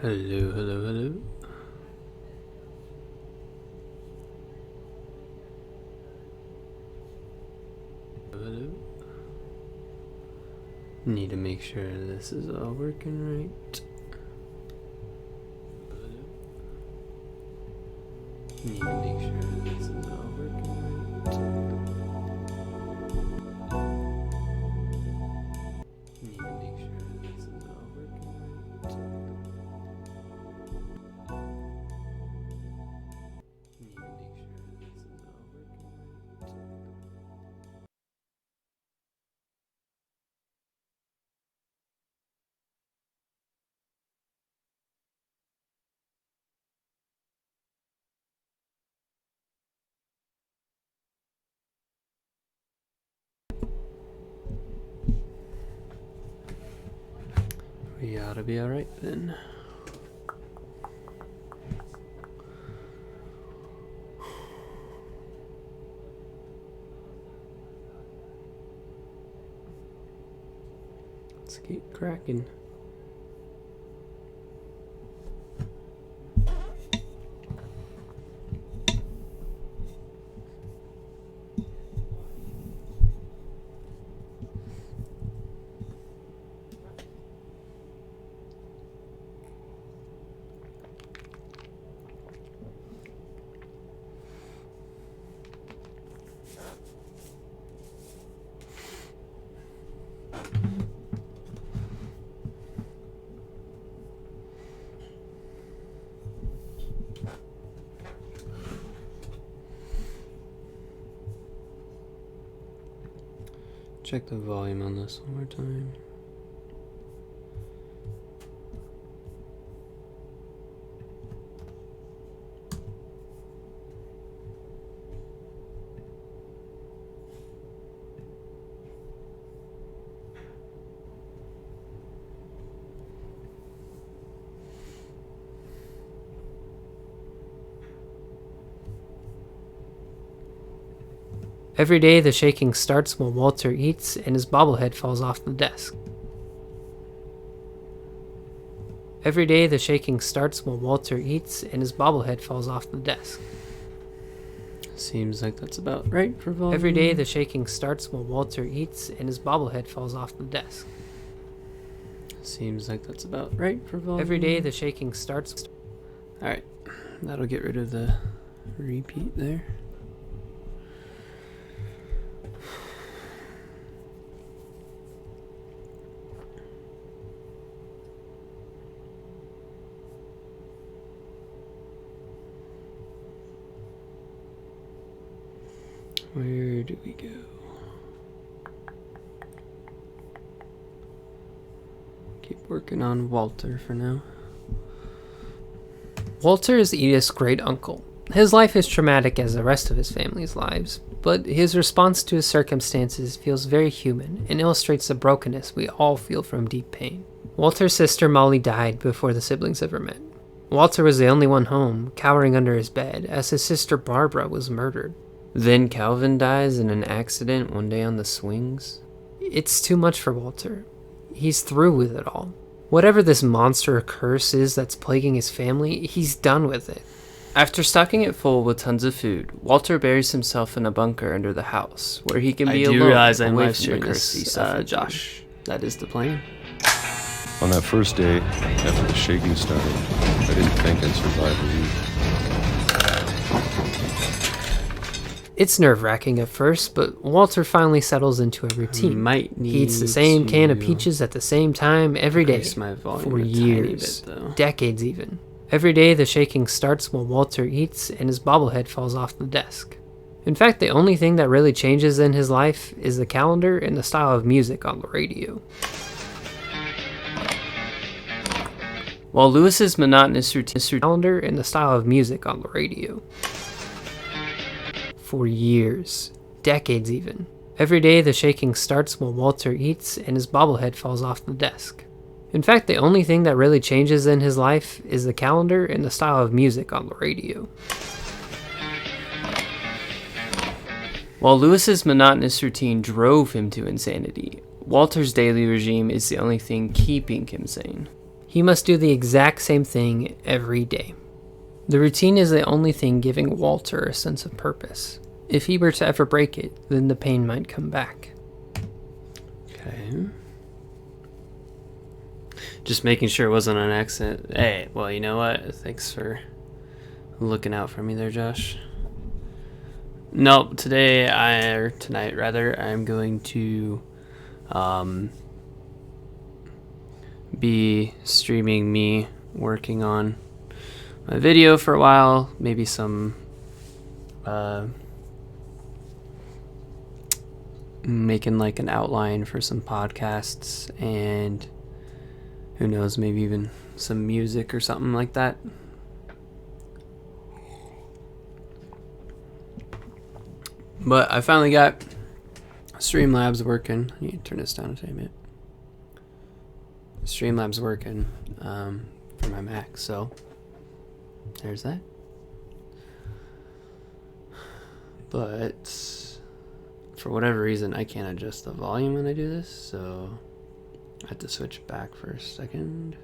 Hello, hello, hello. Hello. Need to make sure this is all working right. Hello. Need to make sure this is all working right. Need to make sure this is all working right. Need to make sure this is all working right. We ought to be alright then. Let's get cracking. Check the volume on this one more time. Every day the shaking starts while Walter eats and his bobblehead falls off the desk. Every day the shaking starts while Walter eats and his bobblehead falls off the desk. Seems like that's about right for volume. Every day the shaking starts while Walter eats and his bobblehead falls off the desk. Seems like that's about right for volume. Every day the shaking starts. Alright, that'll get rid of the repeat there. Where do we go? Keep working on Walter for now. Walter is Edith's great uncle. His life is traumatic as the rest of his family's lives, but his response to his circumstances feels very human and illustrates the brokenness we all feel from deep pain. Walter's sister Molly died before the siblings ever met. Walter was the only one home, cowering under his bed, as his sister Barbara was murdered. Then Calvin dies in an accident one day on the swings. It's too much for Walter. He's through with it all. Whatever this monster or curse is that's plaguing his family, he's done with it. After stocking it full with tons of food, Walter buries himself in a bunker under the house, where he can be alone. I do realize I'm live streaming this, Josh. That is the plan. On that first day, after the shaking started, I didn't think I'd survive a week. It's nerve-wracking at first, but Walter finally settles into a routine. He eats the same can of peaches at the same time every day for years, decades even. Every day the shaking starts while Walter eats and his bobblehead falls off the desk. In fact, the only thing that really changes in his life is the calendar and the style of music on the radio. While Lewis's monotonous routine Calendar and the style of music on the radio. For years, decades even. Every day the shaking starts while Walter eats and his bobblehead falls off the desk. In fact, the only thing that really changes in his life is the calendar and the style of music on the radio. While Lewis's monotonous routine drove him to insanity, Walter's daily regime is the only thing keeping him sane. He must do the exact same thing every day. The routine is the only thing giving Walter a sense of purpose. If he were to ever break it, then the pain might come back. Okay. Just making sure it wasn't an accident. Hey, well, you know what? Thanks for looking out for me there, Josh. Nope, tonight rather, I'm going to be streaming me working on my video for a while, maybe some making like an outline for some podcasts, and who knows, maybe even some music or something like that. But I finally got Streamlabs working. I need to turn this down a tiny bit. Streamlabs working for my Mac, so there's that. But for whatever reason, I can't adjust the volume when I do this, so I have to switch back for a second.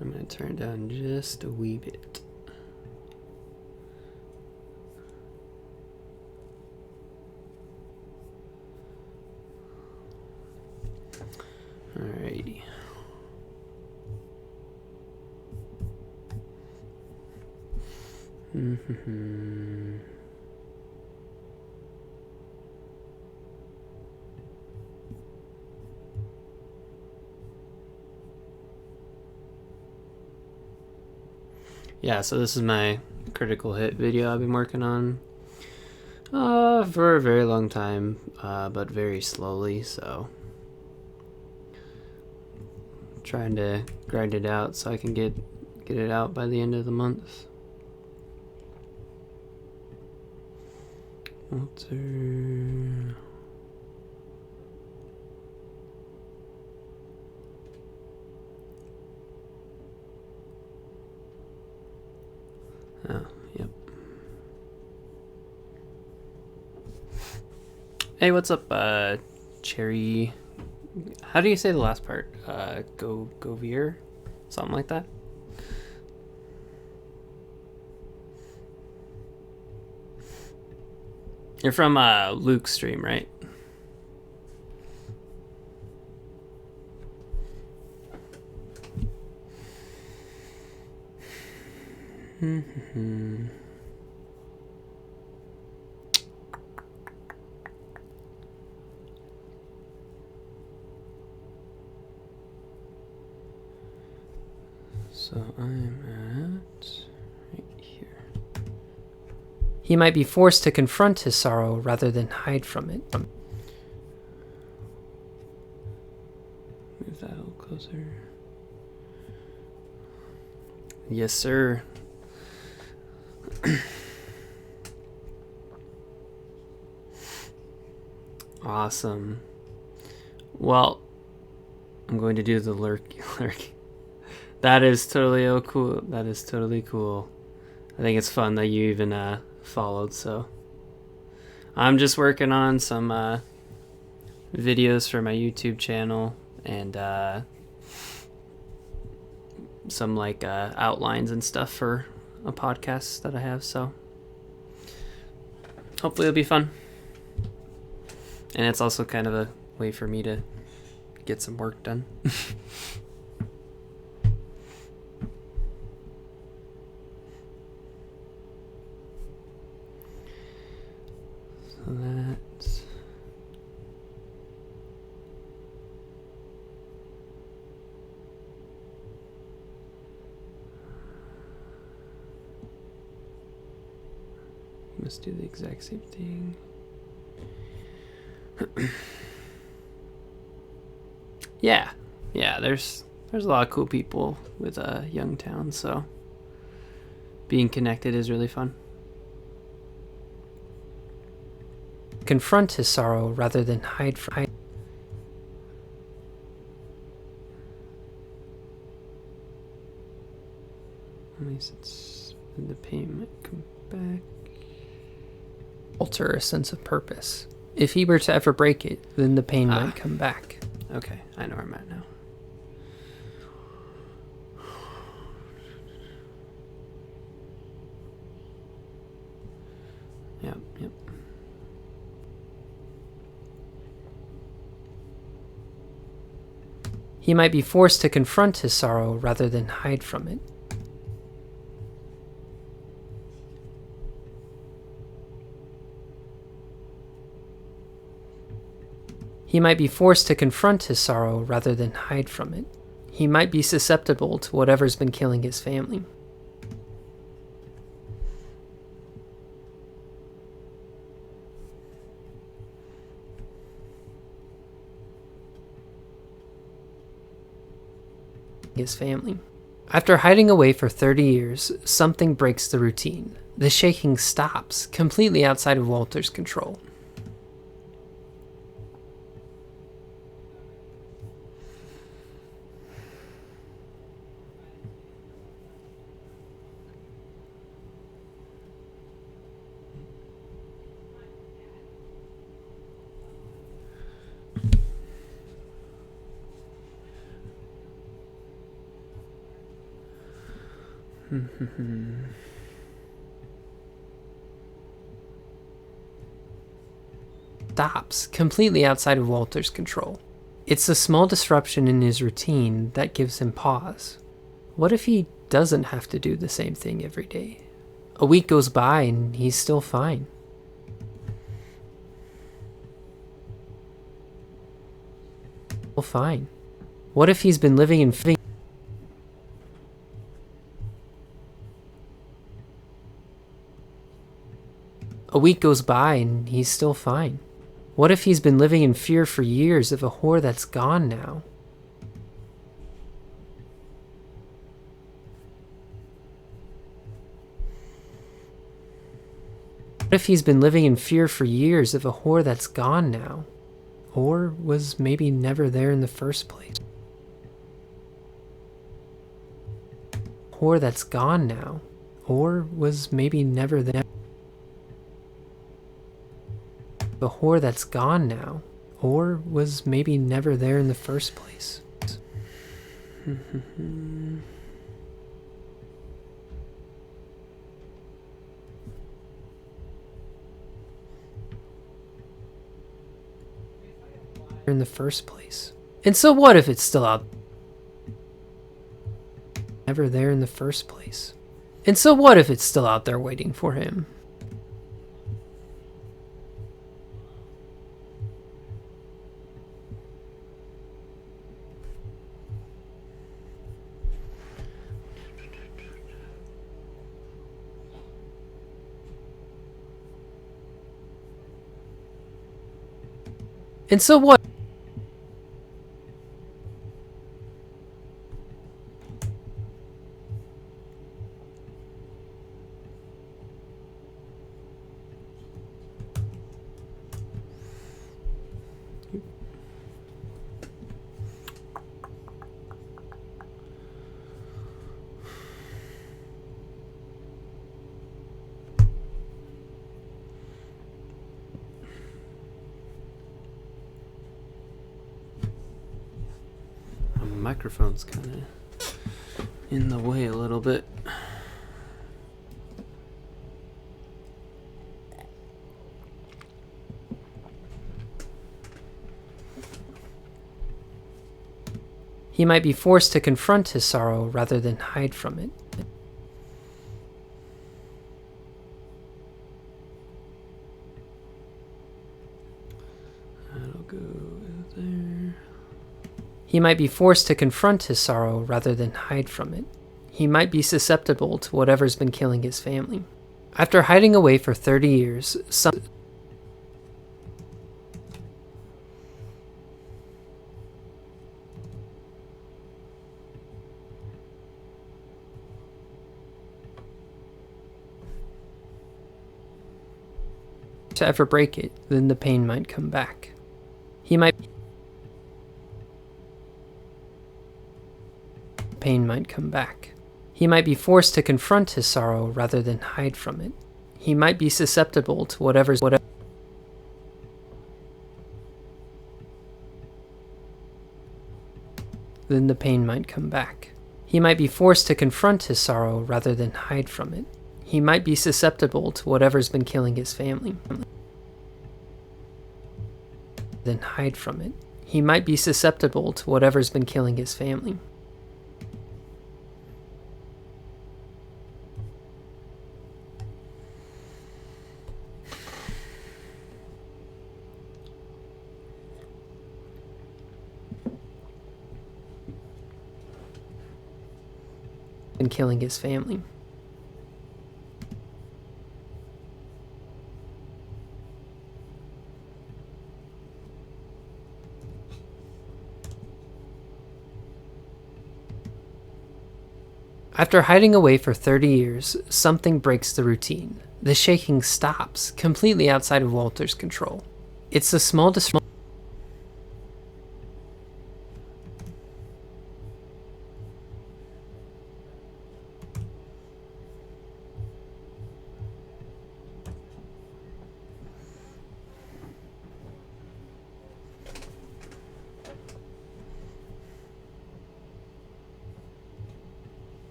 I'm going to turn it down just a wee bit. Alrighty. Yeah, so this is my critical hit video I've been working on for a very long time, but very slowly, so trying to grind it out so I can get it out by the end of the month. Walter. Oh, yep. Hey, what's up, Cherry? How do you say the last part? Govier? Something like that? You're from Luke's stream, right? So I'm at right here. He might be forced to confront his sorrow rather than hide from it. Move that a little closer. Yes, sir. Awesome. Well, I'm going to do the lurky. That is totally cool. That is totally cool. I think it's fun that you even followed. So I'm just working on some videos for my YouTube channel and some like outlines and stuff for a podcast that I have. So hopefully it'll be fun. And it's also kind of a way for me to get some work done. So that's... You must do the exact same thing. Yeah, there's a lot of cool people with Youngtown, so being connected is really fun. Confront his sorrow rather than hide from it. At least it's the pain might come back. Walter a sense of purpose. If he were to ever break it, then the pain might come back. Okay, I know where I'm at now. Yep. He might be forced to confront his sorrow rather than hide from it. He might be forced to confront his sorrow rather than hide from it. He might be susceptible to whatever's been killing his family. His family. After hiding away for 30 years, something breaks the routine. The shaking stops, completely outside of Walter's control. Stops, completely outside of Walter's control. It's a small disruption in his routine that gives him pause. What if he doesn't have to do the same thing every day? A week goes by and he's still fine. What if he's been living in fear? A week goes by and he's still fine. What if he's been living in fear for years of a whore that's gone now? What if he's been living in fear for years of a whore that's gone now? Or was maybe never there in the first place? Whore that's gone now. Or was maybe never there. A whore that's gone now, or was maybe never there in the first place. In the first place. And so what if it's still out? Never there in the first place. And so what if it's still out there waiting for him? And so what? Microphone's kind of in the way a little bit. He might be forced to confront his sorrow rather than hide from it. That'll go there. He might be forced to confront his sorrow rather than hide from it. He might be susceptible to whatever's been killing his family. After hiding away for 30 years, to ever break it, then the pain might come back. He might pain might come back. He might be forced to confront his sorrow rather than hide from it. He He might be susceptible to whatever's then the pain might come back. He might be forced to confront his sorrow rather than hide from it. He might be susceptible to whatever's been killing his family. Then hide from it. He might be susceptible to whatever's been killing his family. And killing his family. After hiding away for 30 years, something breaks the routine. The shaking stops, completely outside of Walter's control. It's a small disruption.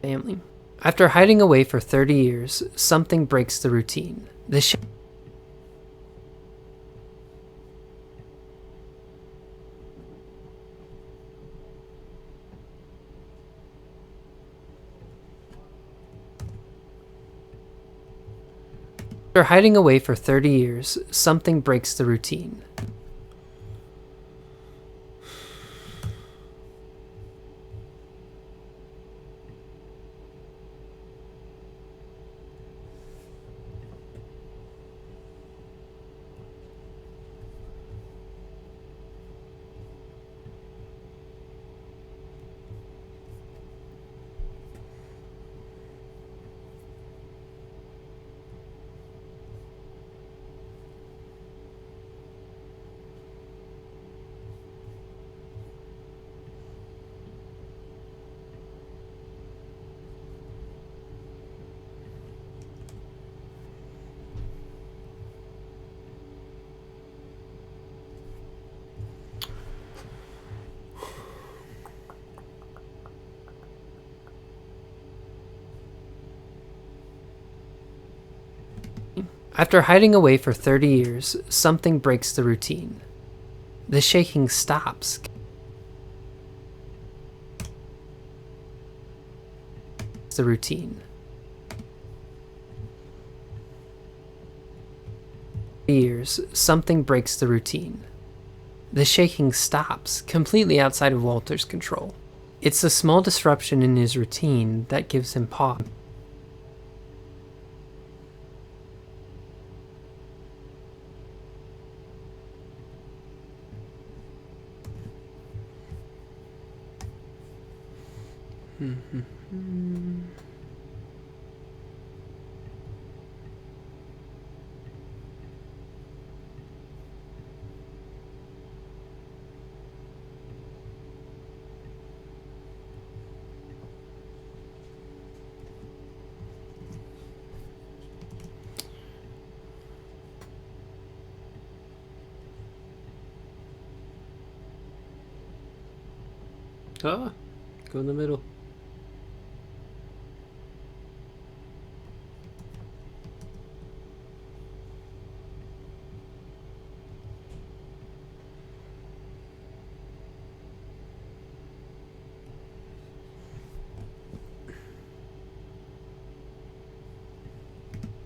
Family. After hiding away for 30 years, something breaks the routine. After hiding away for 30 years, something breaks the routine. After hiding away for 30 years, something breaks the routine. The shaking stops. The routine. Years, something breaks the routine. The shaking stops, completely outside of Walter's control. It's a small disruption in his routine that gives him pause. Ah, go in the middle.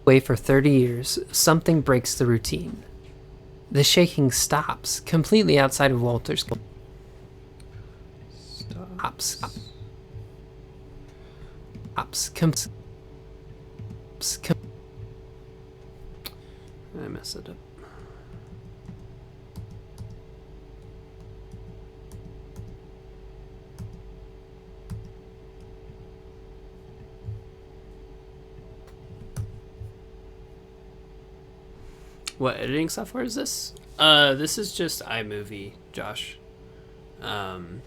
Away for 30 years, something breaks the routine. The shaking stops, completely outside of Walter's control. I messed it up. What editing software is this? This is just iMovie, Josh. So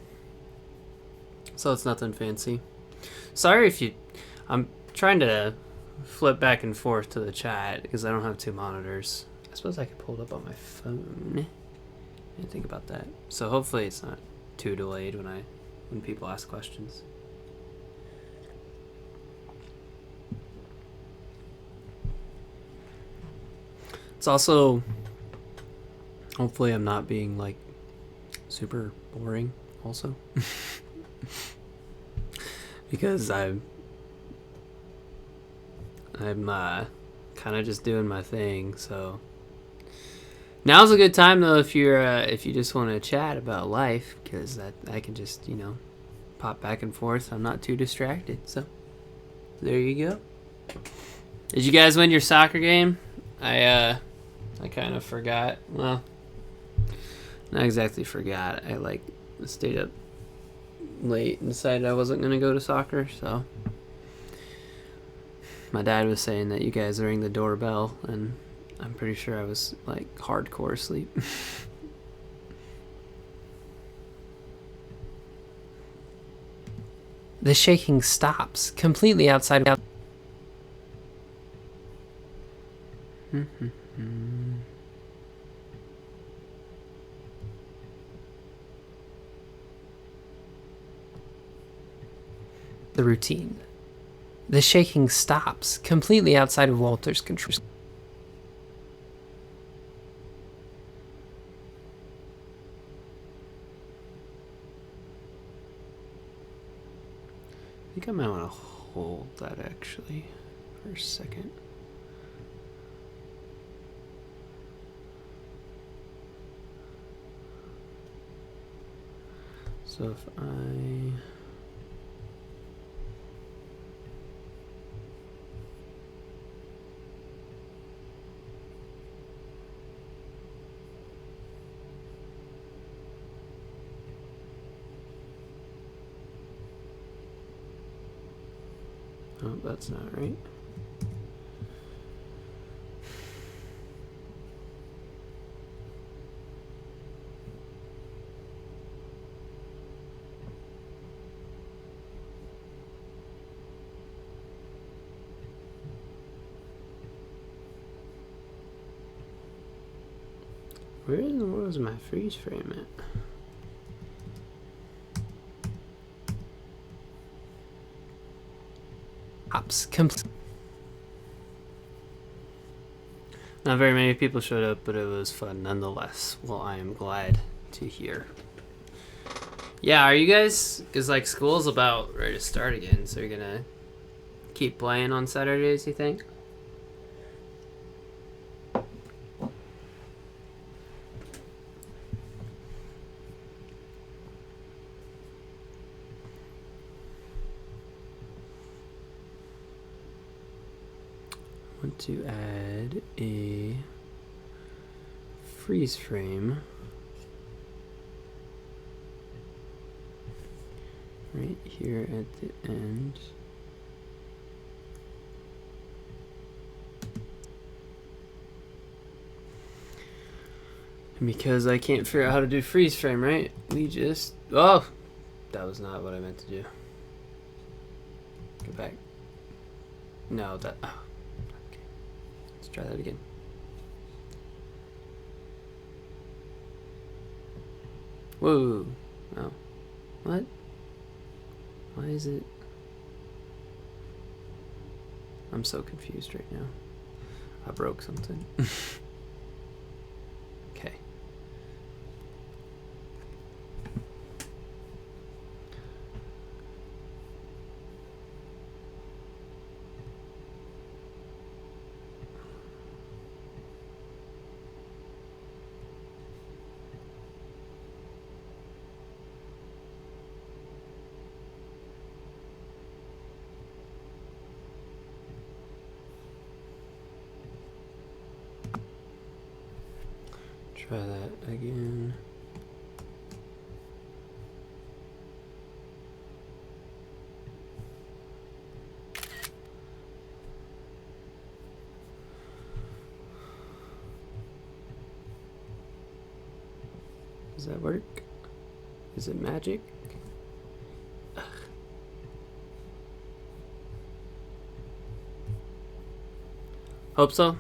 it's nothing fancy. Sorry if you... I'm trying to flip back and forth to the chat because I don't have two monitors. I suppose I could pull it up on my phone. I didn't think about that. So hopefully it's not too delayed when people ask questions. It's also... Hopefully I'm not being, like, super boring also. Because I'm kind of just doing my thing, so now's a good time though if you just want to chat about life, because that I can just pop back and forth. I'm not too distracted, so there you go. Did you guys win your soccer game? I kind of forgot. Well, not exactly forgot. I stayed up late and decided I wasn't gonna go to soccer, so my dad was saying that you guys rang the doorbell and I'm pretty sure I was like hardcore asleep. The shaking stops completely outside of the routine. The shaking stops completely outside of Walter's control. I think I might want to hold that actually for a second. So if I... Oh, that's not right. Where in the world is my freeze frame at? Not very many people showed up, but it was fun nonetheless. Well, I am glad to hear. Yeah, are you guys... Because, like, school's about ready to start again, so you're gonna keep playing on Saturdays, you think? Want to add a freeze frame right here at the end. And because I can't figure out how to do freeze frame, right? We just... Oh! That was not what I meant to do. Go back. No, that... Oh. Try that again. Whoa. Oh. What? Why is it? I'm so confused right now. I broke something. Okay. Try that again. Does that work? Is it magic? Ugh. Hope so.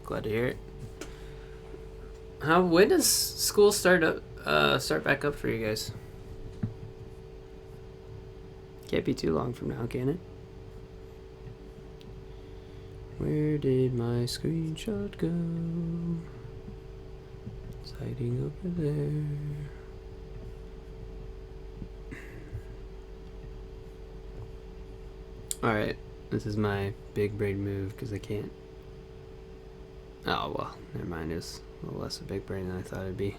Glad to hear it. When does school start back up for you guys? Can't be too long from now, can it? Where did my screenshot go? It's hiding over there. Alright, this is my big brain move because I can't. Oh, well, never mind. It's a little less of a big brain than I thought it'd be.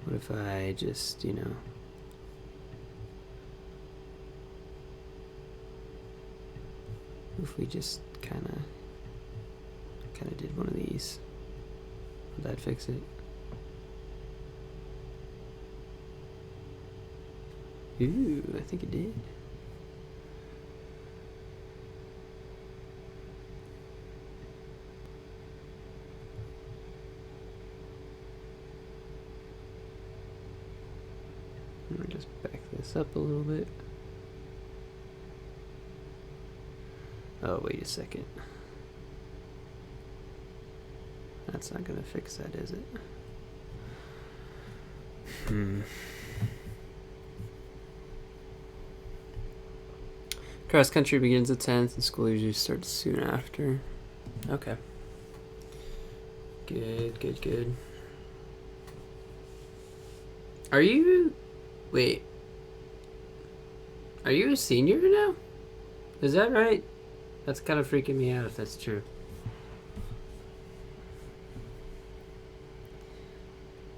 What if I just, you know... If we just kind of did one of these, would that fix it? Ooh, I think it did. Let me just back this up a little bit. Oh, wait a second. That's not gonna fix that, is it? Cross country begins the 10th and school usually starts soon after. Okay. Good. Are you... Wait. Are you a senior now? Is that right? That's kind of freaking me out if that's true.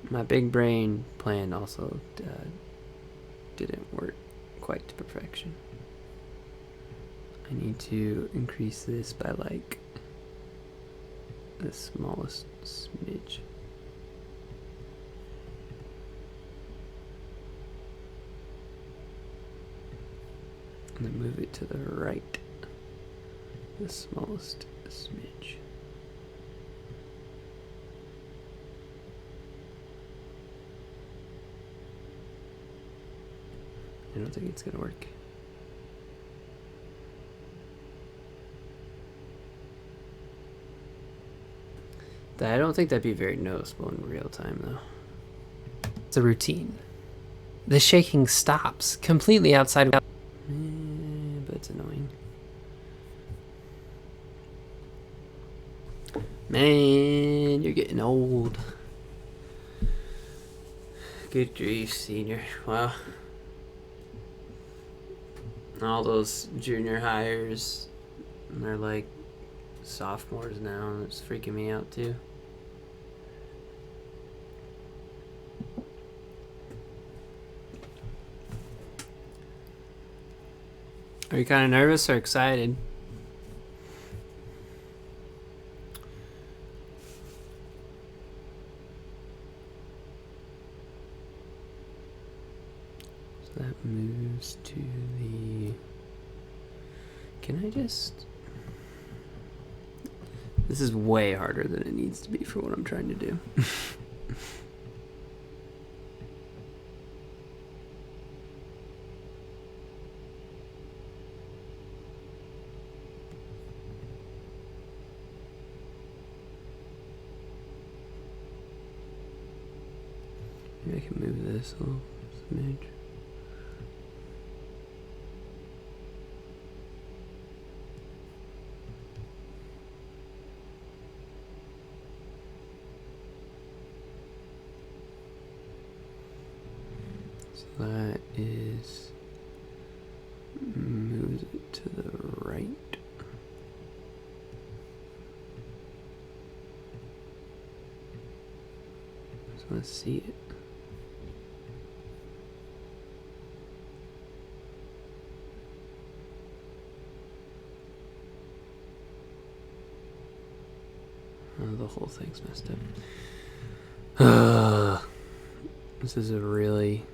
My big brain plan also didn't work quite to perfection. I need to increase this by like the smallest smidge. And then move it to the right. The smallest smidge. I don't think it's gonna work. I don't think that'd be very noticeable in real time though. It's a routine. The shaking stops completely outside of... But it's annoying. Man, you're getting old. Good grief, senior. Wow. All those junior hires, they're like sophomores now, and it's freaking me out too. Are you kind of nervous or excited? So that moves to the... Can I just... This is way harder than it needs to be for what I'm trying to do. Maybe I can move this a little smidge. So that is moves it to the right. So let's see it. Oh, the whole thing's messed up. This is a really...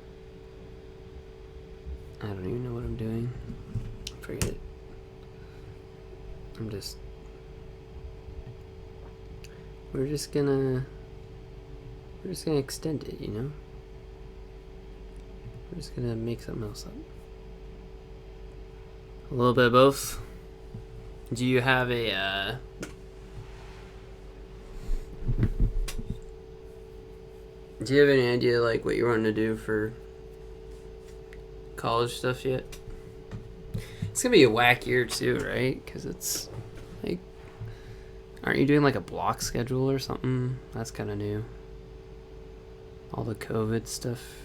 I don't even know what I'm doing. Forget it. I'm just we're just gonna extend it, you know? We're just gonna make something else up. A little bit of both. Do you have a do you have any idea like what you're wanting to do for college stuff yet? It's gonna be a whack year too, right? Because it's like, aren't you doing like a block schedule or something? That's kind of new. All the COVID stuff.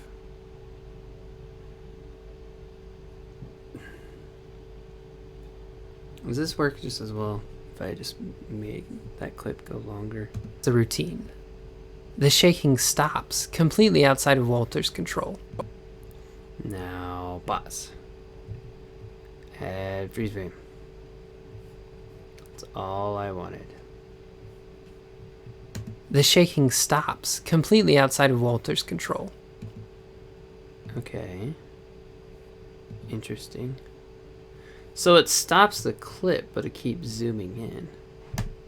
Does this work just as well if I just make that clip go longer? It's a routine. The shaking stops completely outside of Walter's control. Now, pause. Add freeze frame. That's all I wanted. The shaking stops completely outside of Walter's control. Okay. Interesting. So it stops the clip, but it keeps zooming in.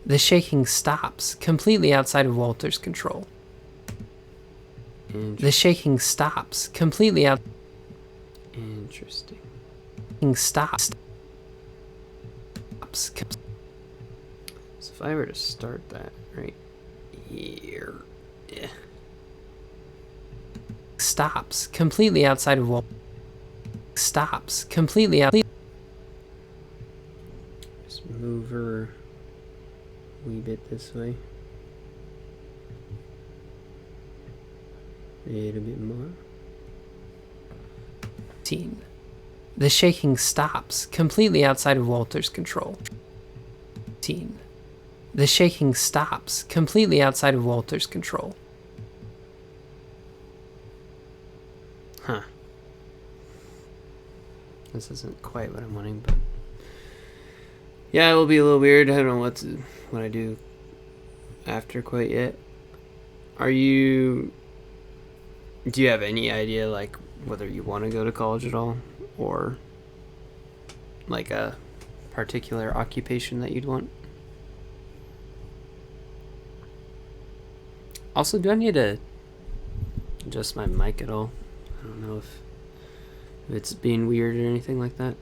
The shaking stops completely outside of Walter's control. The shaking stops completely out. Interesting. Stops. So if I were to start that right here, yeah. Stops completely outside of Walter. Stops completely out. Just move her a wee bit this way. A little bit more. The shaking stops completely outside of Walter's control. The shaking stops completely outside of Walter's control. Huh. This isn't quite what I'm wanting, but yeah, it will be a little weird. I don't know what I do after quite yet. Do you have any idea like whether you want to go to college at all, or like a particular occupation that you'd want? Also, do I need to adjust my mic at all? I don't know if it's being weird or anything like that.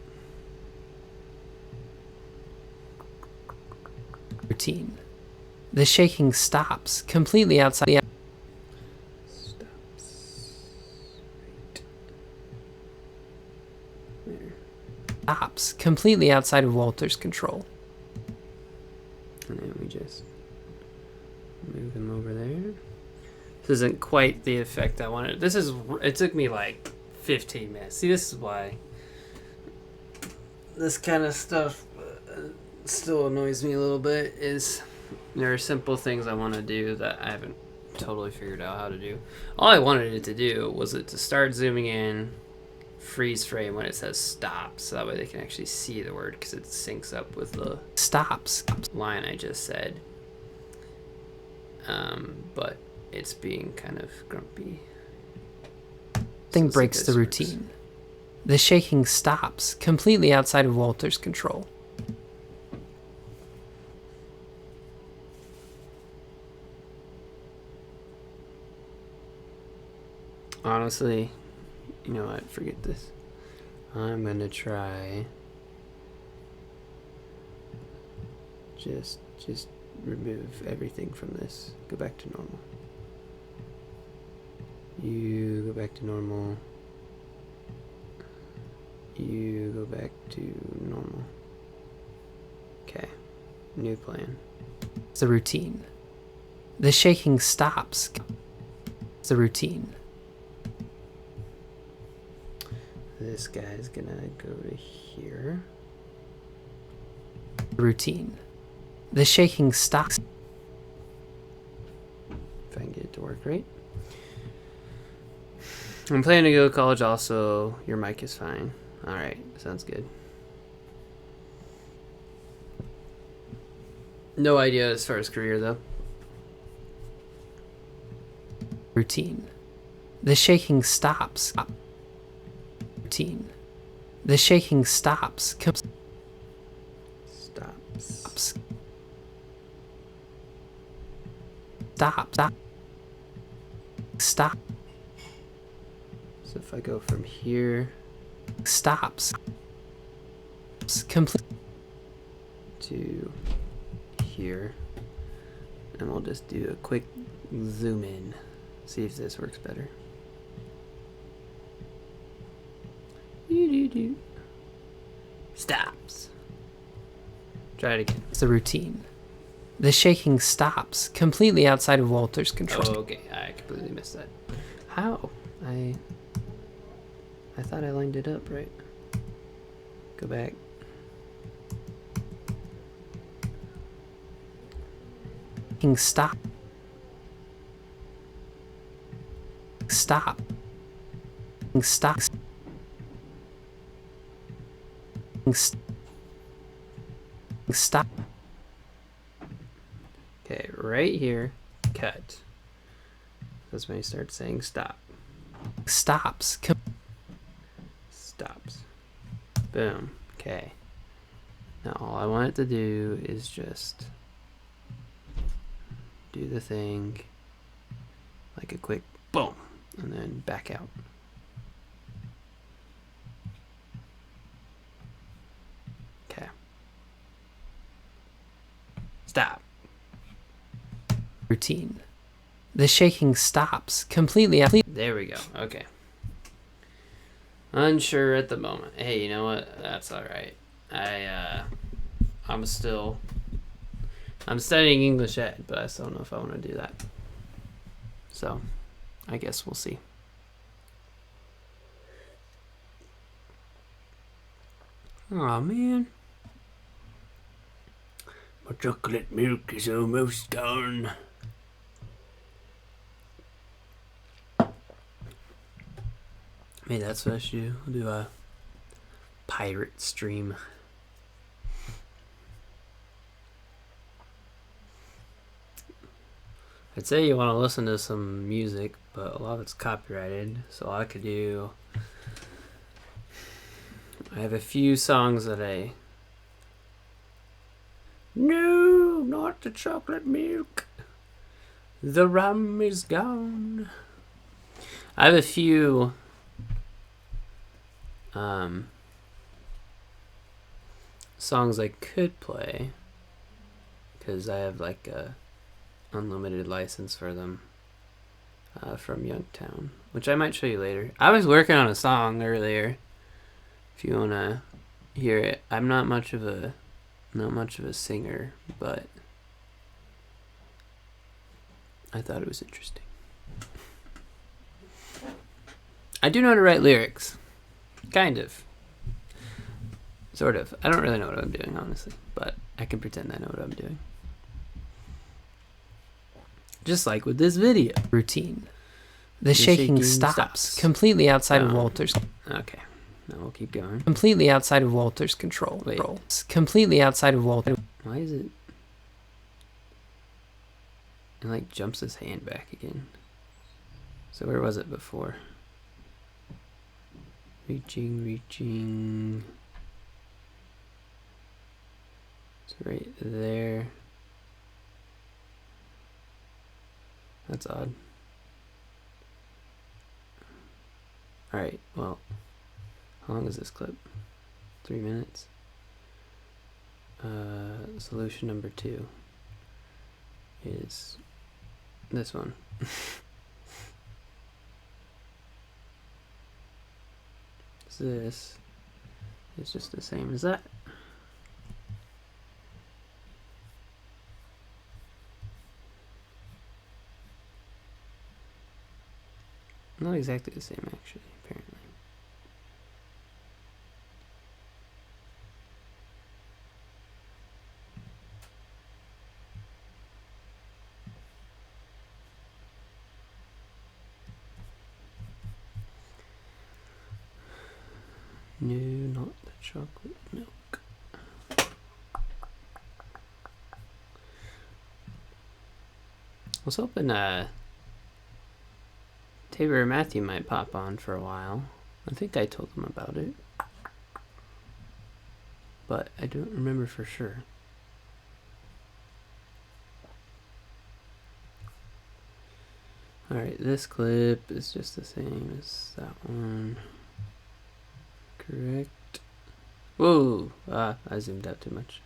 Routine. The shaking stops completely outside the. Stops completely outside of Walter's control. And then we just move them over there. This isn't quite the effect I wanted. It took me like 15 minutes. See, this is why this kind of stuff still annoys me a little bit, is there are simple things I want to do that I haven't totally figured out how to do. All I wanted it to do was to start zooming in, freeze frame when it says stop, so that way they can actually see the word because it syncs up with the stops line I just said. But it's being kind of grumpy. Thing breaks the routine. The shaking stops completely outside of Walter's control. Honestly, you know what? Forget this. I'm gonna try. Just remove everything from this. Go back to normal. You go back to normal. You go back to normal. Okay. New plan. It's the routine. The shaking stops. It's the routine. This guy's gonna go to here. Routine. The shaking stops. If I can get it to work right. I'm planning to go to college also. Your mic is fine. Alright, sounds good. No idea as far as career though. Routine. The shaking stops. Routine. The shaking stops. Stops. Stop. Stop. Stop. So if I go from here, stops. Complete to here, and we'll just do a quick zoom in. See if this works better. Stops. Try it again. It's the routine. The shaking stops completely outside of Walter's control. Oh, okay. I completely missed that. How? I thought I lined it up right. Go back. Stop. Stop. Stop. Stop. Okay, right here, cut. That's when you start saying stop. Stops. Stops. Boom. Okay. Now all I want it to do is just do the thing, like a quick boom, and then back out. Okay. Stop. Routine. The shaking stops completely. There we go. Okay. Unsure at the moment. Hey, you know what? That's all right. I'm studying English Ed, but I still don't know if I want to do that. So, I guess we'll see. Aw, man. My chocolate milk is almost gone. Maybe that's what I should do. I'll do a pirate stream. I'd say you want to listen to some music, but a lot of it's copyrighted. So I could do... I have a few songs that I... No, not the chocolate milk. The rum is gone. I have a few... songs I could play, because I have like a unlimited license for them from Youngtown, which I might show you later. I was working on a song earlier, if you wanna hear it. I'm not much of a singer, but I thought it was interesting. I do know how to write lyrics. Kind of. Sort of. I don't really know what I'm doing, honestly, but I can pretend I know what I'm doing. Just like with this video. Routine. The shaking stops completely outside of Walter's... Okay. Now we'll keep going. Completely outside of Walter's control. Wait. Completely outside of Walter... Why is it... It like jumps his hand back again. So where was it before? Reaching. It's right there. That's odd. Alright, well, how long is this clip? 3 minutes? Solution number 2 is this one. This is just the same as that. Not exactly the same, actually, apparently. No, not the chocolate milk. I was hoping Tabor or Matthew might pop on for a while. I think I told them about it, but I don't remember for sure. Alright, this clip is just the same as that one. Correct. Whoa! Ah, I zoomed out too much.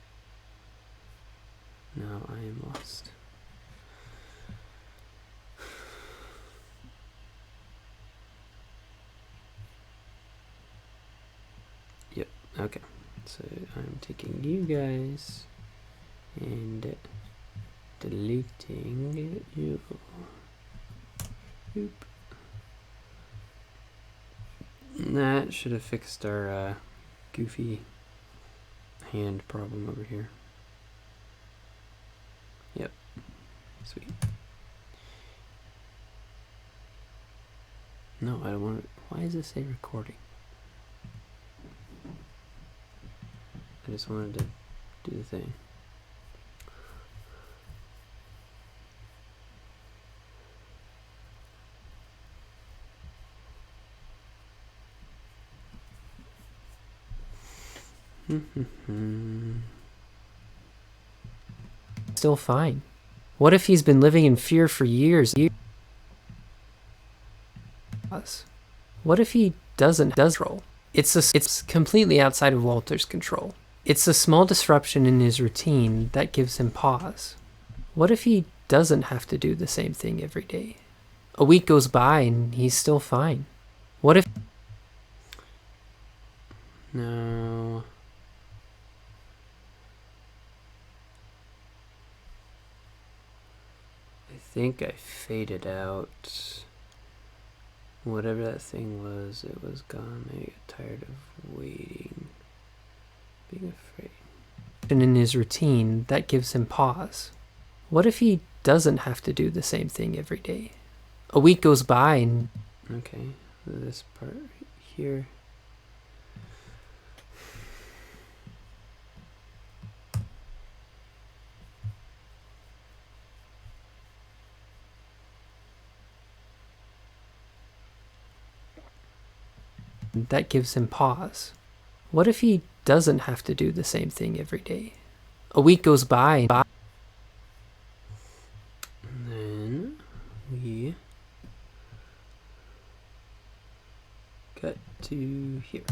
Now I am lost. Yep, okay. So I'm taking you guys and deleting you. Oop. That should have fixed our goofy hand problem over here. Yep. Sweet. No, I don't want to. Why does it say recording? I just wanted to do the thing. Still fine. What if he's been living in fear for years? What if he doesn't control? It's completely outside of Walter's control. It's a small disruption in his routine that gives him pause. What if he doesn't have to do the same thing every day? A week goes by and he's still fine. What if... No. I think I faded out. Whatever that thing was, it was gone. I get tired of waiting. Being afraid. In his routine that gives him pause. What if he doesn't have to do the same thing every day? A week goes by and... Okay, this part right here. That gives him pause. What if he doesn't have to do the same thing every day? A week goes by and then we cut to here.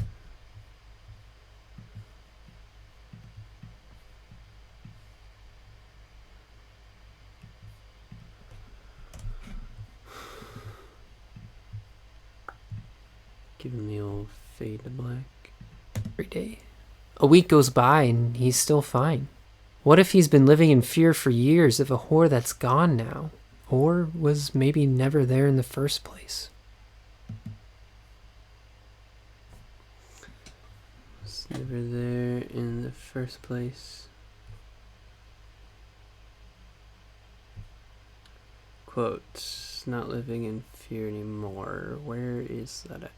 Give him the old fade to black. Every day. A week goes by and he's still fine. What if he's been living in fear for years of a whore that's gone now? Or was maybe never there in the first place? Was never there in the first place. Quote, not living in fear anymore. Where is that at?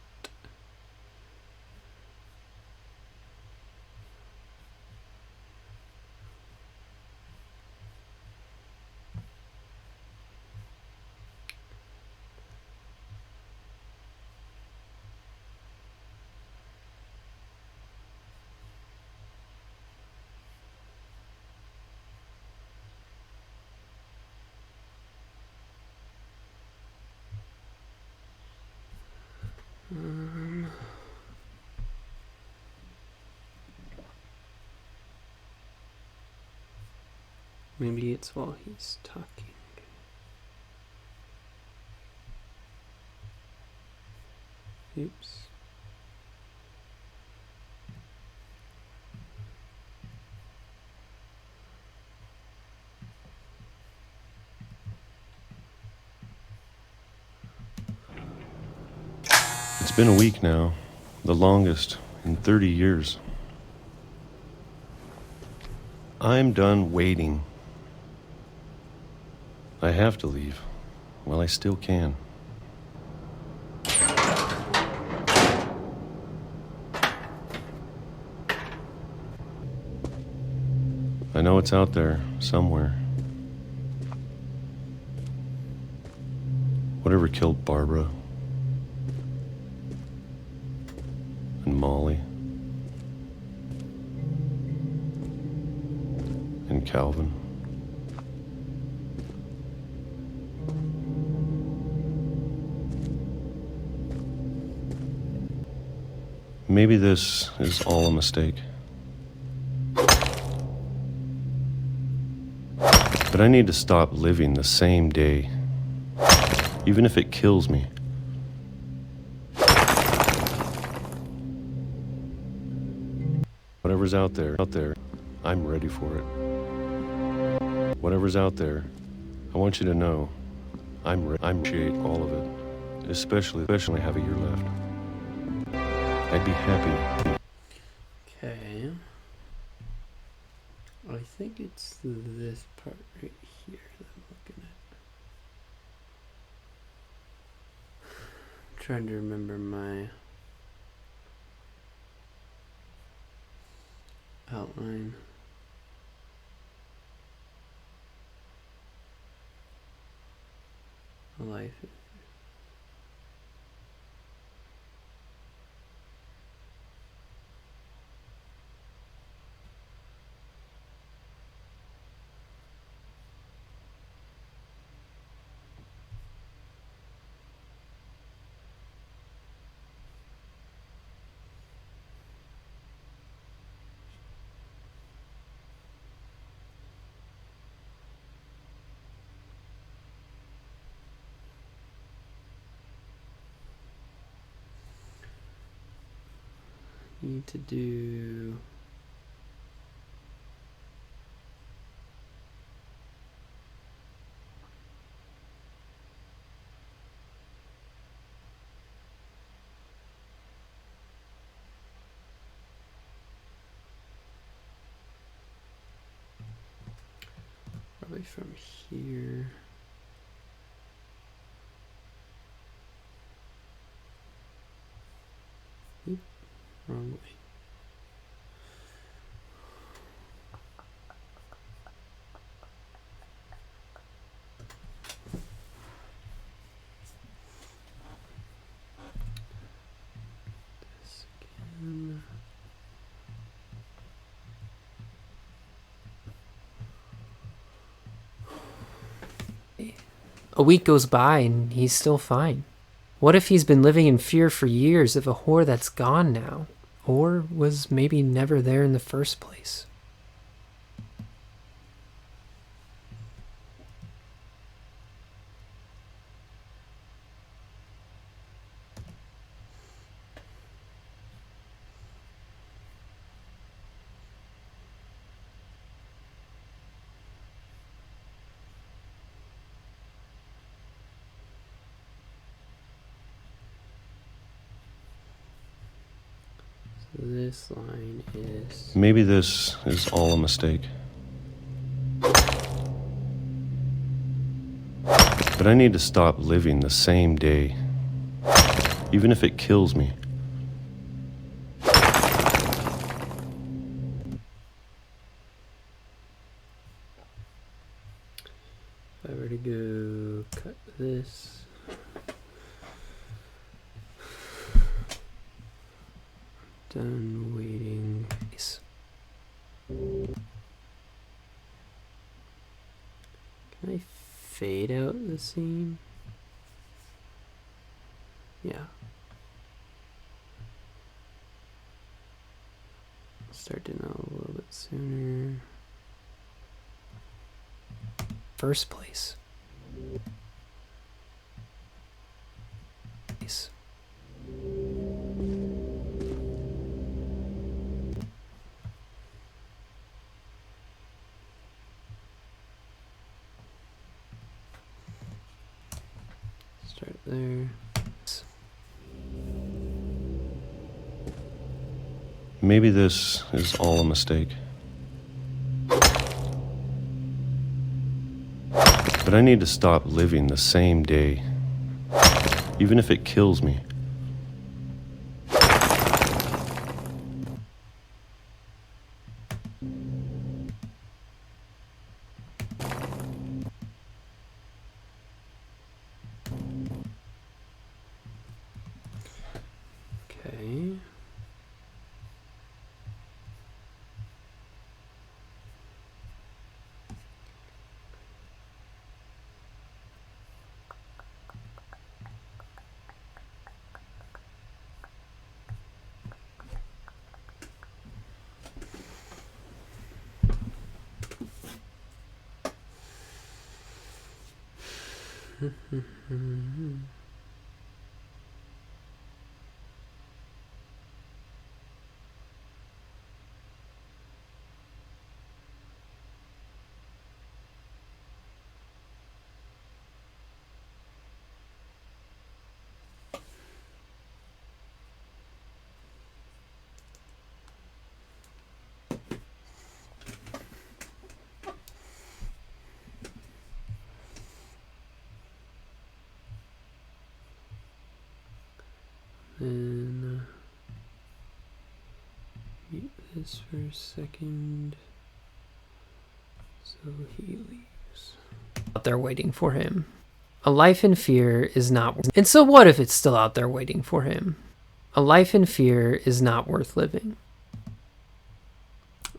Maybe it's while he's talking. Oops. It's been a week now, the longest in 30 years. I'm done waiting. I have to leave while I still can. I know it's out there somewhere. Whatever killed Barbara and Molly and Calvin. Maybe this is all a mistake. But I need to stop living the same day, even if it kills me. Whatever's out there, I'm ready for it. Whatever's out there, I want you to know, I appreciate all of it, especially have a year left. I'd be happy. Okay. I think it's this part right here that I'm looking at. I'm trying to remember my outline. Life. Need to do probably from here. Oop, wrong way. This again. A week goes by and he's still fine. What if he's been living in fear for years of a whore that's gone now? Or was maybe never there in the first place? This line is... Maybe this is all a mistake. But I need to stop living the same day, even if it kills me. If I were to go cut this... Done waiting. Can I fade out the scene? Yeah. Start to know a little bit sooner. First place. Start there. Maybe this is all a mistake. But I need to stop living the same day, even if it kills me. Okay. Then mute this for a second. So he leaves. Out there waiting for him. A life in fear is not. And so what if it's still out there waiting for him? A life in fear is not worth living.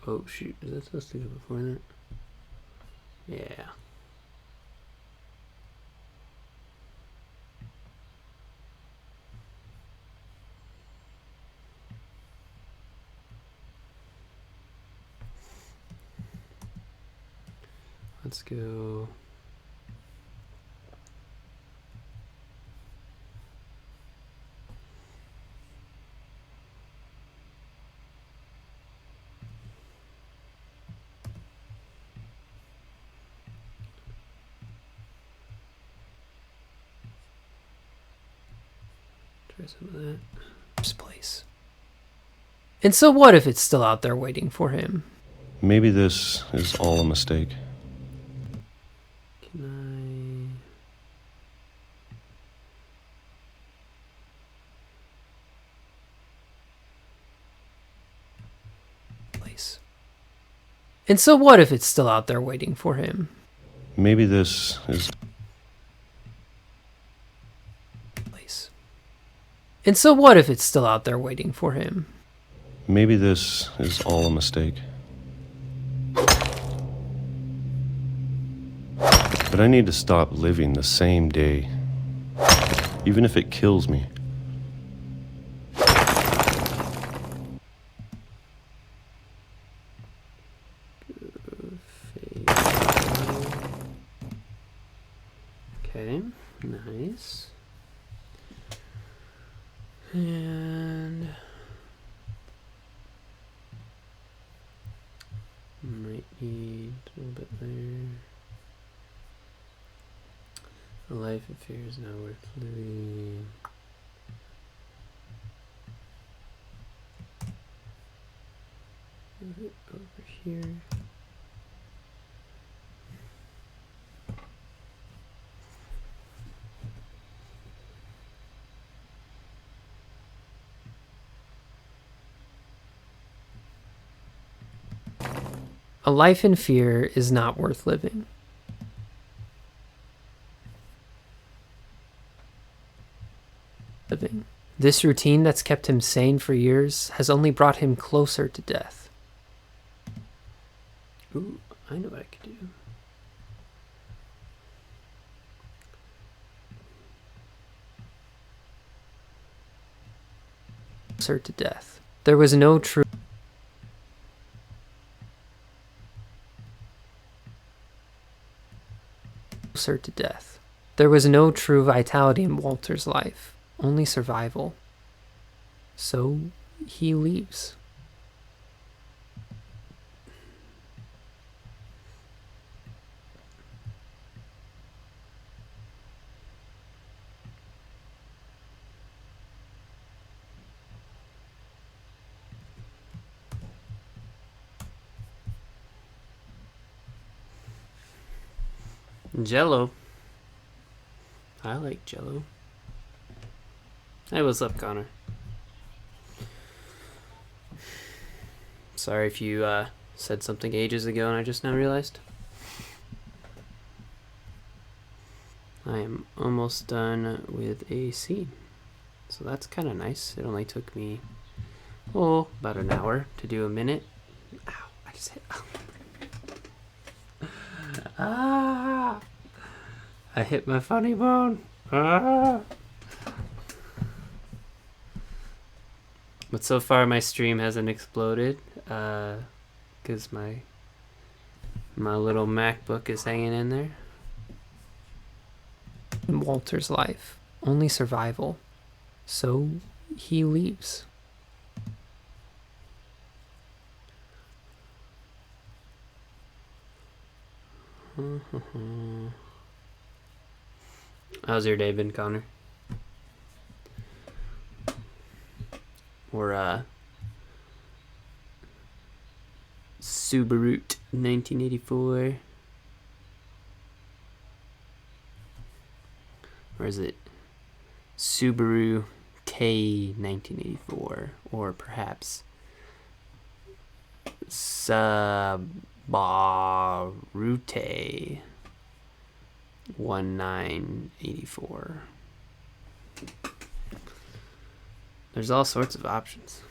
Oh shoot! Is that supposed to go before that? Yeah. Let's go. Try some of that. Place. And so what if it's still out there waiting for him? Maybe this is all a mistake. Can Place. And so what if it's still out there waiting for him? Maybe this is... Place. And so what if it's still out there waiting for him? Maybe this is all a mistake. But I need to stop living the same day, even if it kills me. Okay, nice. And might need a little bit there. A life of fear is not worth living. Move it over here. A life in fear is not worth living. This routine that's kept him sane for years has only brought him closer to death. Ooh, I know what I could do. Closer to death. There was no true... Closer to death. There was no true vitality in Walter's life. Only survival. So he leaves. Jello. I like Jello. Hey, what's up, Connor? Sorry if you said something ages ago and I just now realized. I am almost done with a scene. So that's kind of nice. It only took me, about an hour to do a minute. Ow, I just hit... Ah! I hit my funny bone. Ah! But so far my stream hasn't exploded because my little MacBook is hanging in there. in Walter's life, only survival. So he leaves. How's your day been, Connor? Or Subaru 1984, or is it Subaru K 1984, or perhaps Sabarute 1984? There's all sorts of options.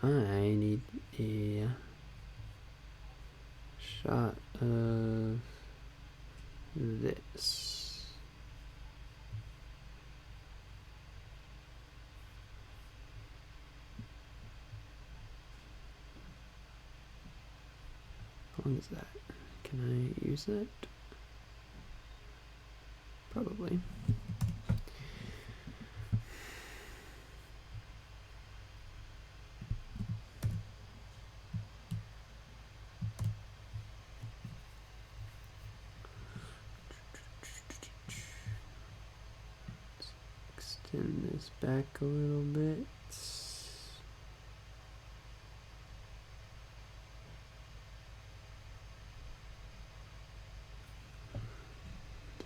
I need a shot of this. How long is that? Can I use that? Probably. Extend this back a little bit.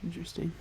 Interesting.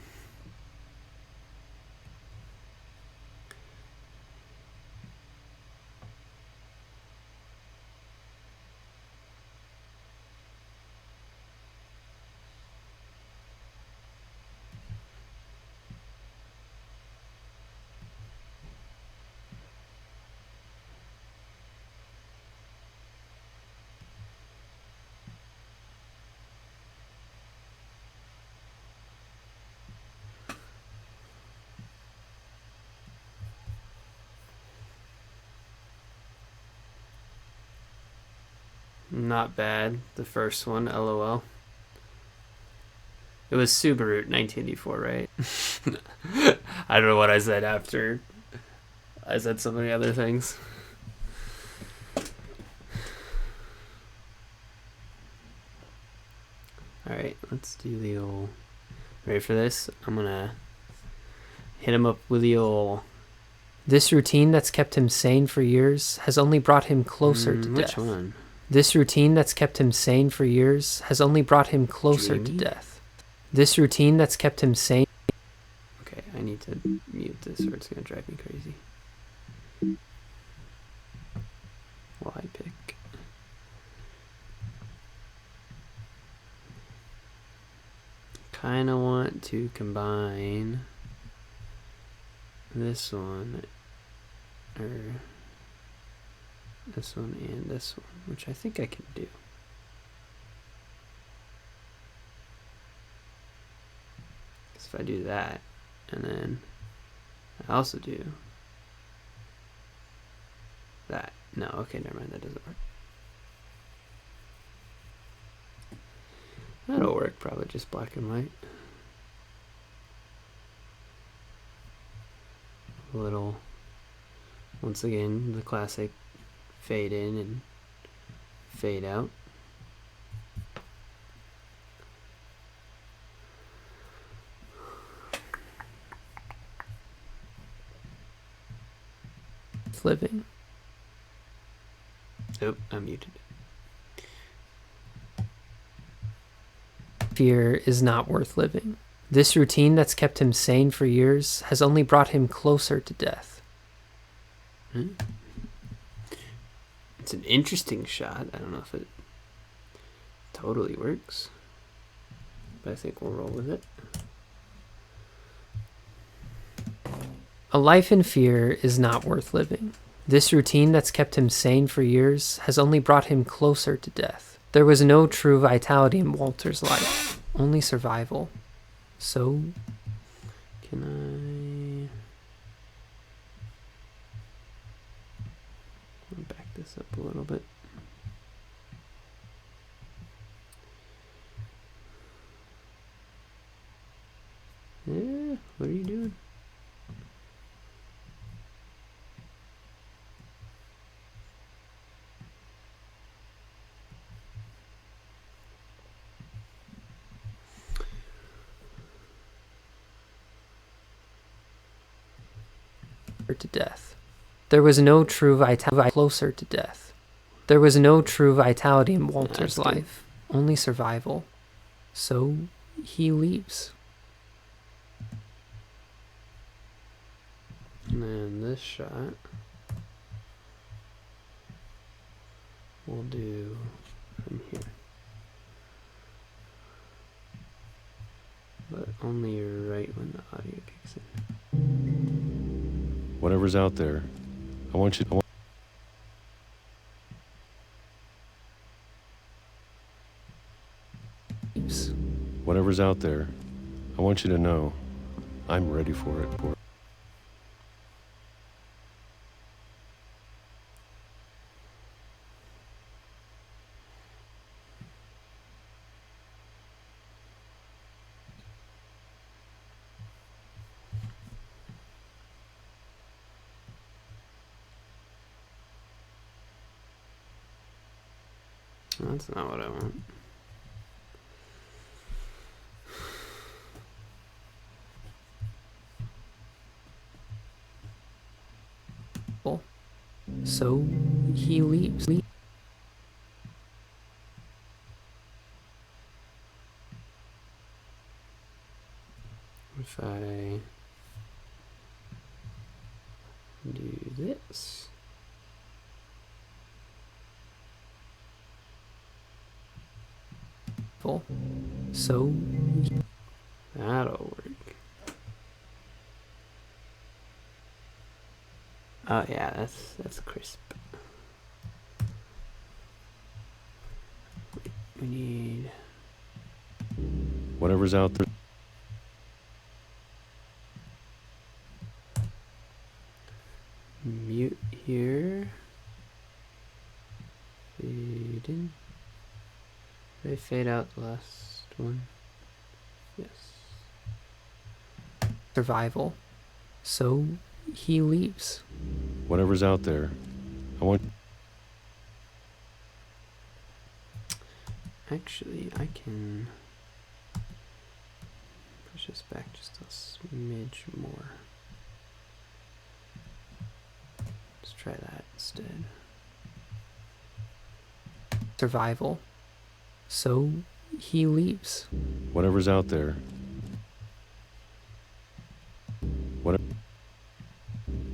Not bad. The first one, LOL. It was Subaru 1984, right? I don't know what I said after. I said so many other things. Alright, let's do the old... Ready for this? I'm gonna hit him up with the old... This routine that's kept him sane for years has only brought him closer to death. Which one? This routine that's kept him sane for years has only brought him closer to death. This routine that's kept him sane... Okay, I need to mute this or it's gonna drive me crazy. Why pick? Kinda want to combine this one, or this one and this one, which I think I can do. If I do that, and then I also do that. No, okay, never mind, that doesn't work. That'll work, probably just black and white. A little, once again, the classic fade in and fade out. Living. Nope, I muted it. Fear is not worth living. This routine that's kept him sane for years has only brought him closer to death. It's an interesting shot. I don't know if it totally works, but I think we'll roll with it. A life in fear is not worth living. This routine that's kept him sane for years has only brought him closer to death. There was no true vitality in Walter's life, only survival. So, can I'll back this up a little bit. to death. There was no true vitality closer to death. There was no true vitality in Walter's life, only survival. So he leaves. And then this shot we'll do from here. But only right when the audio kicks in. Whatever's out there, I want you to... Whatever's out there, I want you to know I'm ready for it. That's not what I want. So he leaves. If I do this. So that'll work. Oh yeah, that's crisp. We need whatever's out there. Mute here. Fade in. Did I fade out the last one? Yes. Survival. So he leaves. Whatever's out there, I want... Actually, I can push this back just a smidge more. Let's try that instead. Survival. So he leaves. Whatever's out there.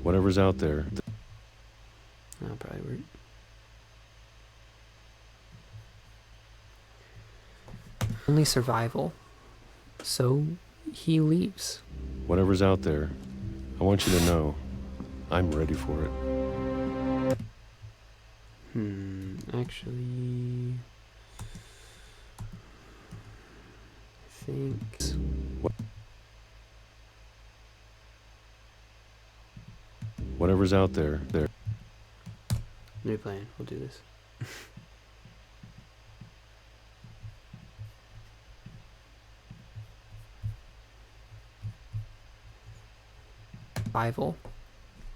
Whatever's out there. That'll probably work. Only survival. So he leaves. Whatever's out there, I want you to know I'm ready for it. Actually, I think whatever's out there, new plan. We'll do this. Survival.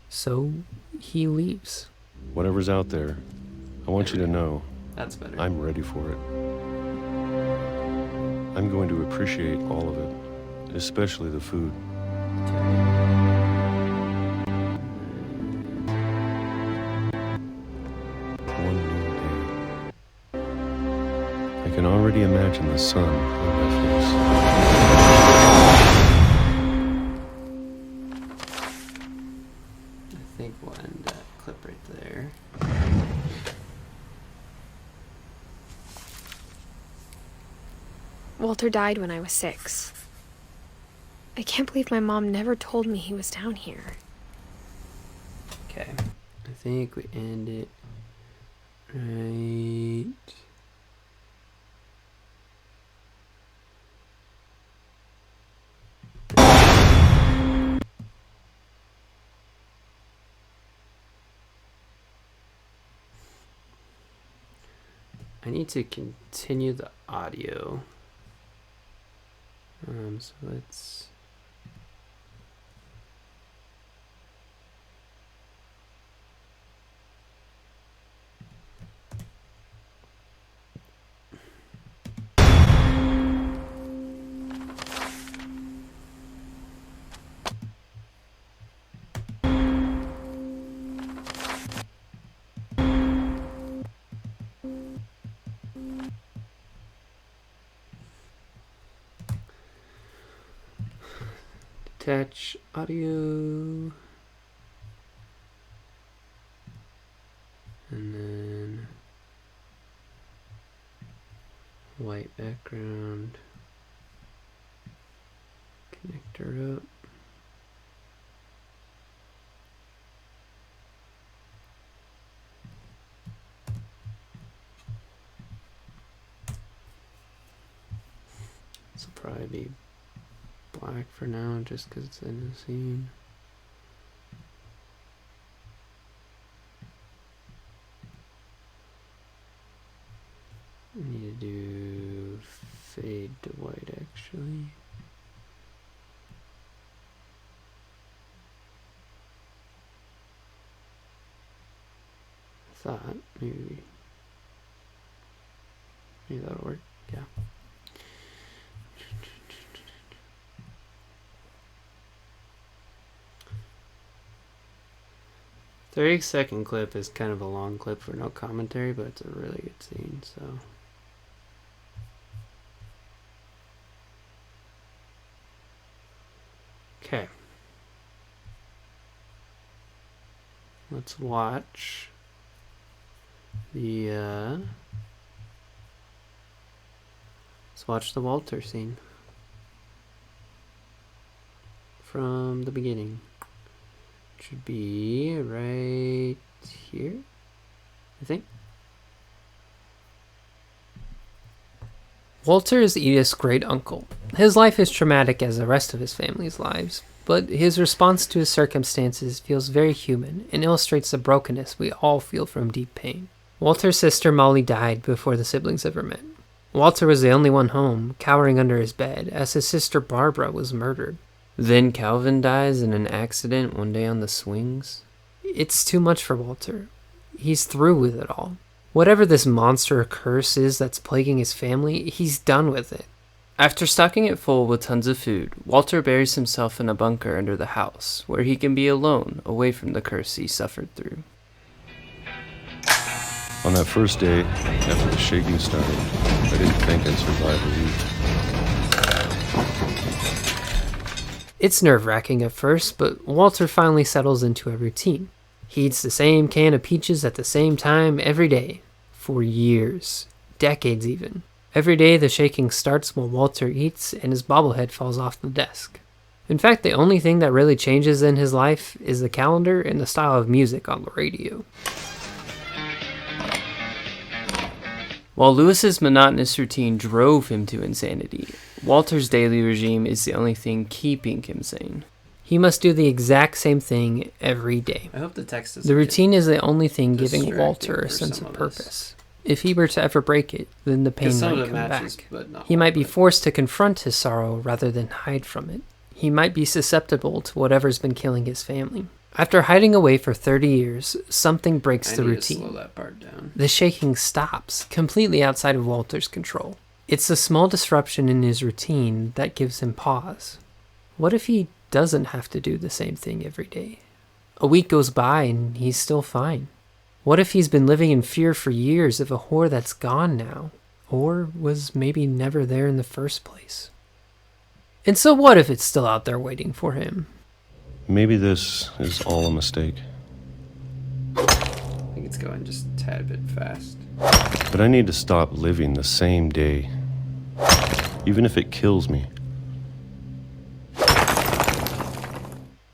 So he leaves. Whatever's out there, I want you to know that's better. I'm ready for it. I'm going to appreciate all of it, especially the food. One new day. I can already imagine the sun on my face. I think we'll end that clip right there. Walter died when I was 6. I can't believe my mom never told me he was down here. Okay, I think we end it right. I need to continue the audio. So let's Attach audio. And then white background. Connector up. This will probably be black for now just because it's in the scene. I need to do fade to white actually. I thought maybe that'll work. Yeah. 30-second clip is kind of a long clip for no commentary, but it's a really good scene, so. Okay. Let's watch the Walter scene from the beginning. Should be right here, I think. Walter is Edith's great uncle. His life is traumatic as the rest of his family's lives, but his response to his circumstances feels very human and illustrates the brokenness we all feel from deep pain. Walter's sister Molly died before the siblings ever met. Walter was the only one home, cowering under his bed, as his sister Barbara was murdered. Then Calvin dies in an accident one day on the swings. It's too much for Walter. He's through with it all. Whatever this monster or curse is that's plaguing his family, he's done with it. After stocking it full with tons of food, Walter buries himself in a bunker under the house, where he can be alone, away from the curse he suffered through. On that first day, after the shaking started, I didn't think I'd survive a week. It's nerve-wracking at first, but Walter finally settles into a routine. He eats the same can of peaches at the same time every day. For years. Decades even. Every day the shaking starts while Walter eats and his bobblehead falls off the desk. In fact, the only thing that really changes in his life is the calendar and the style of music on the radio. While Lewis's monotonous routine drove him to insanity, Walter's daily regime is the only thing keeping him sane. He must do the exact same thing every day. I hope the text is The routine is the only thing giving Walter a sense of purpose. If he were to ever break it, then the pain might come back. He might be forced to confront his sorrow rather than hide from it. He might be susceptible to whatever's been killing his family. After hiding away for 30 years, something breaks the routine. Slow that part down. The shaking stops, completely outside of Walter's control. It's the small disruption in his routine that gives him pause. What if he doesn't have to do the same thing every day? A week goes by and he's still fine. What if he's been living in fear for years of a whore that's gone now, or was maybe never there in the first place? And so what if it's still out there waiting for him? Maybe this is all a mistake. I think it's going just a tad bit fast. But I need to stop living the same day, even if it kills me.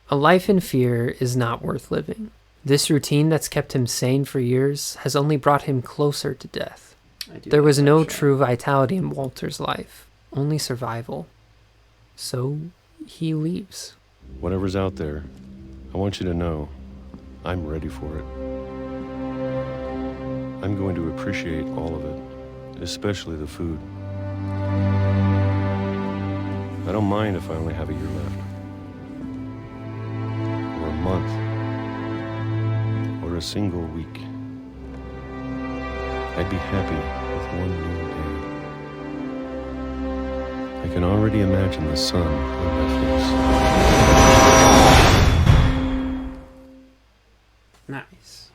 A life in fear is not worth living. This routine that's kept him sane for years has only brought him closer to death. There was no true vitality in Walter's life, only survival. So he leaves. Whatever's out there, I want you to know I'm ready for it. I'm going to appreciate all of it, especially the food. I don't mind if I only have a year left, or a month, or a single week. I'd be happy with one new day. I can already imagine the sun on my face. Nice.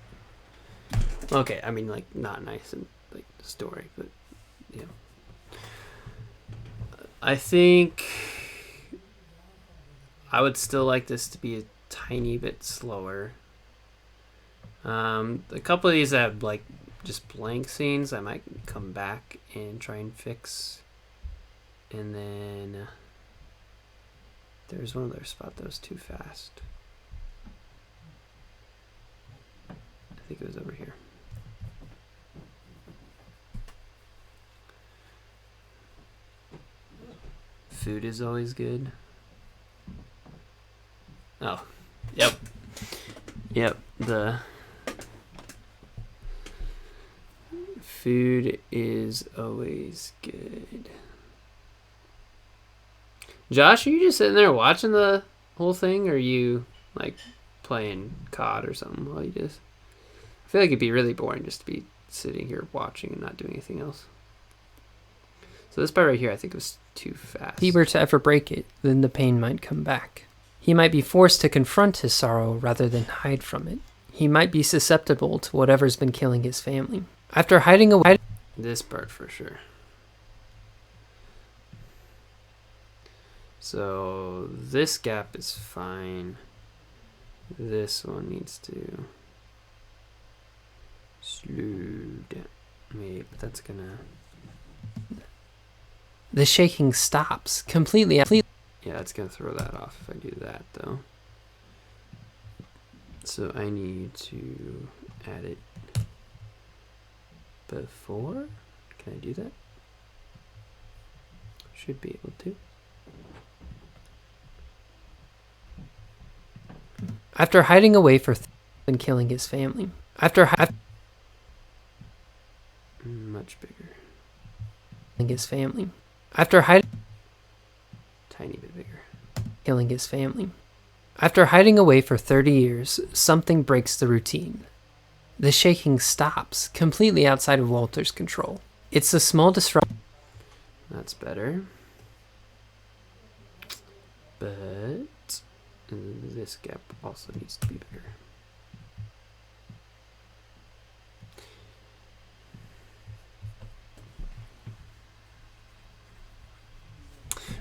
Okay, I mean, like, not nice in, like, the story, but, yeah. I would still like this to be a tiny bit slower. A couple of these have like just blank scenes. I might come back and try and fix. And then there's one other spot that was too fast. I think it was over here. Food is always good. Oh, yep. Yep, the food is always good. Josh, are you just sitting there watching the whole thing, or are you like playing COD or something while you just... I feel like it'd be really boring just to be sitting here watching and not doing anything else. So this part right here, I think it was too fast. If he were to ever break it, then the pain might come back. He might be forced to confront his sorrow rather than hide from it. He might be susceptible to whatever's been killing his family. After hiding away... This part for sure. So this gap is fine. This one needs to slow down. Wait, but that's gonna... The shaking stops completely. Yeah, it's gonna throw that off if I do that though. So I need to add it before. Can I do that? Should be able to. After hiding away for and killing his family. Much bigger. His family. After hiding... Tiny bit bigger. Killing his family. After hiding away for 30 years, something breaks the routine. The shaking stops, completely outside of Walter's control. It's a small disruption. That's better. But this gap also needs to be bigger.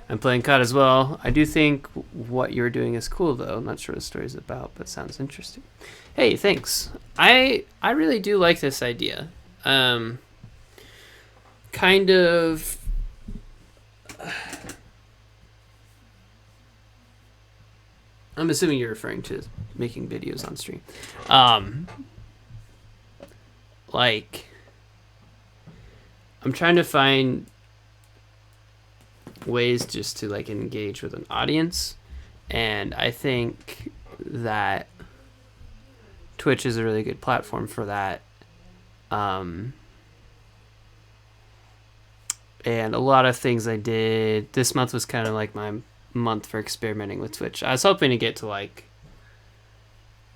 I'm playing COD as well. I do think what you're doing is cool, though. I'm not sure what the story's about, but it sounds interesting. Hey, thanks. I really do like this idea. Kind of... I'm assuming you're referring to making videos on stream. Like, I'm trying to find ways just to like engage with an audience, and I think that Twitch is a really good platform for that. And a lot of things I did this month was kind of like my month for experimenting with Twitch. I was hoping to get to like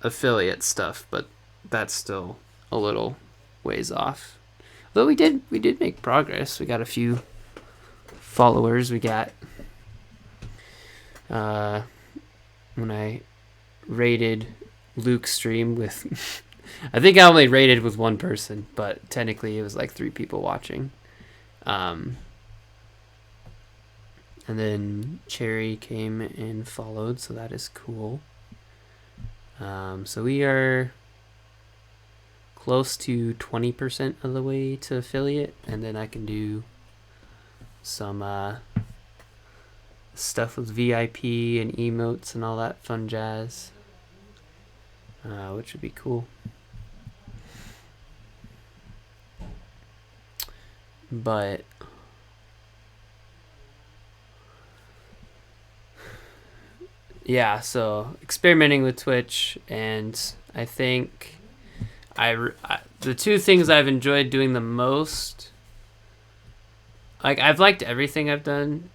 affiliate stuff, but that's still a little ways off. Though we did make progress. We got a few followers. We got when I rated Luke's stream with I think I only rated with one person, but technically it was like 3 people watching. And then Cherry came and followed, so that is cool. So we are close to 20% of the way to affiliate, and then I can do some stuff with VIP and emotes and all that fun jazz, which would be cool. But yeah, so experimenting with Twitch, and I think the 2 things I've enjoyed doing the most, like I've liked everything I've done,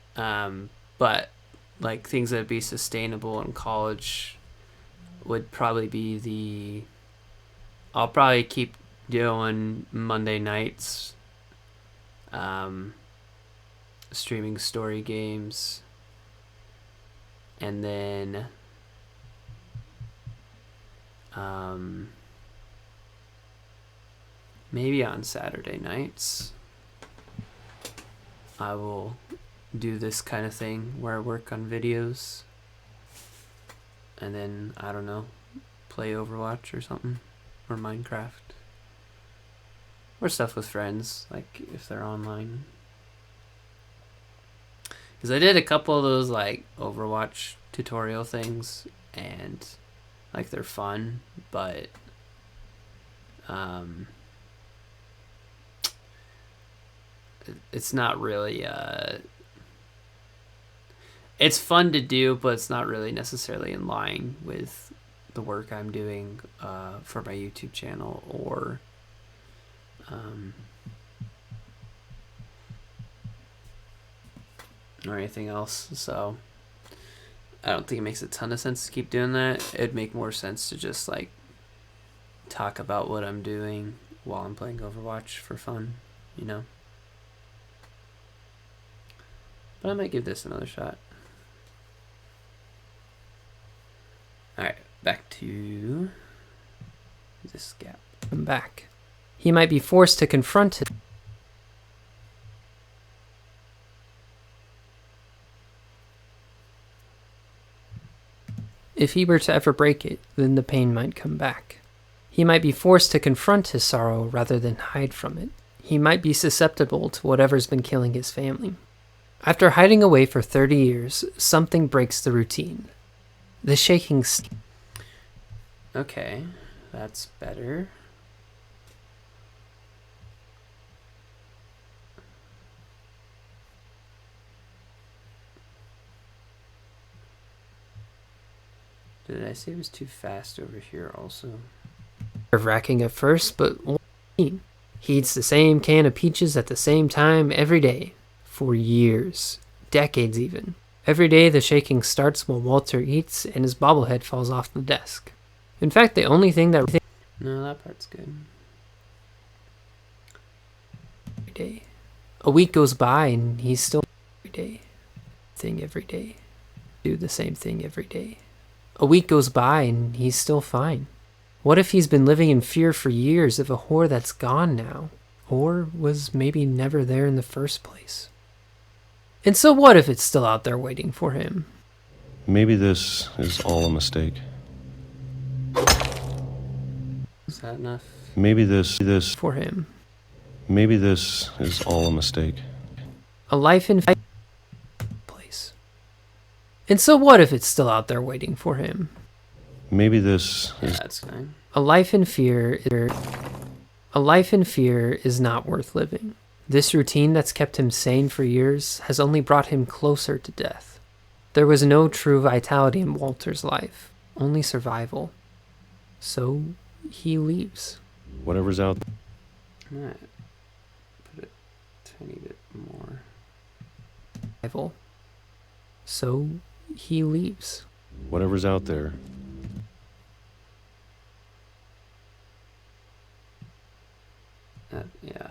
but like things that would be sustainable in college would probably be I'll probably keep doing Monday nights, streaming story games, and then maybe on Saturday nights I will do this kind of thing where I work on videos. and then, I don't know, play Overwatch or something, or Minecraft, or stuff with friends, like if they're online. Because I did a couple of those like Overwatch tutorial things, and like they're fun, but it's not really it's fun to do, but it's not really necessarily in line with the work I'm doing for my YouTube channel or anything else. So I don't think it makes a ton of sense to keep doing that. It'd make more sense to just like talk about what I'm doing while I'm playing Overwatch for fun, you know? But I might give this another shot. Alright, back to this gap. Come back. He might be forced to confront it. If he were to ever break it, then the pain might come back. He might be forced to confront his sorrow rather than hide from it. He might be susceptible to whatever's been killing his family. After hiding away for 30 years, something breaks the routine. The shaking. Okay, that's better. Did I say it was too fast over here also? Nerve-wracking at first, but he eats the same can of peaches at the same time every day. For years. Decades even. Every day the shaking starts when Walter eats and his bobblehead falls off the desk. In fact, the only thing that... No, that part's good. Every day. A week goes by and he's still... Every day. Thing every day. Do the same thing every day. A week goes by and he's still fine. What if he's been living in fear for years of a whore that's gone now? Or was maybe never there in the first place? And so what if it's still out there waiting for him? Maybe this is all a mistake. Is that enough? Maybe this for him. Maybe this is all a mistake. A life in place. And so what if it's still out there waiting for him? Maybe this Yeah, is... that's fine. A life in fear is not worth living. This routine that's kept him sane for years has only brought him closer to death. There was no true vitality in Walter's life, only survival. So he leaves. Whatever's out there. I might put it a tiny bit more. Survival. So he leaves. Whatever's out there. Yeah.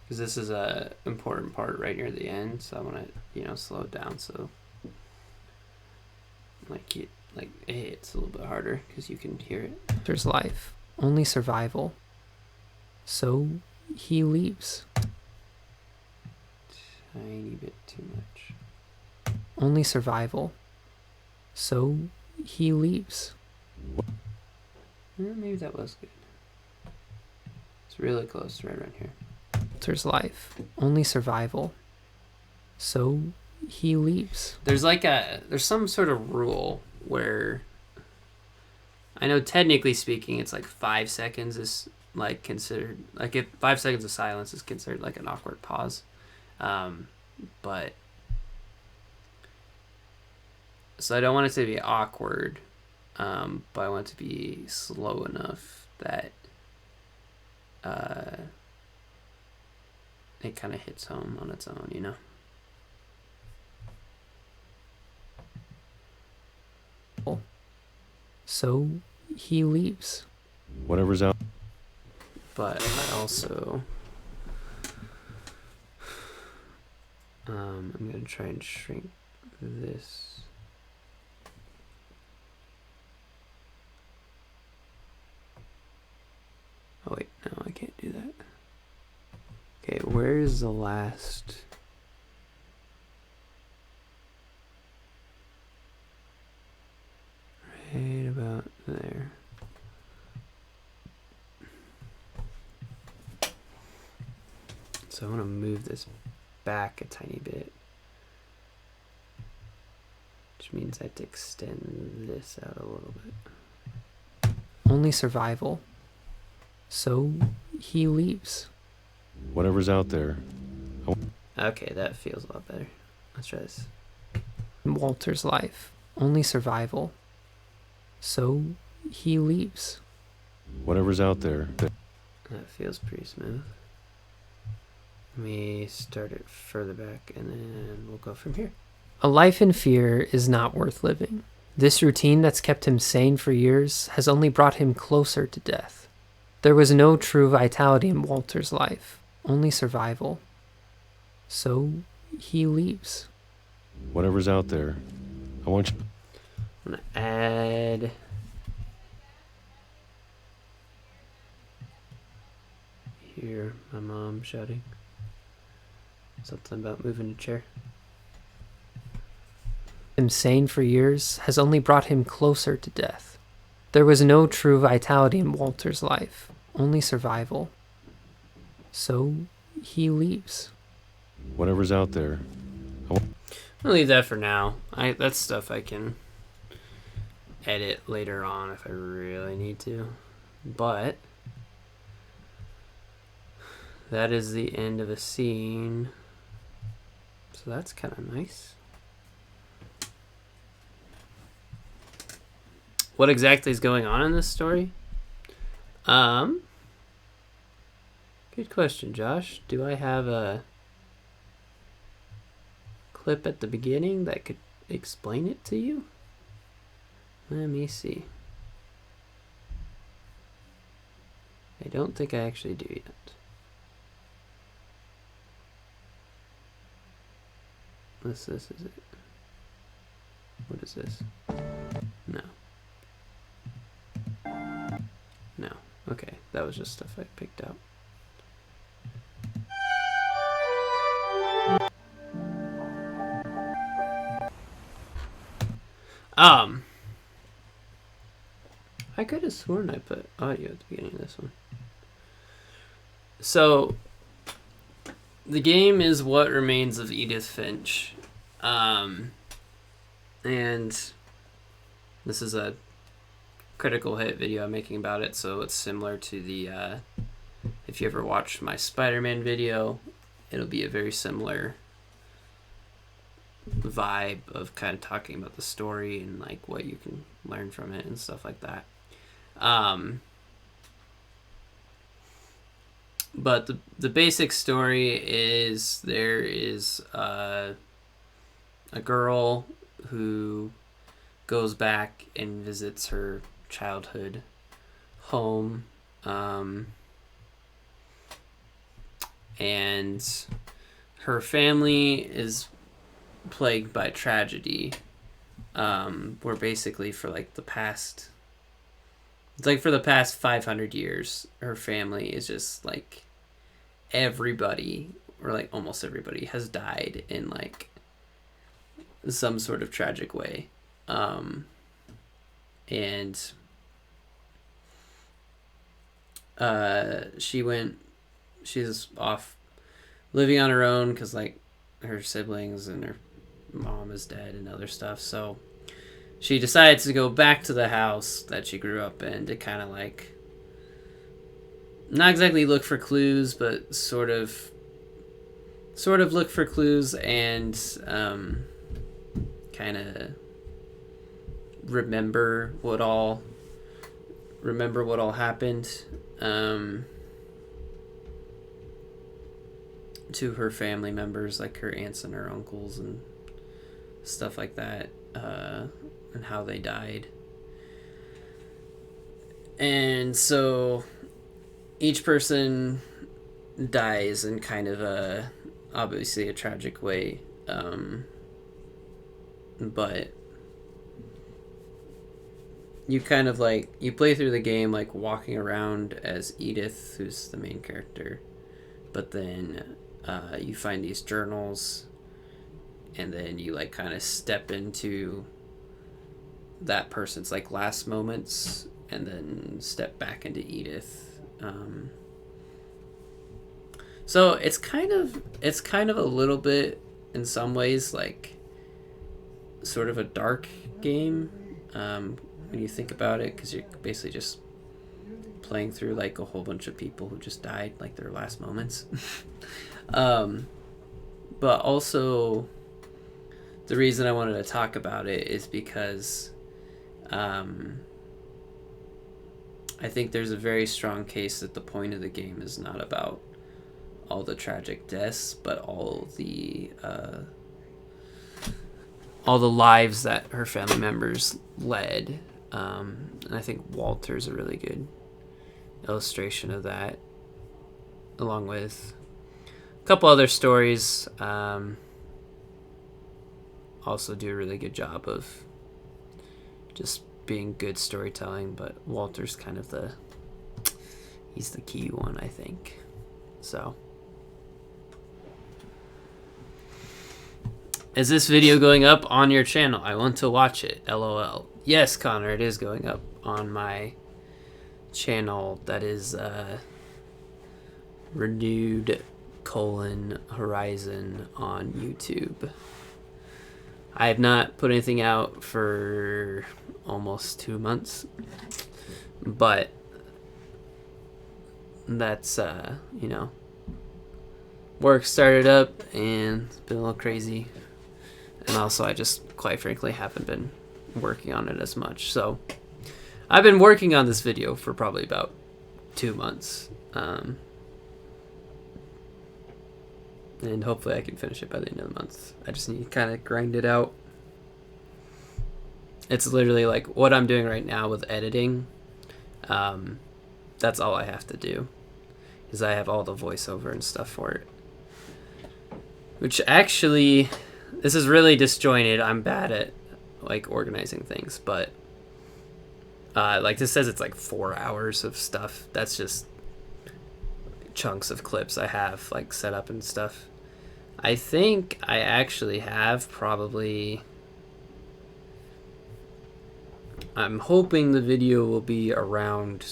Because this is a important part right near the end, so I want to, slow it down so it's a little bit harder because you can hear it. There's life, only survival. So he leaves. Tiny bit too much. Only survival. So he leaves. Maybe that was good. It's really close, right around here. Walter's life, only survival. So he leaves. There's some sort of rule where I know technically speaking it's like 5 seconds is like considered, like if 5 seconds of silence is considered like an awkward pause. But so I don't want it to be awkward, but I want it to be slow enough that it kind of hits home on its own, you know? So he leaves. Whatever's out. But I also I'm gonna try and shrink this. Oh wait, no, I can't do that. Okay, where's the last? So I want to move this back a tiny bit, which means I have to extend this out a little bit. Only survival. So he leaves. Whatever's out there. Okay, that feels a lot better. Let's try this. In Walter's life, only survival. So he leaves. Whatever's out there. That feels pretty smooth. Let me start it further back and then we'll go from here. A life in fear is not worth living. This routine that's kept him sane for years has only brought him closer to death. There was no true vitality in Walter's life, only survival. So he leaves. Whatever's out there. I want you. I'm going to add... Hear my mom shouting. Something about moving a chair. Him sane for years has only brought him closer to death. There was no true vitality in Walter's life, only survival. So he leaves. Whatever's out there. I'll leave that for now. That's stuff I can edit later on if I really need to. But that is the end of a scene. So that's kind of nice. What exactly is going on in this story? Good question, Josh. Do I have a clip at the beginning that could explain it to you? Let me see. I don't think I actually do yet. This is it. What is this? No. No. Okay, that was just stuff I picked out. I could have sworn I put audio at the beginning of this one. So, the game is What Remains of Edith Finch. And this is a critical hit video I'm making about it, so it's similar to the, if you ever watched my Spider-Man video, it'll be a very similar vibe of kind of talking about the story and like what you can learn from it and stuff like that. But the basic story is there is a girl who goes back and visits her childhood home, and her family is plagued by tragedy, where basically for the past 500 years her family is just everybody, or almost everybody, has died in some sort of tragic way, and she's off living on her own because her siblings and her mom is dead and other stuff. So she decides to go back to the house that she grew up in to kind of not exactly look for clues, but sort of look for clues and kind of remember what all happened to her family members, like her aunts and her uncles and stuff like that, and how they died. And so each person dies in kind of obviously a tragic way, but you kind of you play through the game walking around as Edith, who's the main character, but then you find these journals, and then you kind of step into that person's last moments, and then step back into Edith. So it's kind of a little bit, in some ways, like sort of a dark game when you think about it, because you're basically just playing through like a whole bunch of people who just died, like their last moments. But also, the reason I wanted to talk about it is because I think there's a very strong case that the point of the game is not about all the tragic deaths, but all the lives that her family members led. And I think Walter's a really good illustration of that, along with a couple other stories. Also do a really good job of just being good storytelling, but Walter's kind of he's the key one, I think. So, is this video going up on your channel? I want to watch it. LOL. Yes, Connor, it is going up on my channel. That is Renewed Horizon on YouTube. I have not put anything out for almost 2 months, but that's work started up and it's been a little crazy, and also I just quite frankly haven't been working on it as much. So I've been working on this video for probably about 2 months, and hopefully I can finish it by the end of the month. I just need to kind of grind it out. It's literally like what I'm doing right now with editing. That's all I have to do, because I have all the voiceover and stuff for it. Which actually, this is really disjointed. I'm bad at like organizing things, but like this says it's like 4 hours of stuff. That's just chunks of clips I have like set up and stuff. I think I actually have probably, I'm hoping the video will be around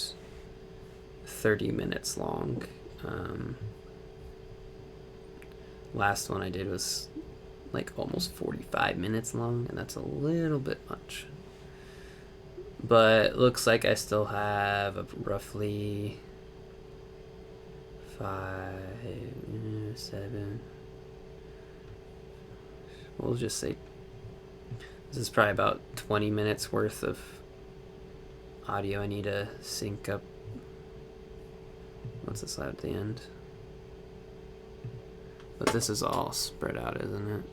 30 minutes long. Last one I did was like almost 45 minutes long, and that's a little bit much. But it looks like I still have roughly 5, 7. We'll just say this is probably about 20 minutes worth of audio I need to sync up. What's this at the end? But this is all spread out, isn't it?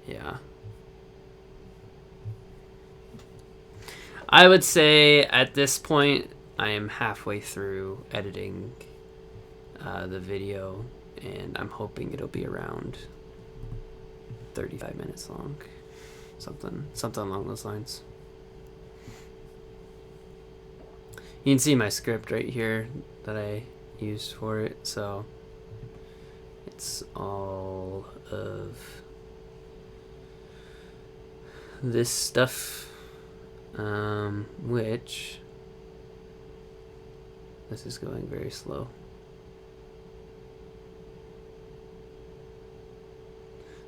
Yeah. I would say at this point I am halfway through editing the video, and I'm hoping it'll be around 35 minutes long. Something along those lines. You can see my script right here that I used for it, so it's all of this stuff, which this is going very slow.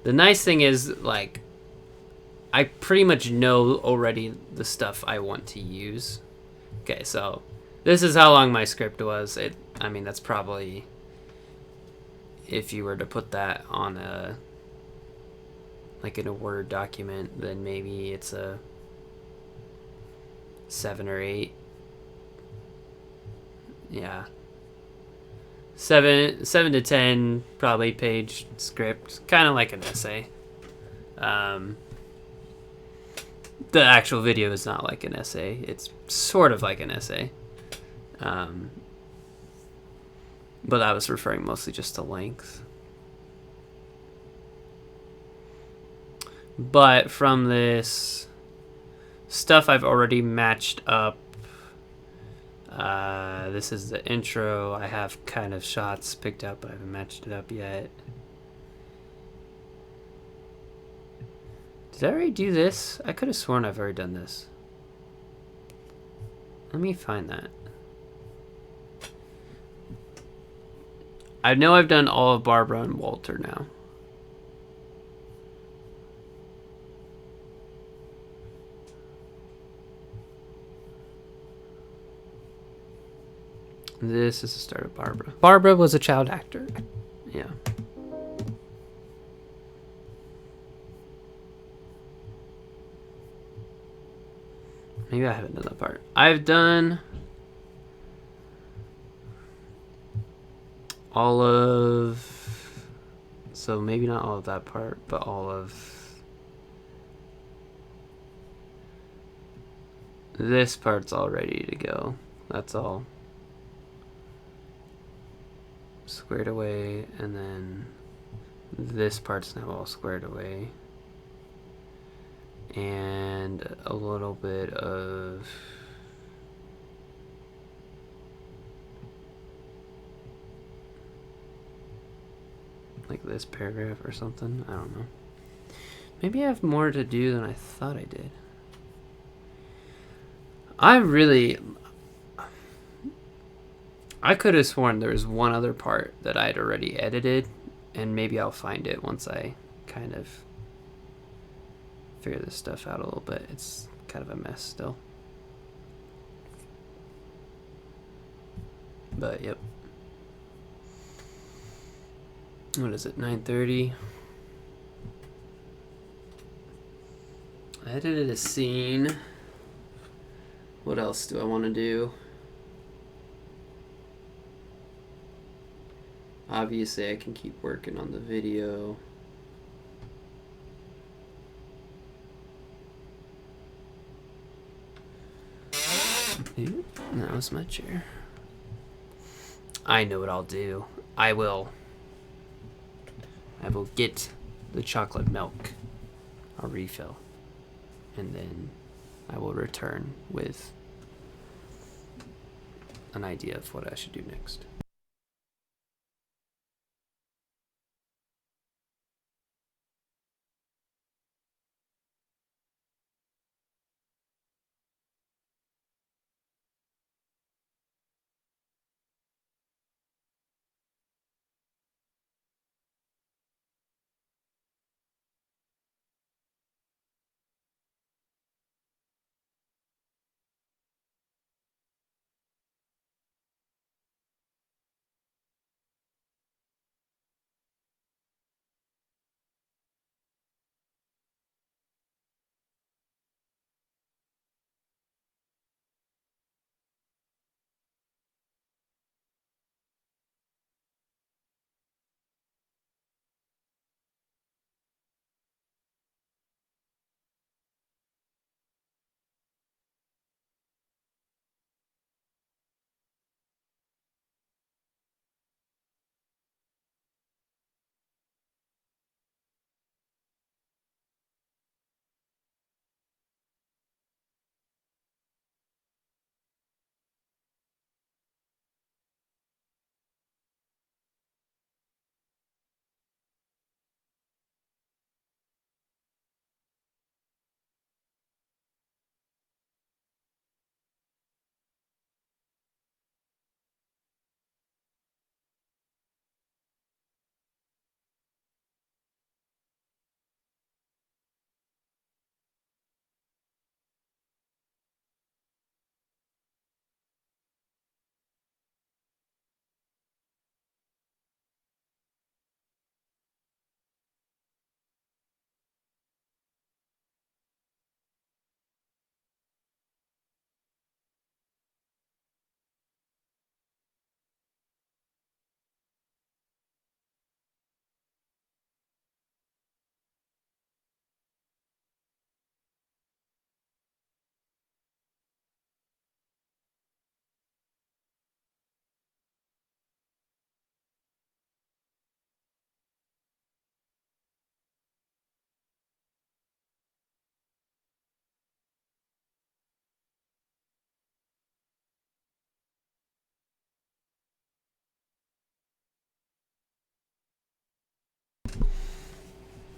The nice thing is, like, I pretty much know already the stuff I want to use. Okay, so this is how long my script was. I mean, that's probably, if you were to put that on a, like in a Word document, then maybe it's a 7 or 8. Yeah. 7 to 10 probably page script, kind of like an essay. The actual video is not like an essay. It's sort of like an essay. But I was referring mostly just to length. But from this stuff I've already matched up, this is the intro. I have kind of shots picked up, but I haven't matched it up yet. Did I already do this? I could have sworn I've already done this. Let me find that. I know I've done all of Barbara and Walter now. This is the start of Barbara. Barbara was a child actor. Yeah. Maybe I haven't done that part. I've done all of... So maybe not all of that part, but all of... This part's all ready to go. That's all squared away, and then this part's now all squared away. And a little bit of like this paragraph or something. I don't know. Maybe I have more to do than I thought I did. I could have sworn there was one other part that I'd already edited, and maybe I'll find it once I kind of figure this stuff out a little bit. It's kind of a mess still. But yep. What is it? 9:30. I edited a scene. What else do I want to do? Obviously, I can keep working on the video. That was my chair. I know what I'll do. I will get the chocolate milk. I'll refill. And then I will return with an idea of what I should do next.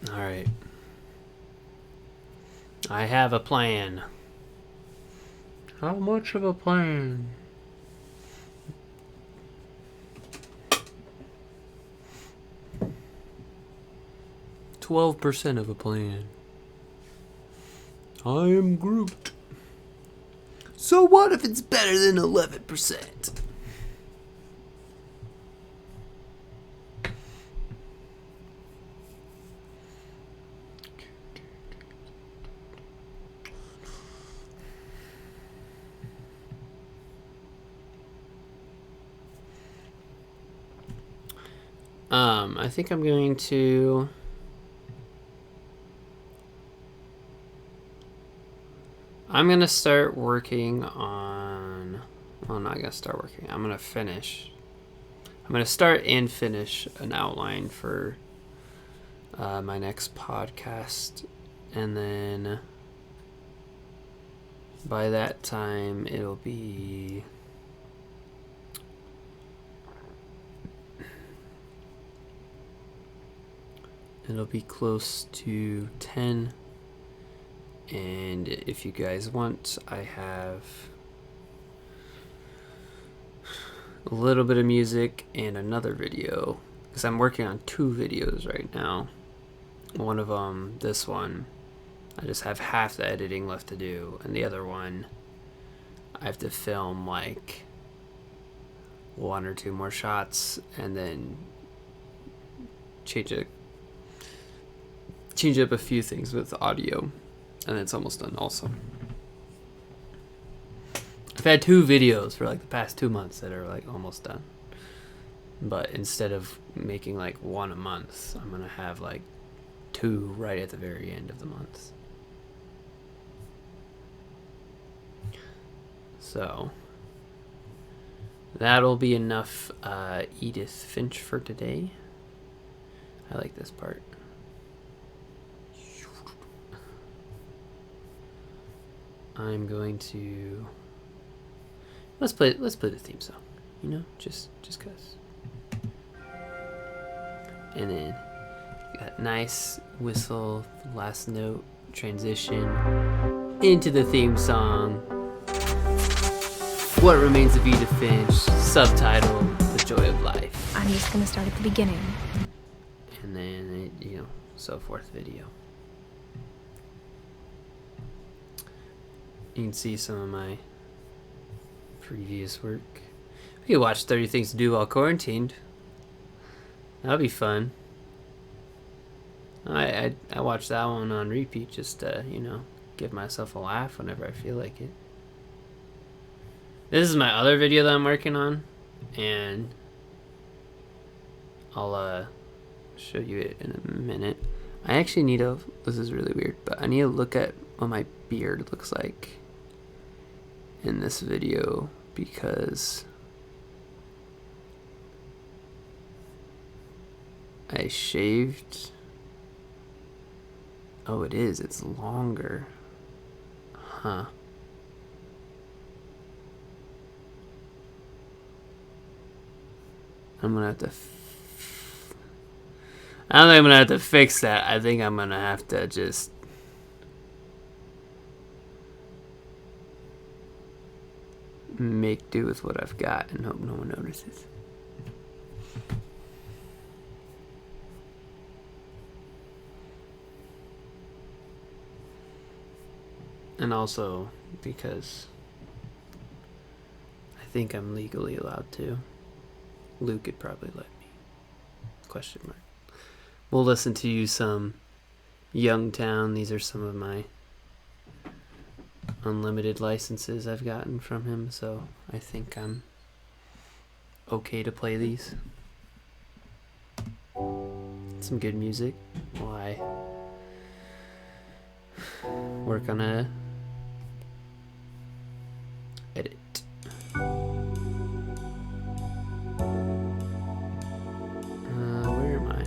Alright. I have a plan. How much of a plan? 12% of a plan. I am Groot. So what if it's better than 11%? I think I'm going to... I'm going to start working on... Well, I'm not going to start working. I'm going to finish. I'm going to start and finish an outline for my next podcast. And then by that time, it'll be... It'll be close to 10. And if you guys want, I have a little bit of music and another video. Because I'm working on 2 videos right now. One of them, this one, I just have half the editing left to do. And the other one, I have to film like 1 or 2 more shots and then change up a few things with audio, and it's almost done also. I've had 2 videos for like the past 2 months that are like almost done, but instead of making like 1 a month, I'm gonna have like 2 right at the very end of the month. So that'll be enough Edith Finch for today. I like this part. I'm going to let's play the theme song, you know, just cause. And then got nice whistle, last note, transition into the theme song. What Remains of Edith Finch, subtitle The Joy of Life. I'm just gonna start at the beginning. And then so forth video. You can see some of my previous work. We could watch 30 Things to Do While Quarantined. That'll be fun. I watch that one on repeat just to, give myself a laugh whenever I feel like it. This is my other video that I'm working on, and I'll show you it in a minute. I actually need to, this is really weird, but I need to look at what my beard looks like in this video, because I shaved. Oh, it's longer. Huh. I'm gonna have to I don't think I'm gonna have to fix that. I think I'm gonna have to just make do with what I've got and hope no one notices. And also because I think I'm legally allowed to. Luke could probably let me. Question mark. We'll listen to you some Youngtown. These are some of my unlimited licenses I've gotten from him, so I think I'm okay to play these. Some good music while I work on a edit. Where am I?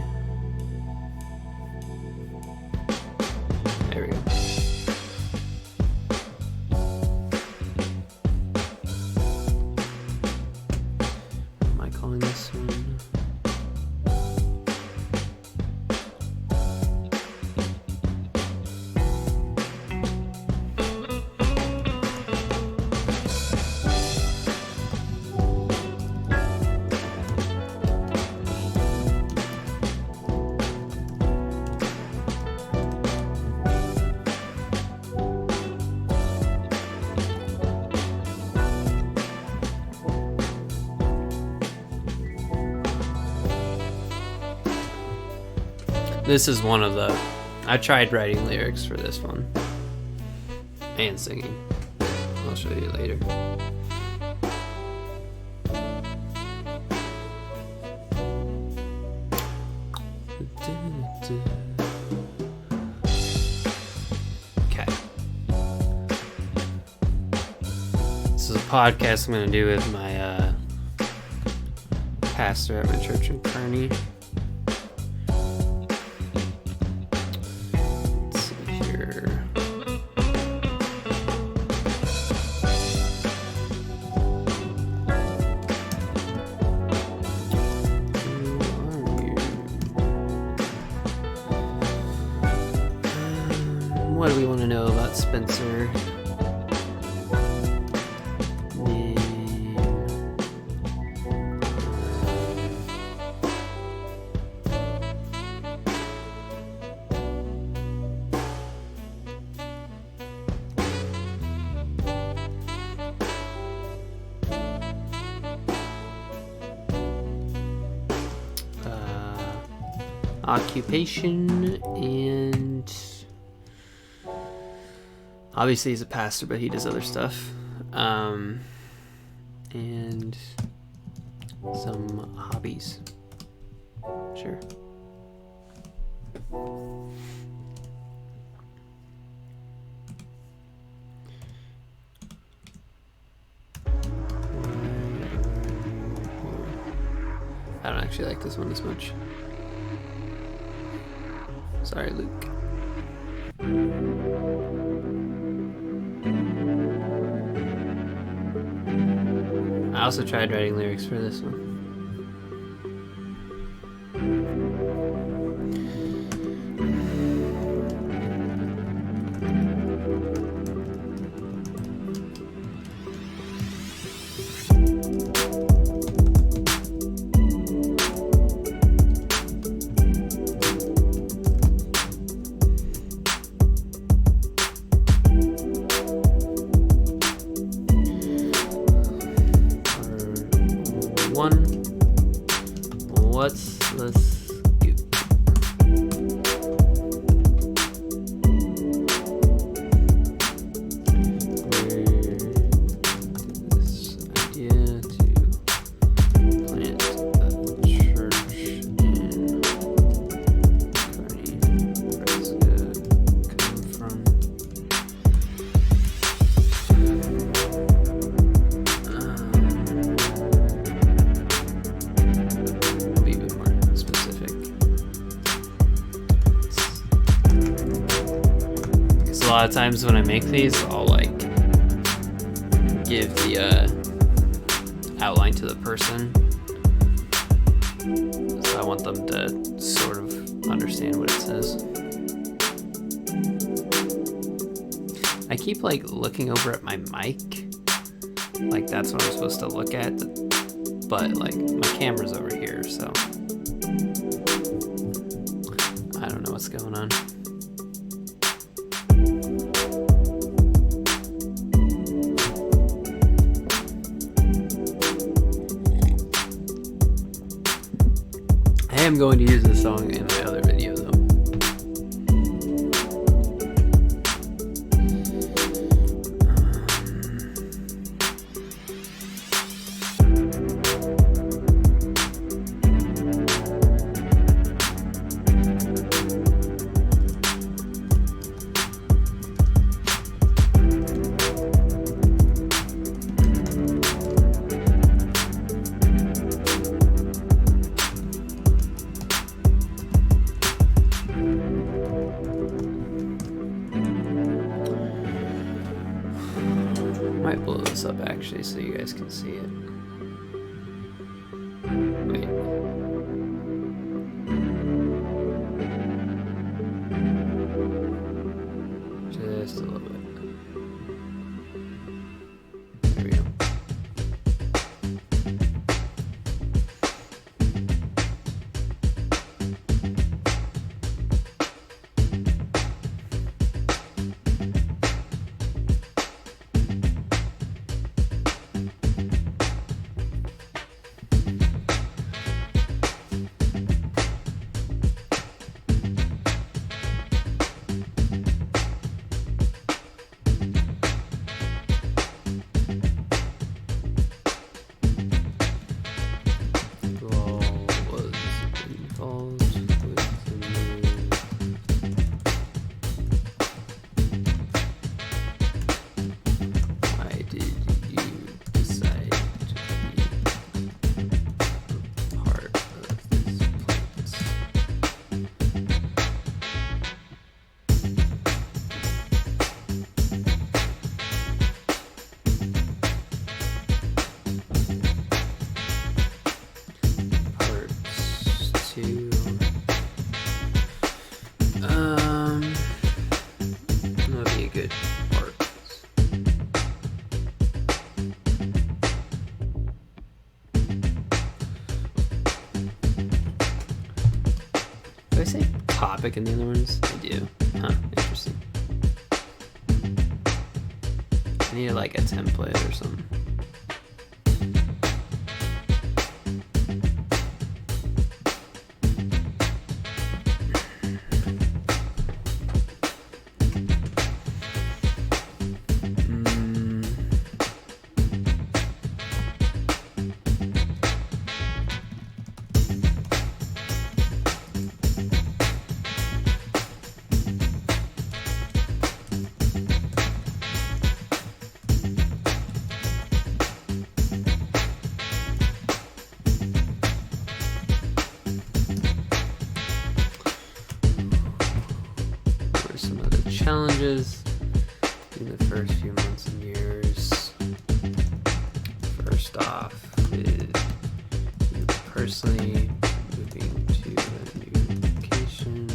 There we go. What am I calling this one? This is one of the... I tried writing lyrics for this one. And singing. I'll show you later. Okay. This is a podcast I'm going to do with my pastor at my church in Kearney. Let's see here. What do we want to know about Spencer? Occupation, and obviously he's a pastor, but he does other stuff, and some hobbies. Sure. I don't actually like this one as much. Sorry, Luke. I also tried writing lyrics for this one. What's the scoop? This idea to plant a church in Kearney, Nebraska, come from. A lot of times when I make these, I'll like give the outline to the person, so I want them to sort of understand what it says. I keep like looking over at my mic, like that's what I'm supposed to look at, but like my camera's over here, so I don't know what's going on. I am going to use this song in my other video though. Might blow this up actually so you guys can see it. Wait. Just a little bit. There we go. good parts. Do I say topic in the other ones? I do. Huh, interesting. I need like a template or something. Challenges in the first few months and years. First off, is you personally moving to a new location.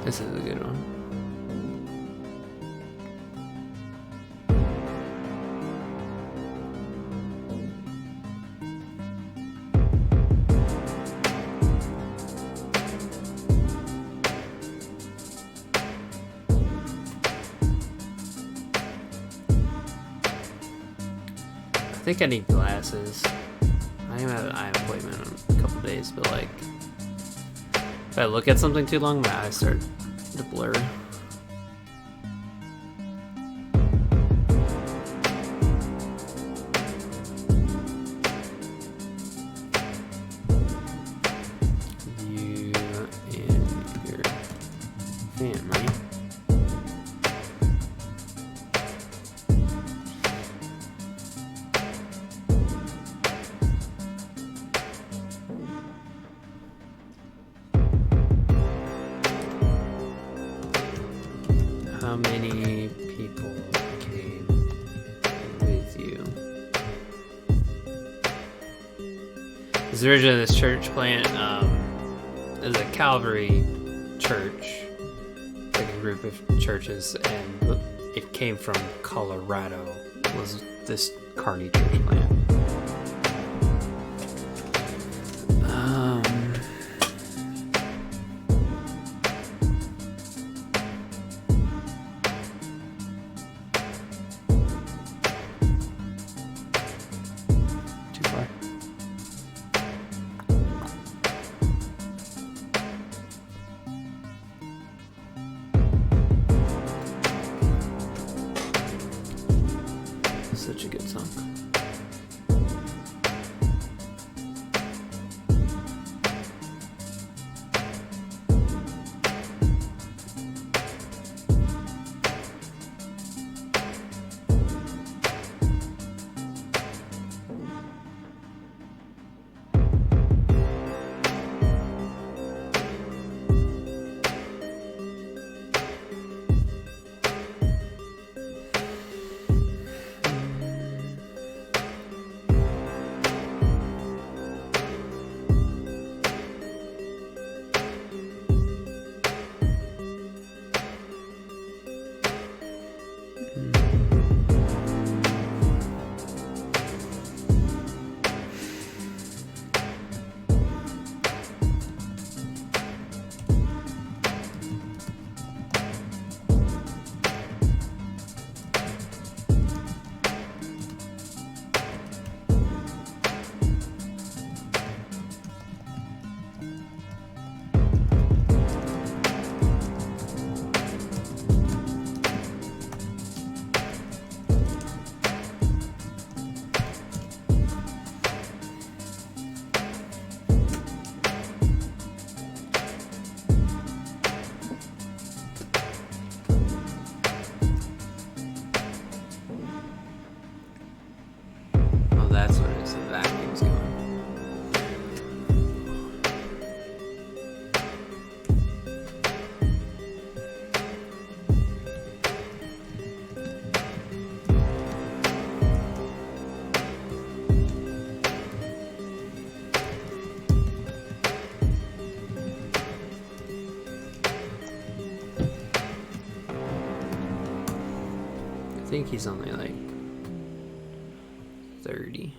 This is a good one. I think I need glasses. I have an eye appointment in a couple days, but like, if I look at something too long, my eyes start to blur. You and your family. How many people came with you? This originally this church plant is a Calvary church, like a group of churches, and it came from Colorado. Was this Kearney church plant? Such a good song. think he's only like 30.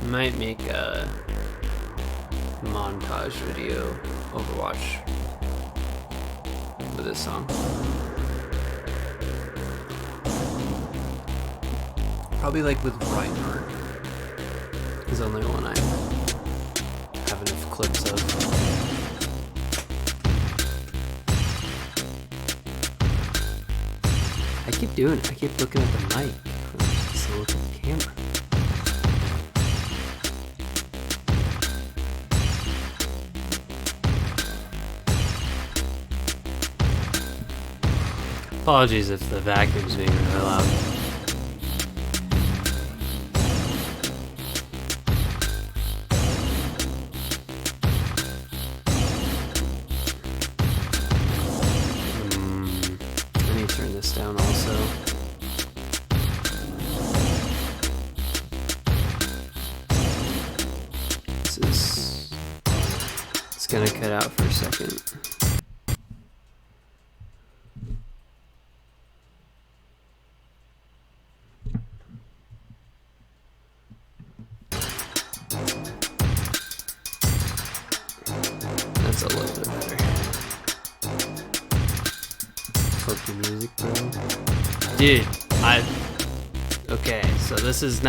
Might make a montage video Overwatch for this song. Probably like with Reinhardt is the only one I have enough clips of. I keep looking at the mic. Just look at the camera. Apologies if the vacuum's being really loud. I need to turn this down also. It's gonna cut out for a second. That's a little bit better. Fuck the music, bro. Dude, okay, so this is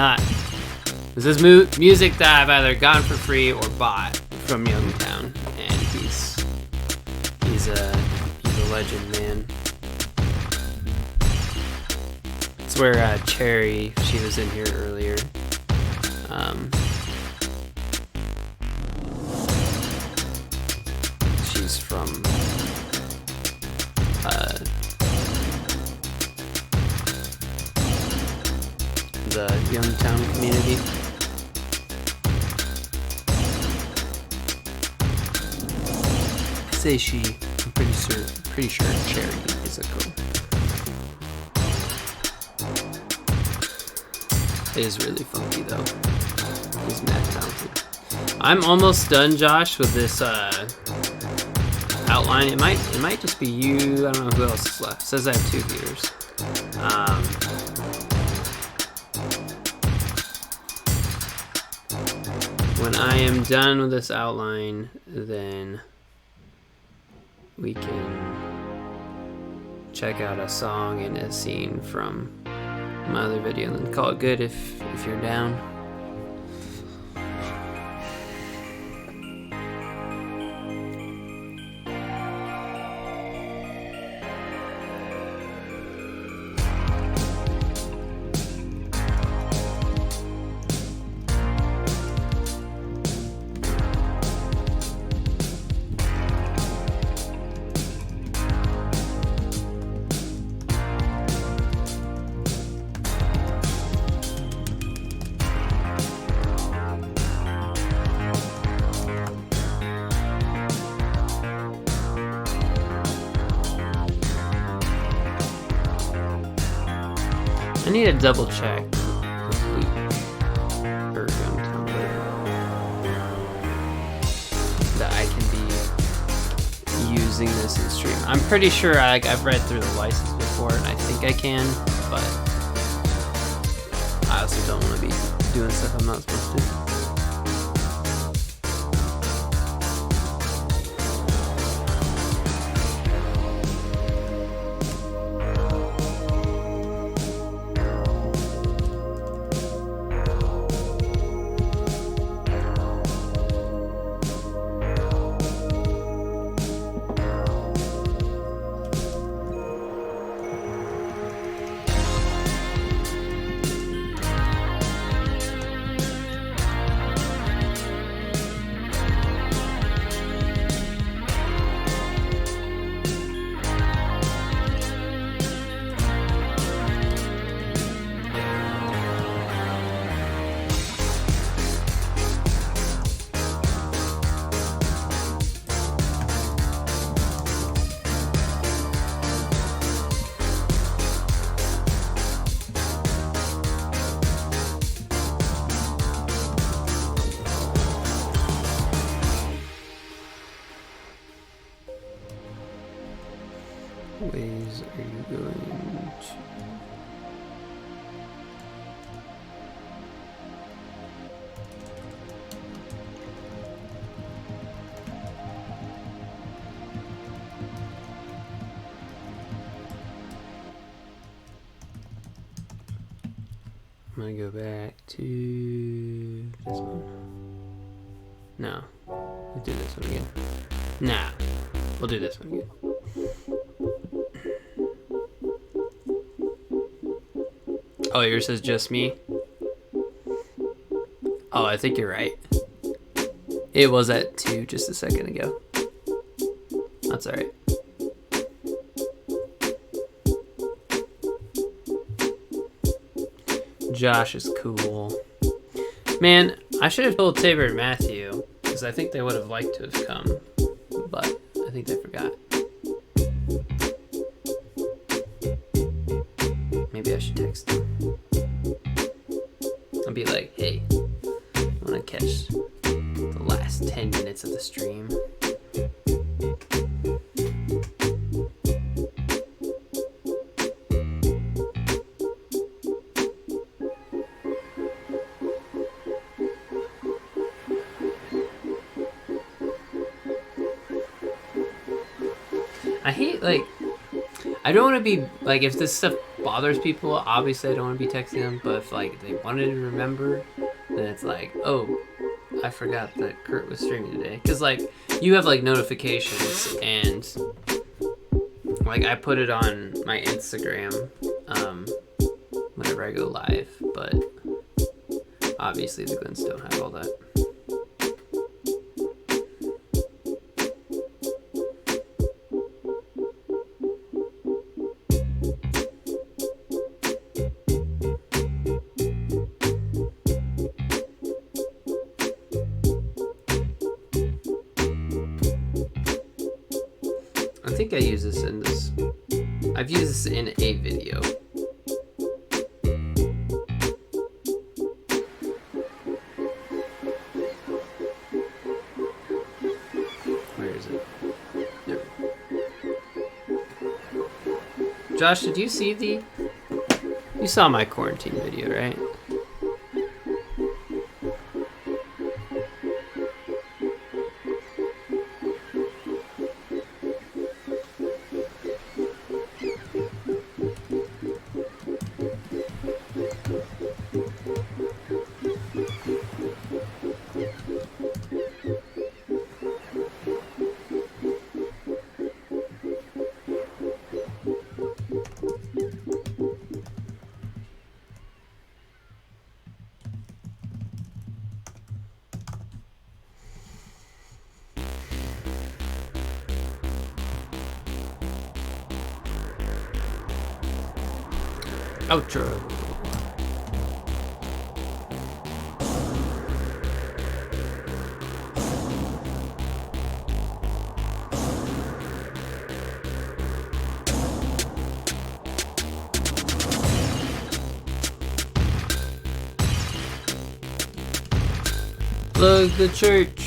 music that I've either gotten for free or bought from Youngtown, and he's a legend, man. It's where Cherry, she was in here earlier. She's from the Youngtown community. say she. I'm pretty sure Cherry is a girl. It is really funky though. He's mad talented. I'm almost done, Josh, with this outline. It might just be you. I don't know who else is left. It says I have 2 viewers. When I am done with this outline, then we can check out a song and a scene from my other video and then call it good if you're down. I need to double check that I can be using this in stream. I'm pretty sure I've read through the license before and I think I can, but I also don't want to be doing stuff I'm not supposed to. Ways are you going to... I'm gonna go back to this one. No, we'll do this one again. Nah, we'll do this one again. Oh, yours says just me? Oh, I think you're right. It was at 2 just a second ago. That's alright. Josh is cool. Man, I should have told Tabor and Matthew, because I think they would have liked to have come, but I think they forgot. Maybe I should text them. I'll be like, hey, I want to catch the last 10 minutes of the stream. I hate, like, I don't want to be, like, if this stuff bothers people, obviously I don't want to be texting them, but if, like, they wanted to remember, then it's like, oh, I forgot that Kurt was streaming today. Because, like, you have, like, notifications, and, like, I put it on my Instagram whenever I go live, but obviously the Glens don't have all that. think I use this in this. I've used this in a video. Where is it? There. Josh, did you see the... You saw my quarantine video, right? Outro. Plug the church.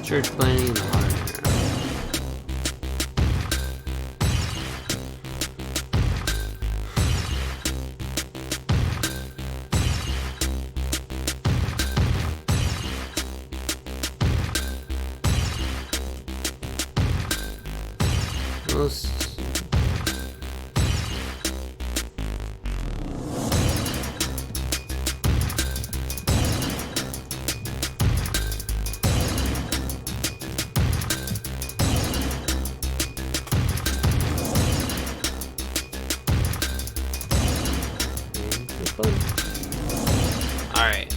Church planning in the modern era. Alright.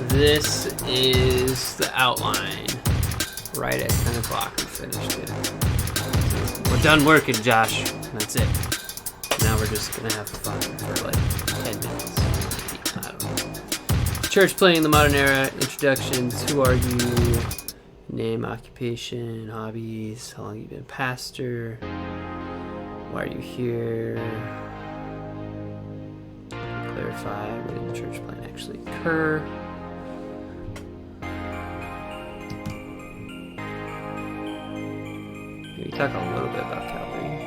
This is the outline. Right at 10 o'clock we finished it. We're done working, Josh. That's it. Now we're just gonna have fun for like 10 minutes. Maybe. I don't know. Church playing in the modern era. Introductions. Who are you? Name, occupation, hobbies, how long you been a pastor, why are you here, clarify when did the church plan actually occur, maybe talk a little bit about Calvary.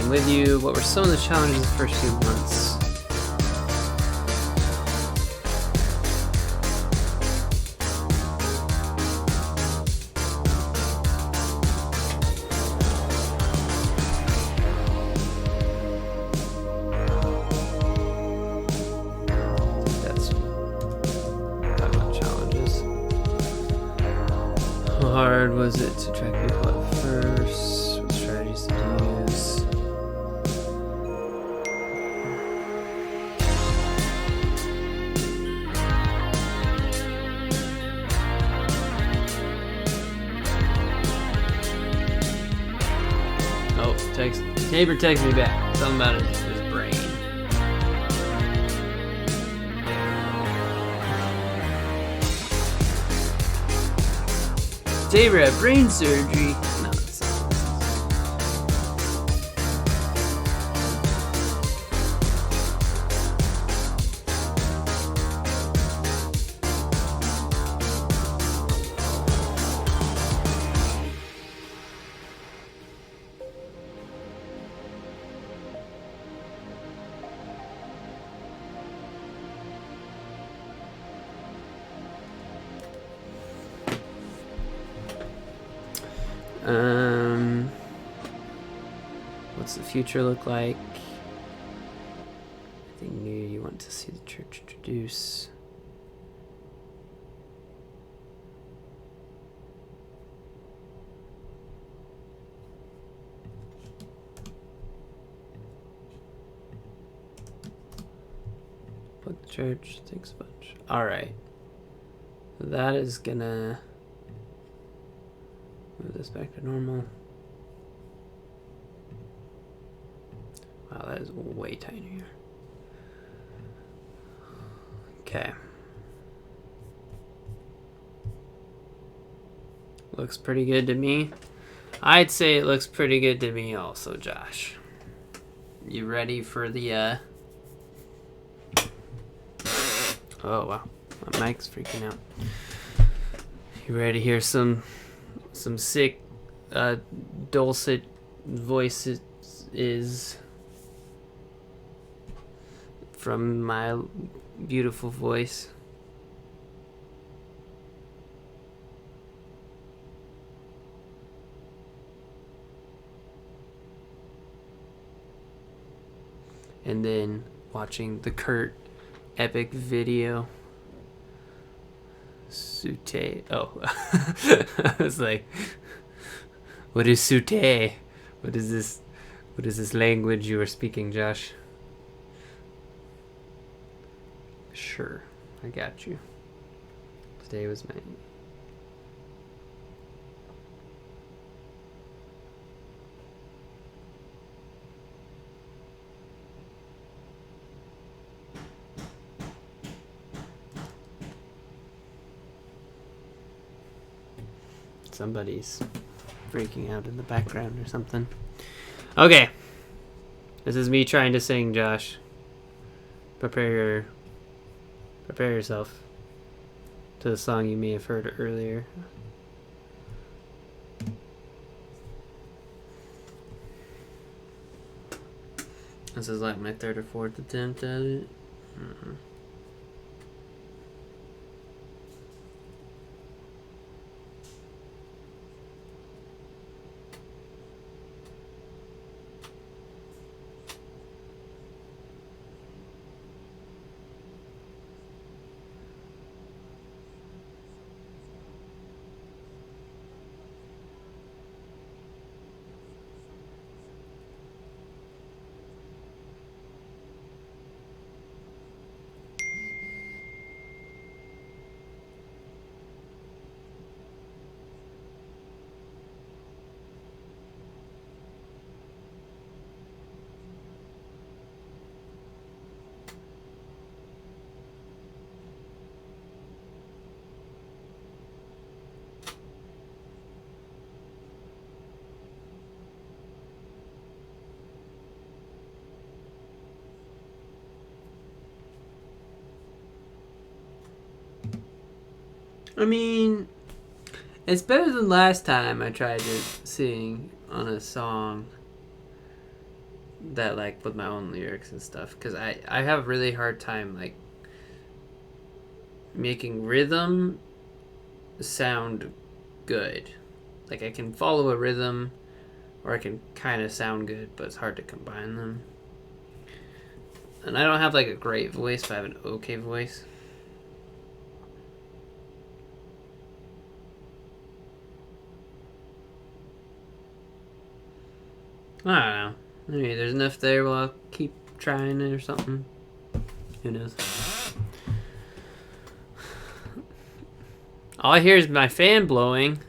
With you, what were some of the challenges the first few months? That's talking about challenges. hard was it to track people at first? What strategies did you use? Oh, neighbor texts me back. Something about his brain. Tabor had brain surgery. No, it's not. What's the future look like? Anything new you want to see the church introduce? Book the church, thanks a bunch. Alright. That is gonna move this back to normal. Wow, that is way tinier. Okay. Looks pretty good to me. I'd say it looks pretty good to me also, Josh. You ready for the, Oh, wow. My mic's freaking out. You ready to hear some sick, dulcet voices from my beautiful voice? And then watching the Kurt epic video. Sute. Oh. I was like, what is Sute? What is this language you are speaking, Josh? Sure, I got you. Today was my... Somebody's freaking out in the background or something. Okay. This is me trying to sing, Josh. Prepare yourself to the song you may have heard earlier. This is like my third or fourth attempt at it. I mean, it's better than last time I tried to sing on a song that, like, with my own lyrics and stuff. Because I have a really hard time, like, making rhythm sound good. Like, I can follow a rhythm, or I can kind of sound good, but it's hard to combine them. And I don't have, like, a great voice, but I have an okay voice. I don't know. Maybe there's enough there. Well, I'll keep trying it or something. Who knows? All I hear is my fan blowing.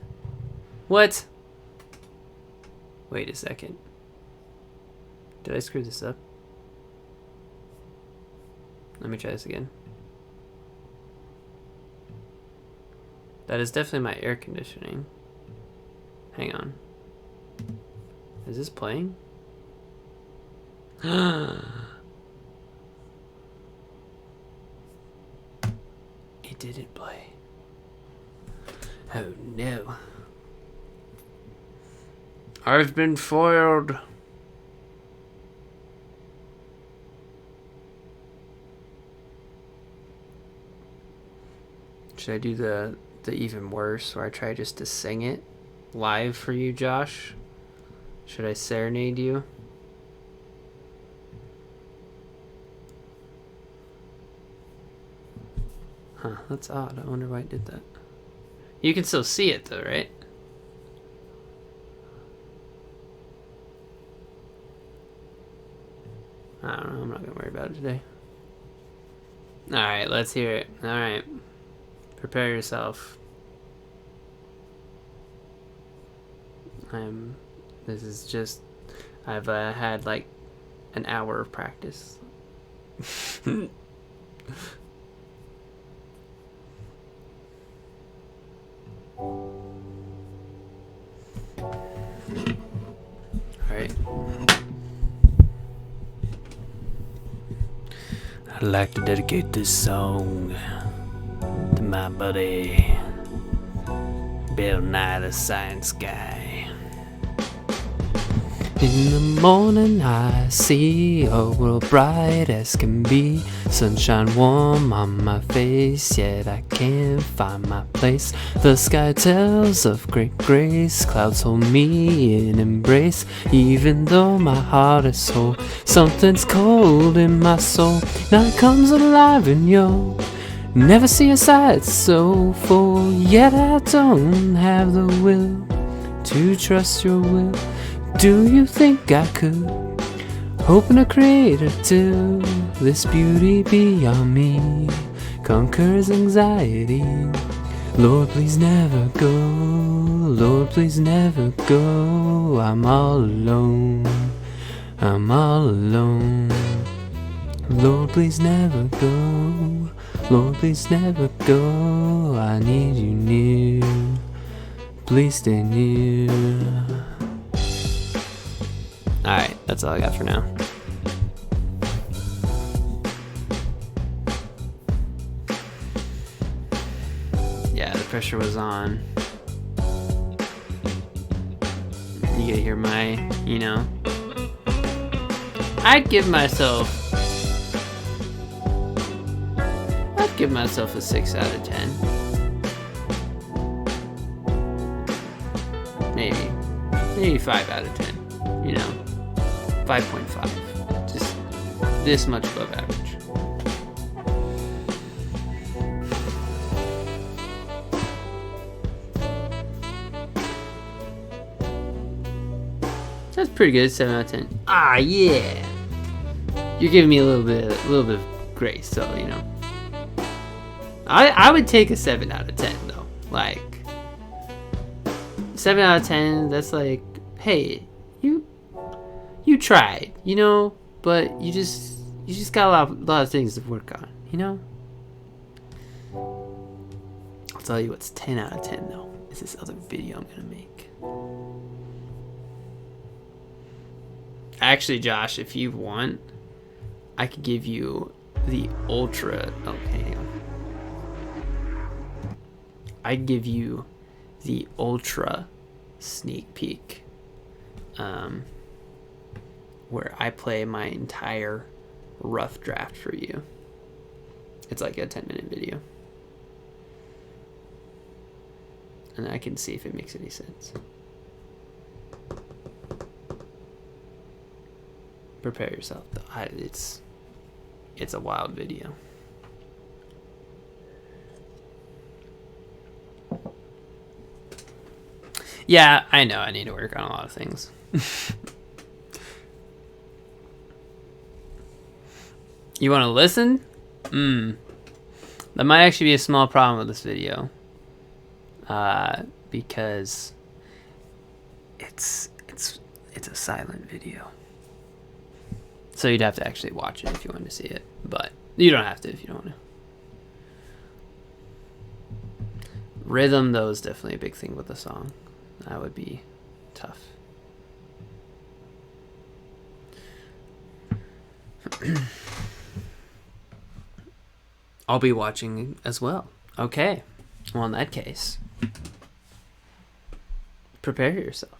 What? Wait a second. Did I screw this up? Let me try this again. That is definitely my air conditioning. Hang on. Is this playing? It didn't play. Oh no. I've been foiled. Should I do the even worse where I try just to sing it live for you, Josh? Should I serenade you? Huh, that's odd. I wonder why I did that. You can still see it though, right? I don't know. I'm not gonna worry about it today. Alright, let's hear it. Alright. Prepare yourself. This is just, I've had like an hour of practice. Alright. I'd like to dedicate this song to my buddy Bill Nye the Science Guy. In the morning I see a world bright as can be. Sunshine warm on my face, yet I can't find my place. The sky tells of great grace, clouds hold me in embrace. Even though my heart is whole, something's cold in my soul. Night comes alive and young, never see a sight so full. Yet I don't have the will to trust your will. Do you think I could, hoping to create it till this beauty beyond me conquers anxiety? Lord, please never go. Lord, please never go. I'm all alone. I'm all alone. Lord, please never go. Lord, please never go. I need you near. Please stay near. Alright, that's all I got for now. Yeah, the pressure was on. You gotta hear my, I'd give myself a 6 out of 10. Maybe 5 out of 10. 5.5. Just this much above average. That's pretty good. 7 out of 10. Ah, yeah. You're giving me a little bit of grace, so I would take a 7 out of 10 though. Like 7 out of 10. That's like, hey, you tried, but you just got a lot of things to work on, I'll tell you what's 10 out of 10 though, is this other video I'm gonna make. Actually, Josh, if you want, I could give you the ultra. Okay, hang on. I'd give you the ultra sneak peek. Where I play my entire rough draft for you. It's like a 10-minute video. And I can see if it makes any sense. Prepare yourself though. It's a wild video. Yeah, I know I need to work on a lot of things. You want to listen? That might actually be a small problem with this video. Because it's a silent video. So you'd have to actually watch it if you want to see it. But you don't have to if you don't want to. Rhythm, though, is definitely a big thing with the song. That would be tough. I'll be watching as well. Okay. Well, in that case, prepare yourself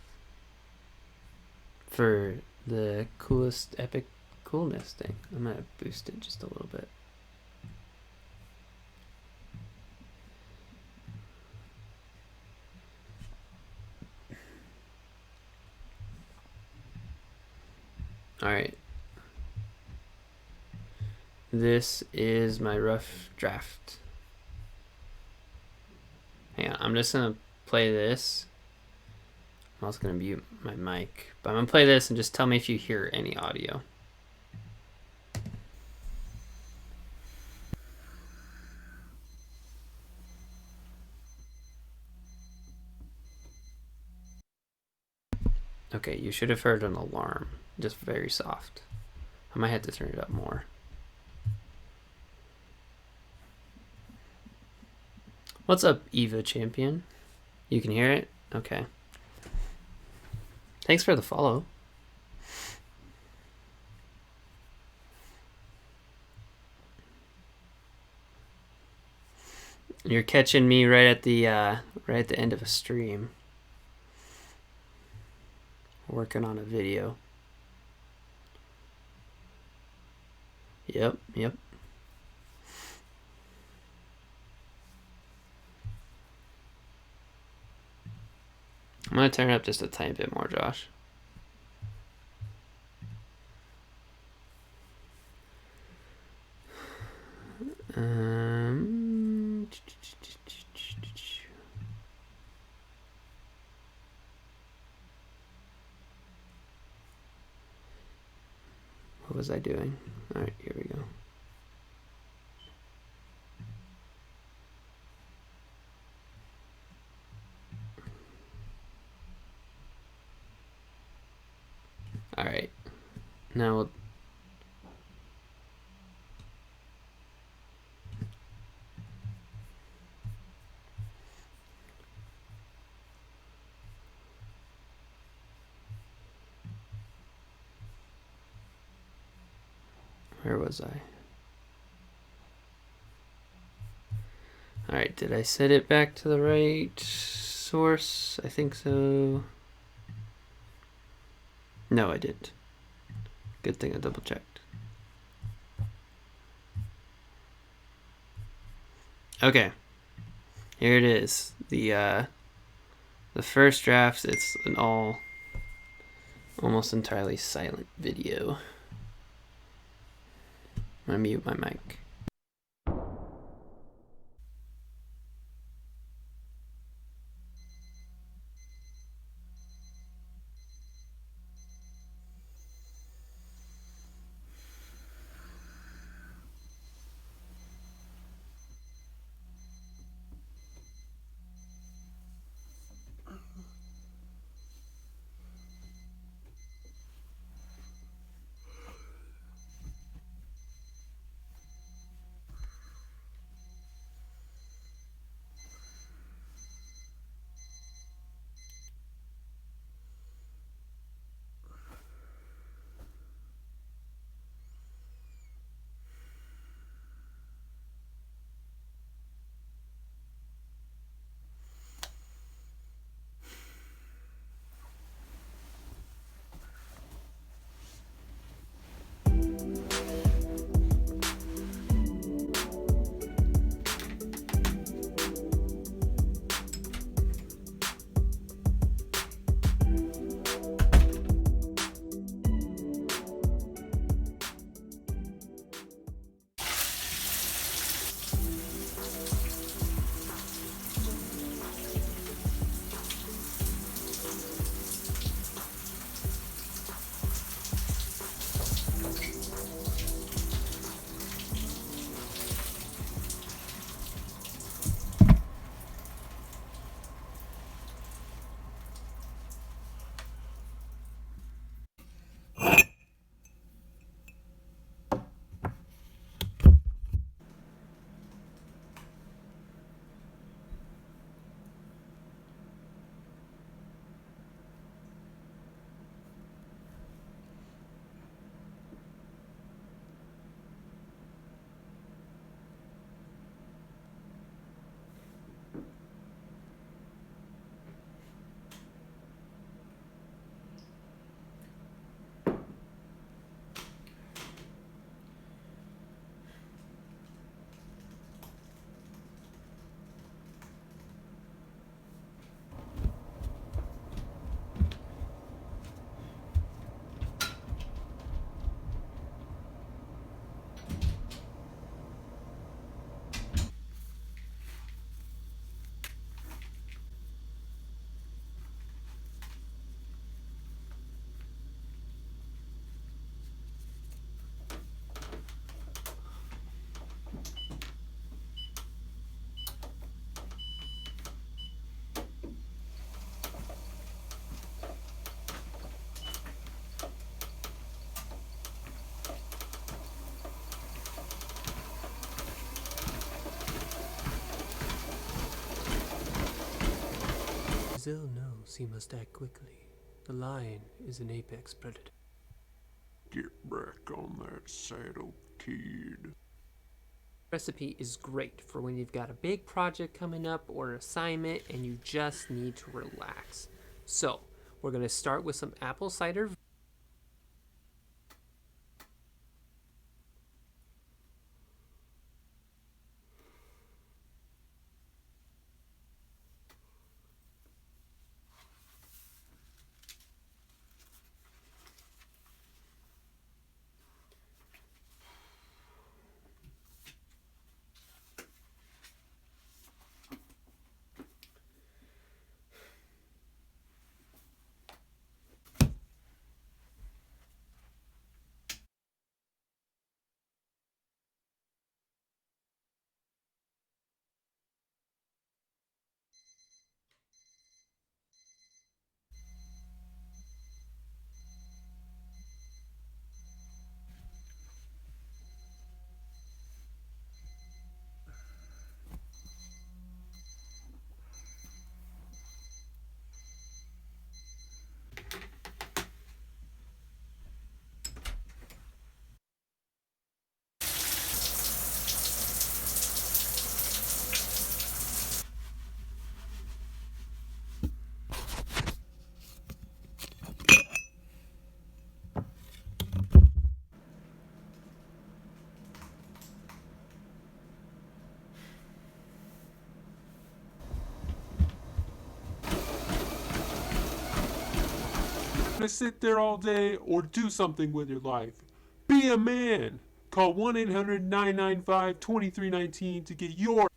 for the coolest epic coolness thing. I'm going to boost it just a little bit. All right. This is my rough draft. Hang on, I'm just gonna play this. I'm also gonna mute my mic, but I'm gonna play this and just tell me if you hear any audio. Okay, you should have heard an alarm, just very soft. I might have to turn it up more. What's up, Eva Champion? You can hear it? Okay. Thanks for the follow. You're catching me right at the end of a stream. Working on a video. Yep. I'm gonna turn it up just a tiny bit more, Josh. What was I doing? All right, here we go. All right, now we'll where was I? All right, did I set it back to the right source? I think so. No, I didn't. Good thing I double checked. Okay, here it is. The first draft. It's an almost entirely silent video. I'm gonna mute my mic. still knows he must act quickly. The lion is an apex predator. Get back on that saddle, kid. Recipe is great for when you've got a big project coming up or an assignment and you just need to relax. So, we're going to start with some apple cider. To sit there all day or do something with your life. Be a man. Call 1-800-995-2319 to get your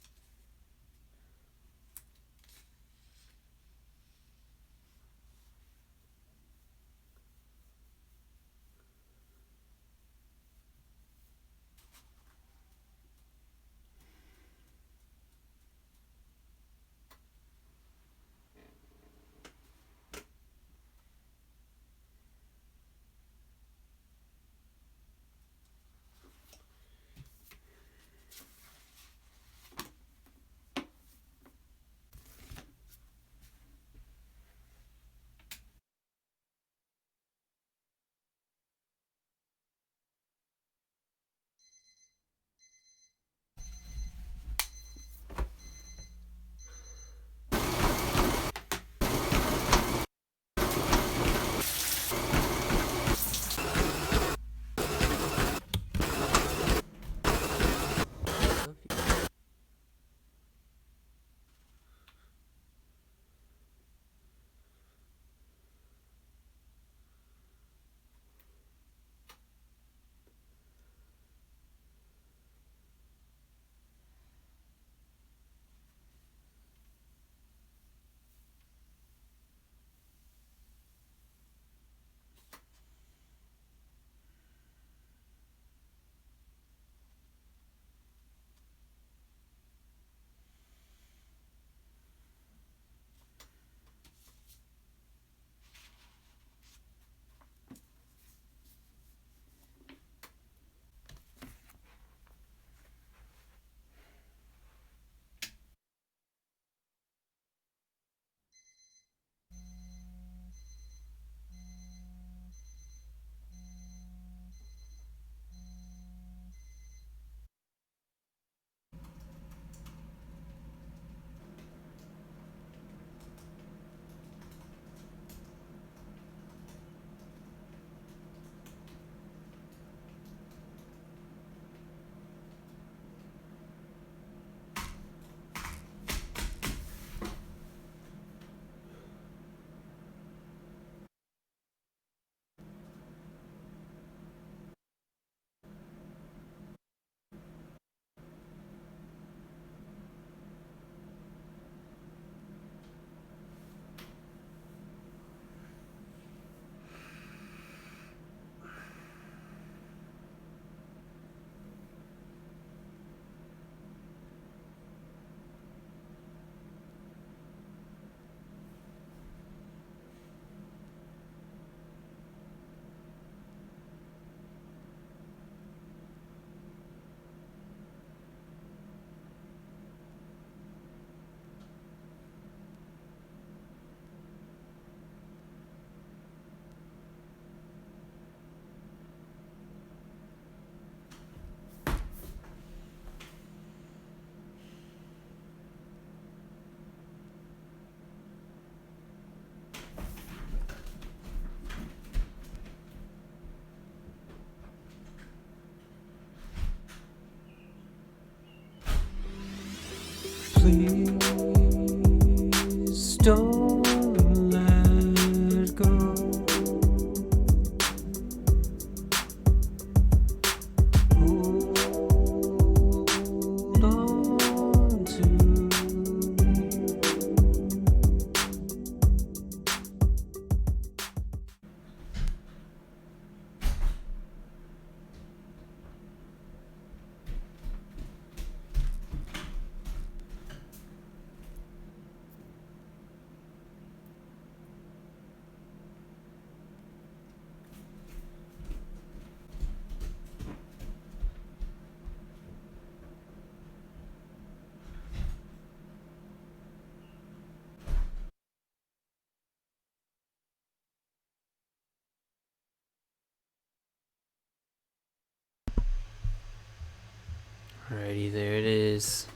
Alrighty, there it is.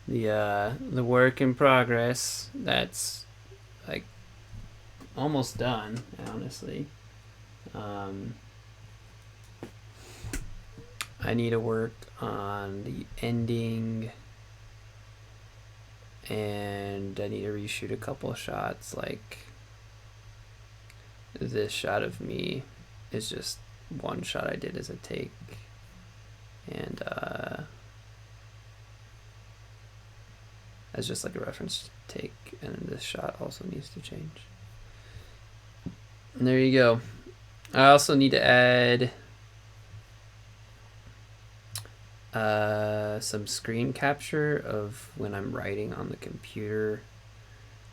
The work in progress. That's like almost done, honestly. I need to work on the ending, and I need to reshoot a couple of shots. Like this shot of me is just one shot I did as a take, and as just like a reference take, and this shot also needs to change. And there you go. I also need to add some screen capture of when I'm writing on the computer.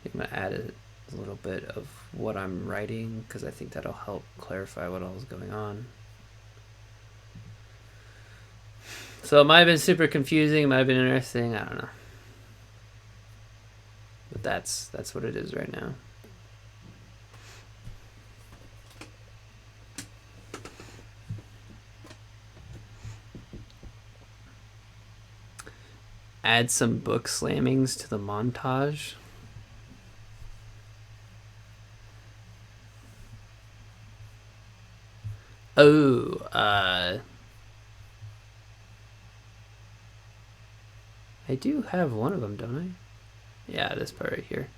I'm gonna add a little bit of what I'm writing because I think that'll help clarify what all is going on. So it might have been super confusing, it might have been interesting, I don't know. But that's what it is right now. Add some book slammings to the montage. Oh, I do have one of them, don't I? Yeah, this part right here.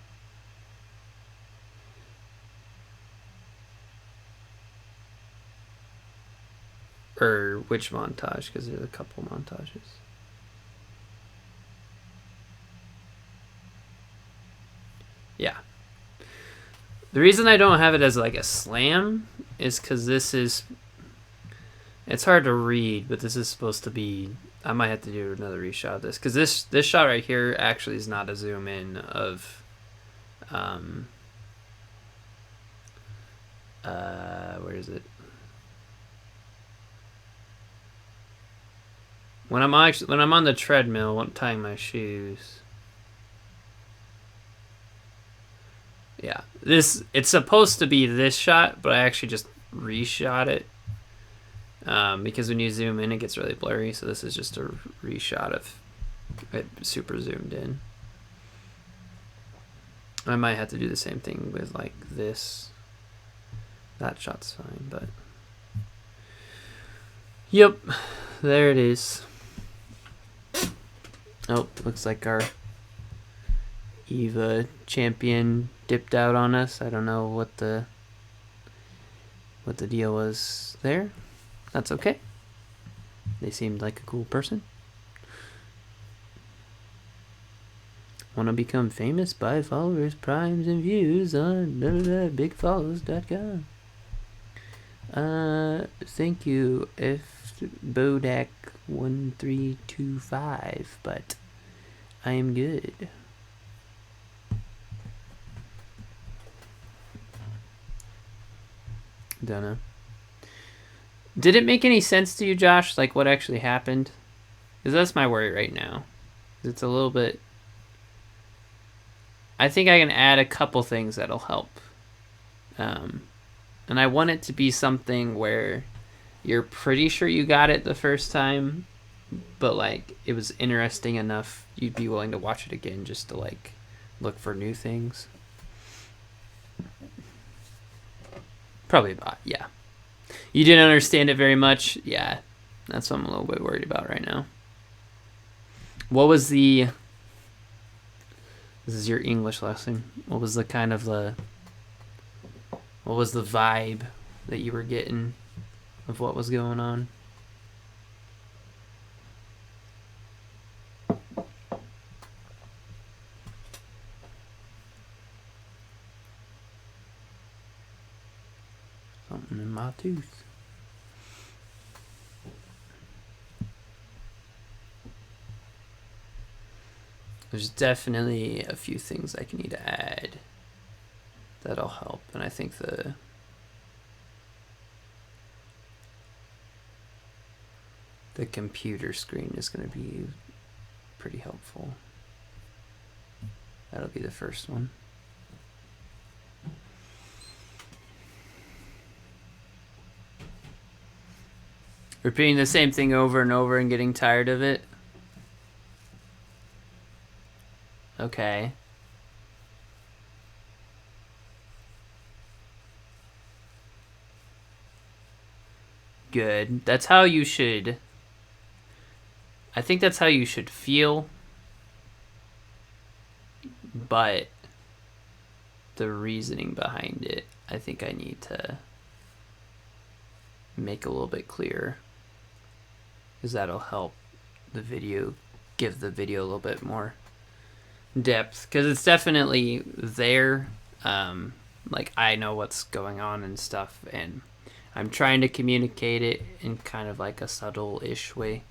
Or which montage? Because there's a couple montages. Yeah. The reason I don't have it as like a slam is because this is... It's hard to read, but this is supposed to be... I might have to do another reshot of this. Because this shot right here actually is not a zoom in of... where is it? When I'm on the treadmill, tying my shoes... Yeah, it's supposed to be this shot, but I actually just reshot it because when you zoom in, it gets really blurry. So this is just a reshot of it super zoomed in. I might have to do the same thing with like this. That shot's fine, but yep, there it is. Oh, looks like our Eva champion dipped out on us. I don't know what the deal was there. That's okay. They seemed like a cool person. Want to become famous? Buy followers, primes, and views on bigfollows.com. Thank you, F Bodak 1325, but I am good. Don't know. Did it make any sense to you, Josh? Like what actually happened? Because that's my worry right now. It's a little bit... I think I can add a couple things that'll help. And I want it to be something where you're pretty sure you got it the first time, but like it was interesting enough you'd be willing to watch it again just to like look for new things. Probably not, yeah. You didn't understand it very much? Yeah, that's what I'm a little bit worried about right now. What was the... This is your English lesson. What was the kind of the... What was the vibe that you were getting of what was going on? Something in my tooth. There's definitely a few things I can need to add that'll help, and I think the computer screen is going to be pretty helpful. That'll be the first one. Repeating the same thing over and over and getting tired of it? Okay. Good. That's how you should... I think that's how you should feel. But the reasoning behind it, I think I need to make a little bit clearer, because that'll help the video, give the video a little bit more depth, because it's definitely there. Like, I know what's going on and stuff, and I'm trying to communicate it in kind of like a subtle-ish way.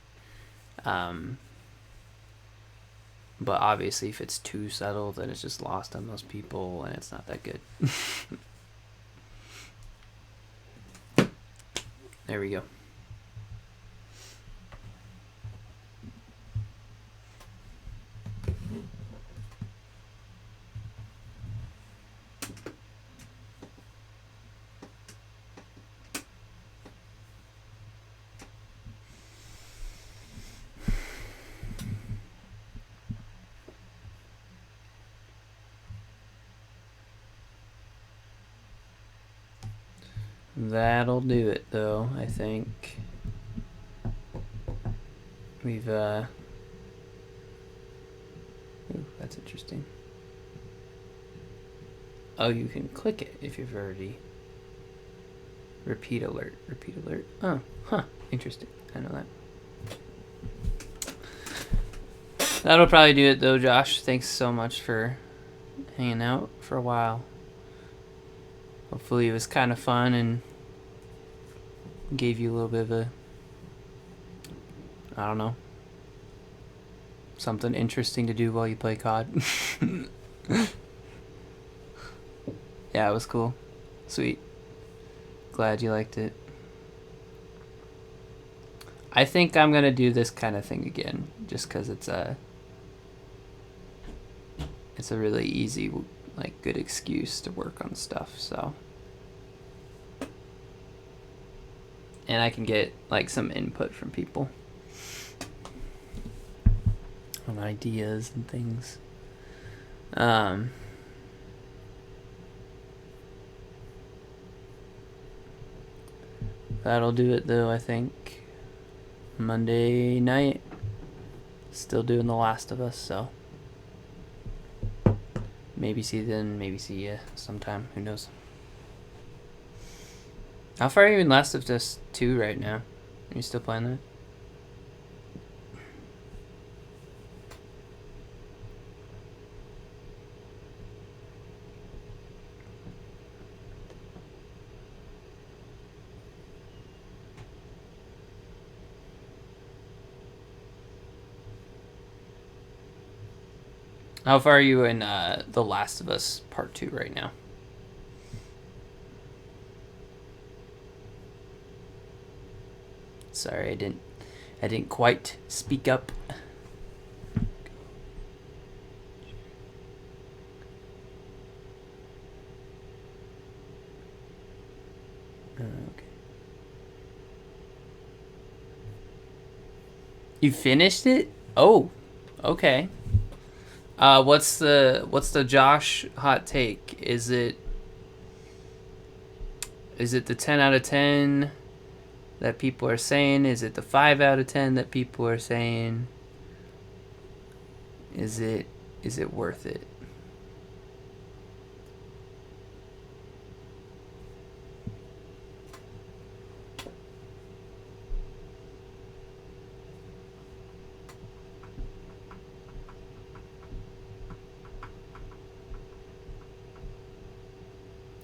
But obviously if it's too subtle, then it's just lost on most people and it's not that good. There we go. That'll do it, though, I think. We've, ooh, that's interesting. Oh, you can click it if you've already... Repeat alert, repeat alert. Oh, huh, interesting. I know that. That'll probably do it, though, Josh. Thanks so much for hanging out for a while. Hopefully it was kind of fun and gave you a little bit of a, I don't know, something interesting to do while you play COD. Yeah, it was cool. Sweet. Glad you liked it. I think I'm gonna do this kind of thing again, just because it's a really easy, like, good excuse to work on stuff, so. And I can get, like, some input from people on ideas and things. That'll do it, though, I think. Monday night. Still doing The Last of Us, so. Maybe see you sometime. Who knows? How far are you in Last of Us 2 right now? Are you still playing that? How far are you in The Last of Us Part 2 right now? Sorry, I didn't quite speak up. Okay. You finished it? Oh, okay. What's the Josh hot take? Is it the 10 out of 10 that people are saying? Is it the 5 out of 10 that people are saying? Is it worth it?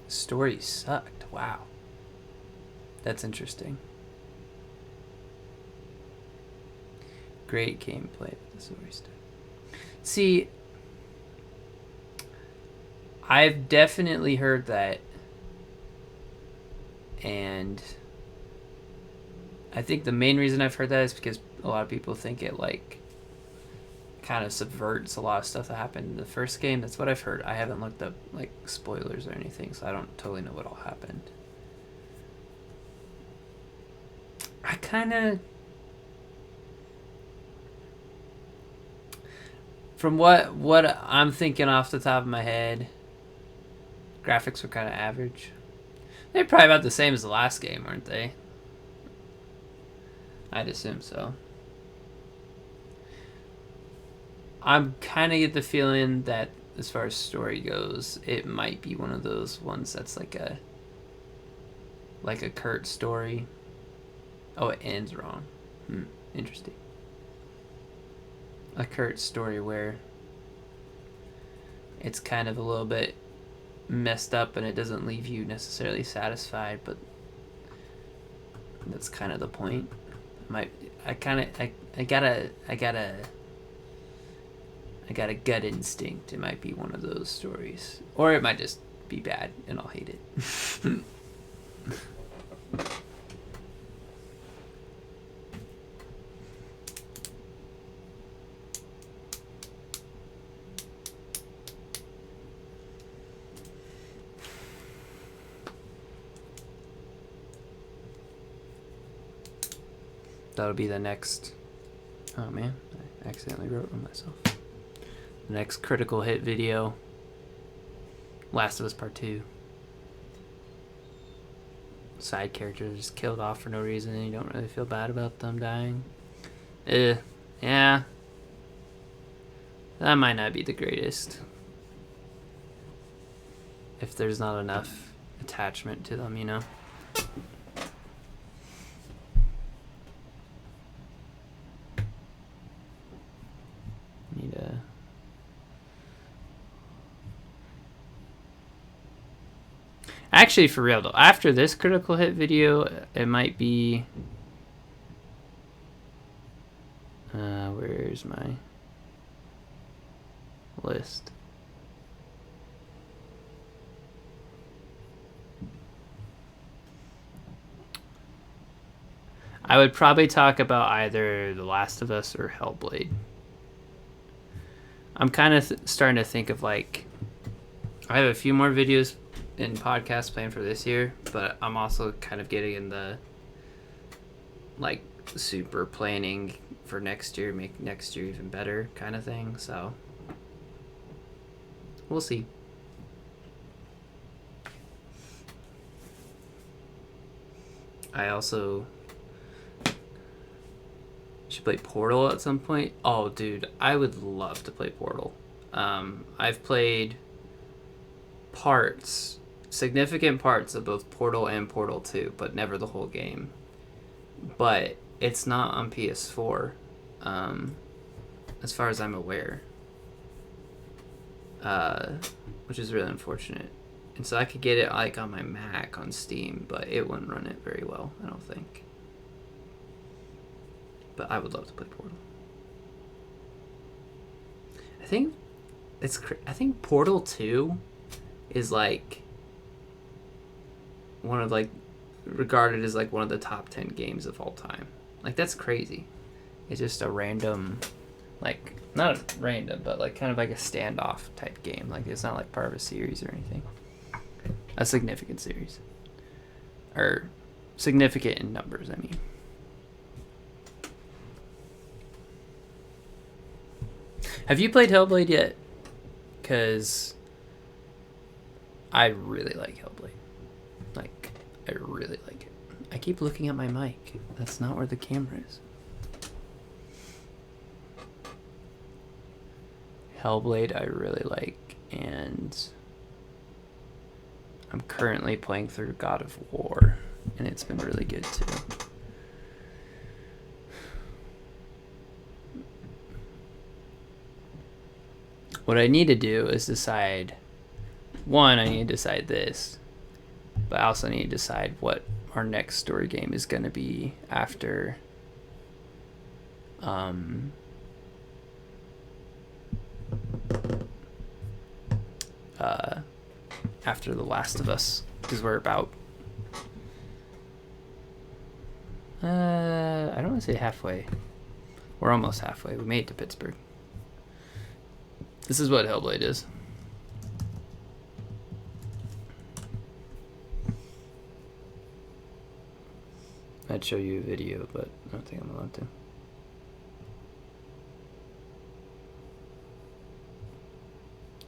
Story sucked. Wow. That's interesting. Great gameplay with the story stuff. See, I've definitely heard that, and I think the main reason I've heard that is because a lot of people think it, like, kind of subverts a lot of stuff that happened in the first game. That's what I've heard. I haven't looked up, like, spoilers or anything, so I don't totally know what all happened. I kind of, from what I'm thinking off the top of my head, graphics were kind of average. They're probably about the same as the last game, weren't they? I'd assume so. I'm kind of get the feeling that as far as story goes, it might be one of those ones that's like a Kurt story. Oh, it ends wrong. Interesting. A Kurt story where it's kind of a little bit messed up and it doesn't leave you necessarily satisfied, but that's kind of the point. I got a gut instinct. It might be one of those stories, or it might just be bad and I'll hate it. That'll be the next. Oh man, I accidentally wrote it myself. The next critical hit video. Last of Us Part 2. Side characters killed off for no reason and you don't really feel bad about them dying. Yeah. That might not be the greatest. If there's not enough attachment to them, you know? Actually, for real though, after this critical hit video, it might be... where's my list? I would probably talk about either The Last of Us or Hellblade. I'm kind of starting to think of like... I have a few more videos in podcasts planned for this year, but I'm also kind of getting in the like super planning for next year, make next year even better kind of thing, so we'll see. I also should play Portal at some point. Oh dude, I would love to play Portal. I've played significant parts of both Portal and Portal 2, but never the whole game. But it's not on PS4, as far as I'm aware, which is really unfortunate. And so I could get it like on my Mac on Steam, but it wouldn't run it very well, I don't think. But I would love to play Portal. I think Portal 2 is like one of like regarded as like one of the top 10 games of all time. Like that's crazy. It's just a random, like not random, but like kind of like a standoff type game. Like it's not like part of a series or anything. A significant series, or significant in numbers, I mean. Have you played Hellblade yet? Because I really like Hellblade. Like, I really like it. I keep looking at my mic. That's not where the camera is. Hellblade I really like, and I'm currently playing through God of War, and it's been really good too. What I need to do is decide, one, I need to decide this, but I also need to decide what our next story game is going to be after after The Last of Us, because we're about I don't want to say halfway. We're almost halfway. We made it to Pittsburgh. This is what Hellblade is. I'd show you a video, but I don't think I'm allowed to.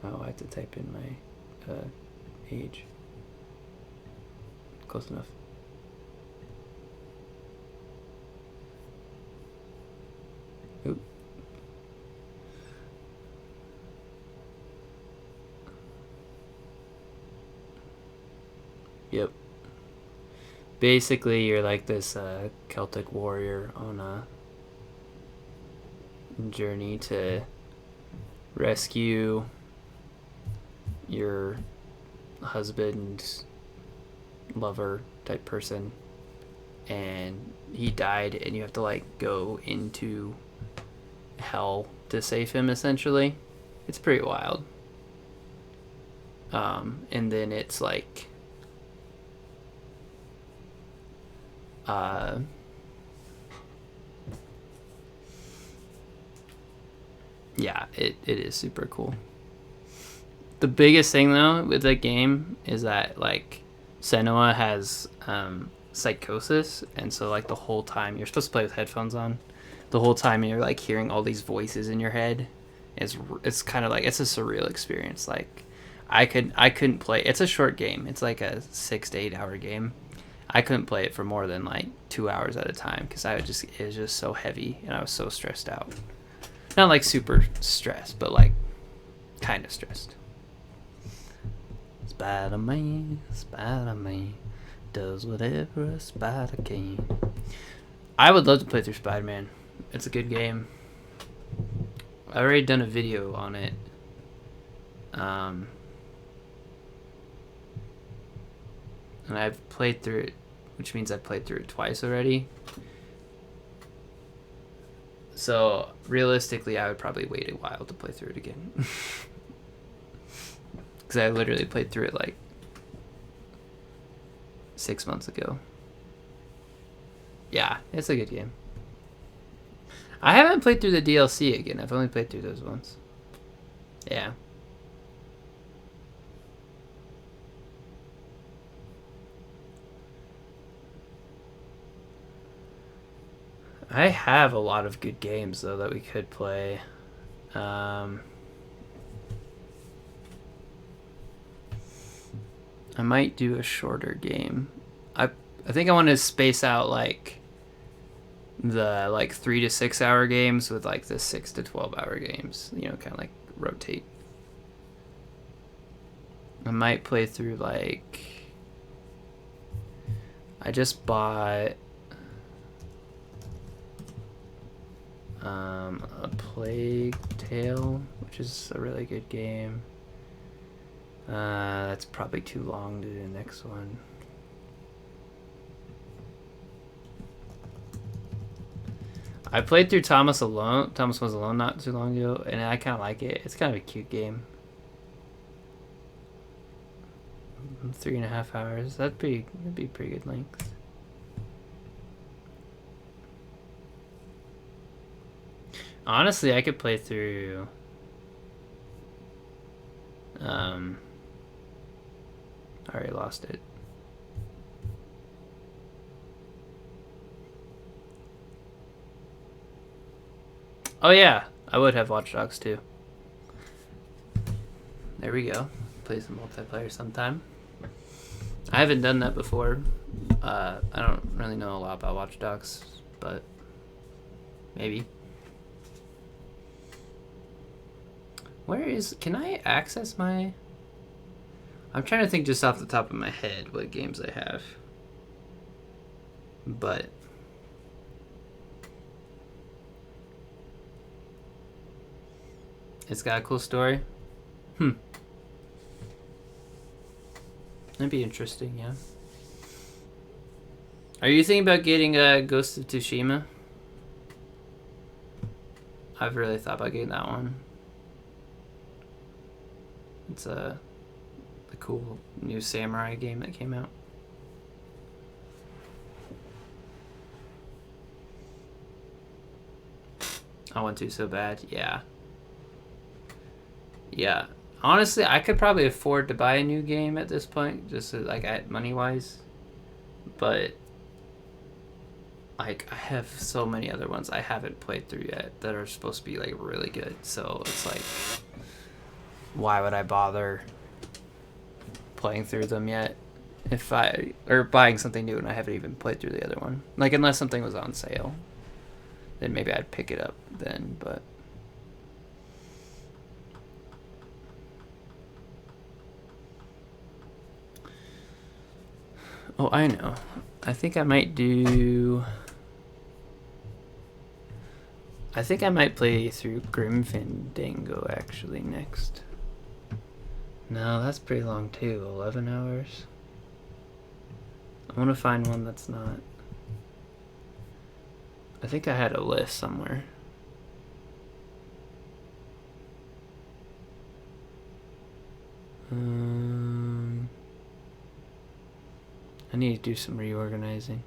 Oh, I have to type in my age. Close enough. Oop. Yep. Basically, you're like this Celtic warrior on a journey to rescue your husband, lover type person, and he died, and you have to like go into hell to save him, essentially. It's pretty wild. And then it's like yeah, it is super cool. The biggest thing though with the game is that like Senua has psychosis, and so like the whole time you're supposed to play with headphones on, the whole time you're like hearing all these voices in your head. It's kind of like, it's a surreal experience. Like I couldn't play. It's a short game. It's like a 6 to 8 hour game. I couldn't play it for more than like 2 hours at a time because it was just so heavy and I was so stressed out. Not like super stressed, but like kind of stressed. Spider-Man does whatever a spider can. I would love to play through Spider-Man. It's a good game. I've already done a video on it. And I've played through it, which means I've played through it twice already. So realistically, I would probably wait a while to play through it again. Because I literally played through it like 6 months ago. Yeah, it's a good game. I haven't played through the DLC again. I've only played through those ones. Yeah. I have a lot of good games though that we could play. I might do a shorter game. I think I want to space out like the like 3 to 6 hour games with like the 6 to 12 hour games. You know, kind of like rotate. I might play through like. I just bought. A Plague Tale, which is a really good game. That's probably too long to do the next one. I played through Thomas Was Alone not too long ago, and I kind of like it. It's kind of a cute game. 3.5 hours. That'd be pretty good length. Honestly, I could play through I already lost it. Oh yeah, I would have Watch Dogs too. There we go. Play some multiplayer sometime. I haven't done that before. I don't really know a lot about Watch Dogs, but maybe. Can I access my... I'm trying to think just off the top of my head what games I have. But... It's got a cool story. That'd be interesting, yeah. Are you thinking about getting Ghost of Tsushima? I've really thought about getting that one. It's the cool new samurai game that came out. I want to so bad. Yeah. Yeah. Honestly, I could probably afford to buy a new game at this point, just like at money wise. But like I have so many other ones I haven't played through yet that are supposed to be like really good. So it's like, why would I bother playing through them yet or buying something new and I haven't even played through the other one? Like, unless something was on sale, then maybe I'd pick it up then, but oh, I know. I think I might play through Grim Fandango actually next. No, that's pretty long too. 11 hours. I want to find one that's not. I think I had a list somewhere. I need to do some reorganizing.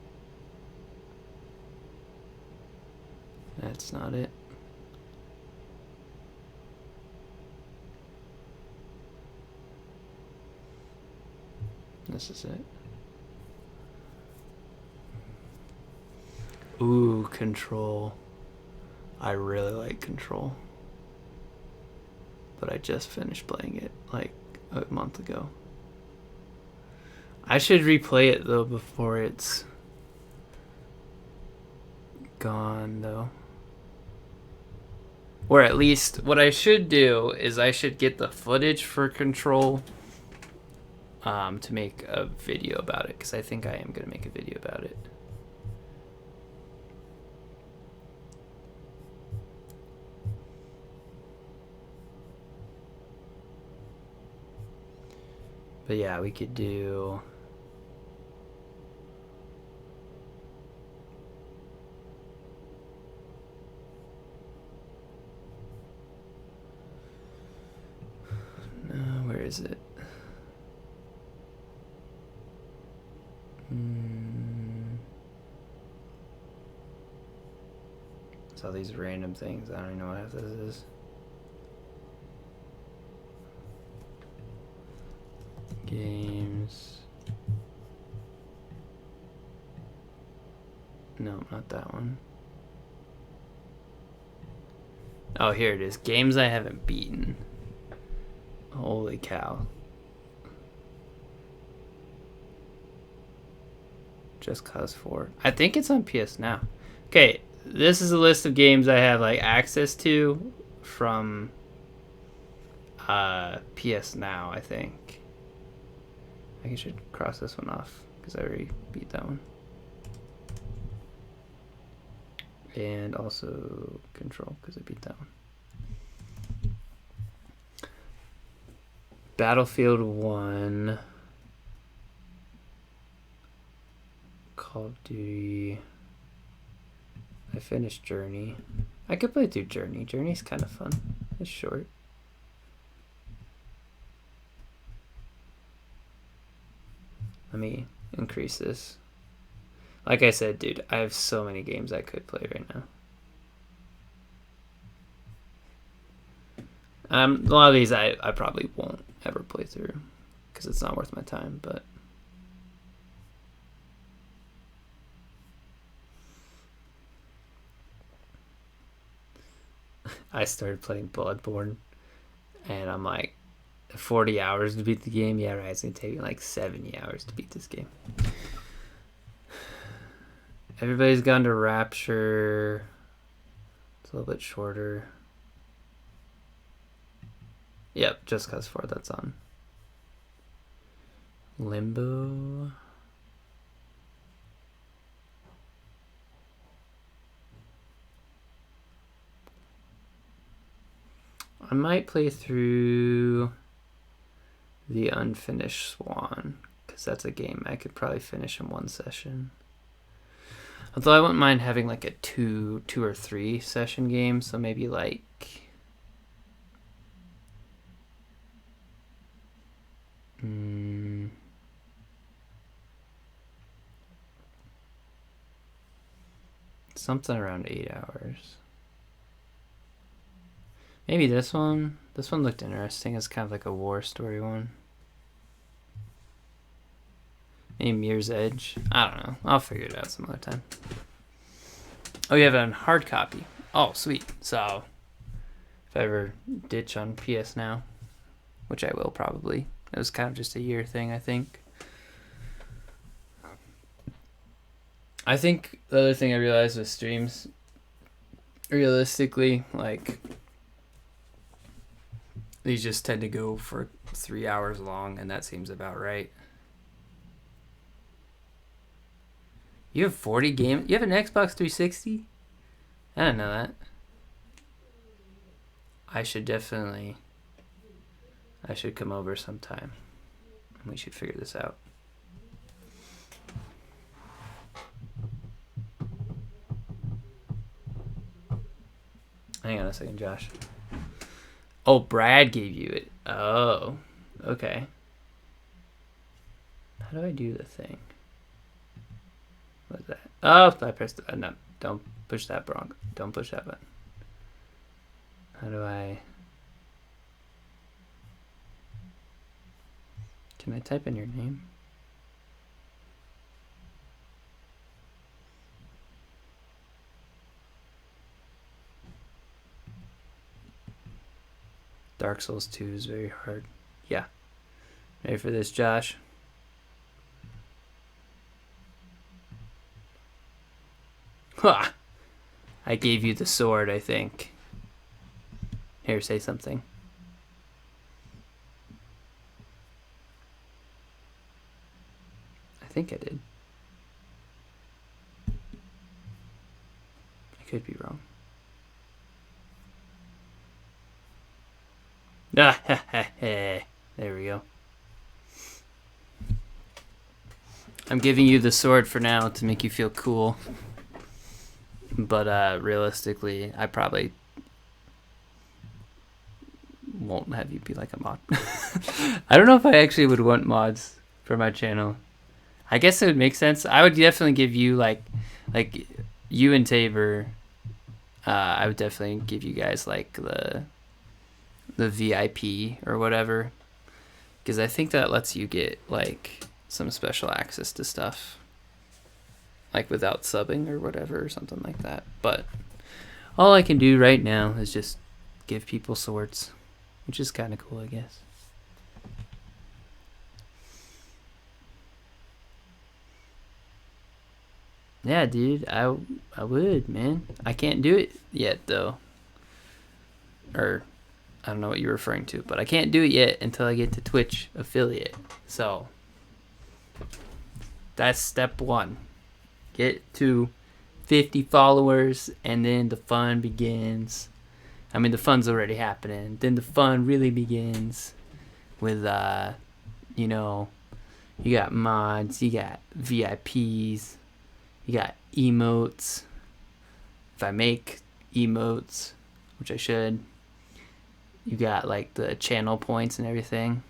That's not it. This is it. Ooh, Control. I really like Control. But I just finished playing it like a month ago. I should replay it though before it's gone though. Or at least what I should do is I should get the footage for Control to make a video about it, because I think I am going to make a video about it. But yeah, we could do... where is it? It's all these random things. I don't even know what half this is. Games. No, not that one. Oh, here it is. Games I haven't beaten. Holy cow. Just Cause 4. I think it's on PS Now. Okay, this is a list of games I have like access to from PS Now, I think. I should cross this one off because I already beat that one. And also Control because I beat that one. Battlefield 1. Call of Duty. I finished Journey. I could play through Journey. Journey's kind of fun. It's short. Let me increase this. Like I said, dude, I have so many games I could play right now. A lot of these I probably won't ever play through because it's not worth my time, but I started playing Bloodborne and I'm like 40 hours to beat the game. Yeah, right, it's gonna take me like 70 hours to beat this game. Everybody's gone to Rapture. It's a little bit shorter. Yep, Just Cause 4, that's on. Limbo. I might play through The Unfinished Swan, because that's a game I could probably finish in one session. Although I wouldn't mind having like a two or three session game, so maybe like something around 8 hours. Maybe this one. This one looked interesting. It's kind of like a war story one. Maybe Mirror's Edge. I don't know. I'll figure it out some other time. Oh, you have it on hard copy. Oh, sweet. So, if I ever ditch on PS Now, which I will probably. It was kind of just a year thing, I think. I think the other thing I realized with streams, realistically, like, these just tend to go for 3 hours long, and that seems about right. You have 40 games? You have an Xbox 360? I didn't know that. I should come over sometime. We should figure this out. Hang on a second, Josh. Oh, Brad gave you it. Oh, okay. How do I do the thing? What's that? Oh, I pressed it. No, don't push that, Bronc. Don't push that button. How do I... Can I type in your name? Dark Souls 2 is very hard. Yeah. Ready for this, Josh? Ha! I gave you the sword, I think. Here, say something. I think I did. I could be wrong. There we go. I'm giving you the sword for now to make you feel cool. But realistically, I probably won't have you be like a mod. I don't know if I actually would want mods for my channel. I guess it would make sense. I would definitely give you like you and Tabor. I would definitely give you guys like the VIP or whatever, because I think that lets you get like some special access to stuff, like without subbing or whatever or something like that. But all I can do right now is just give people swords, which is kind of cool, I guess. Yeah, dude, I would, man. I can't do it yet though, or I don't know what you're referring to, but I can't do it yet until I get to Twitch affiliate. So that's step 1. Get to 50 followers, and then the fun begins. I mean, the fun's already happening. Then the fun really begins with, you know, you got mods, you got VIPs, you got emotes. If I make emotes, which I should, you got like the channel points and everything.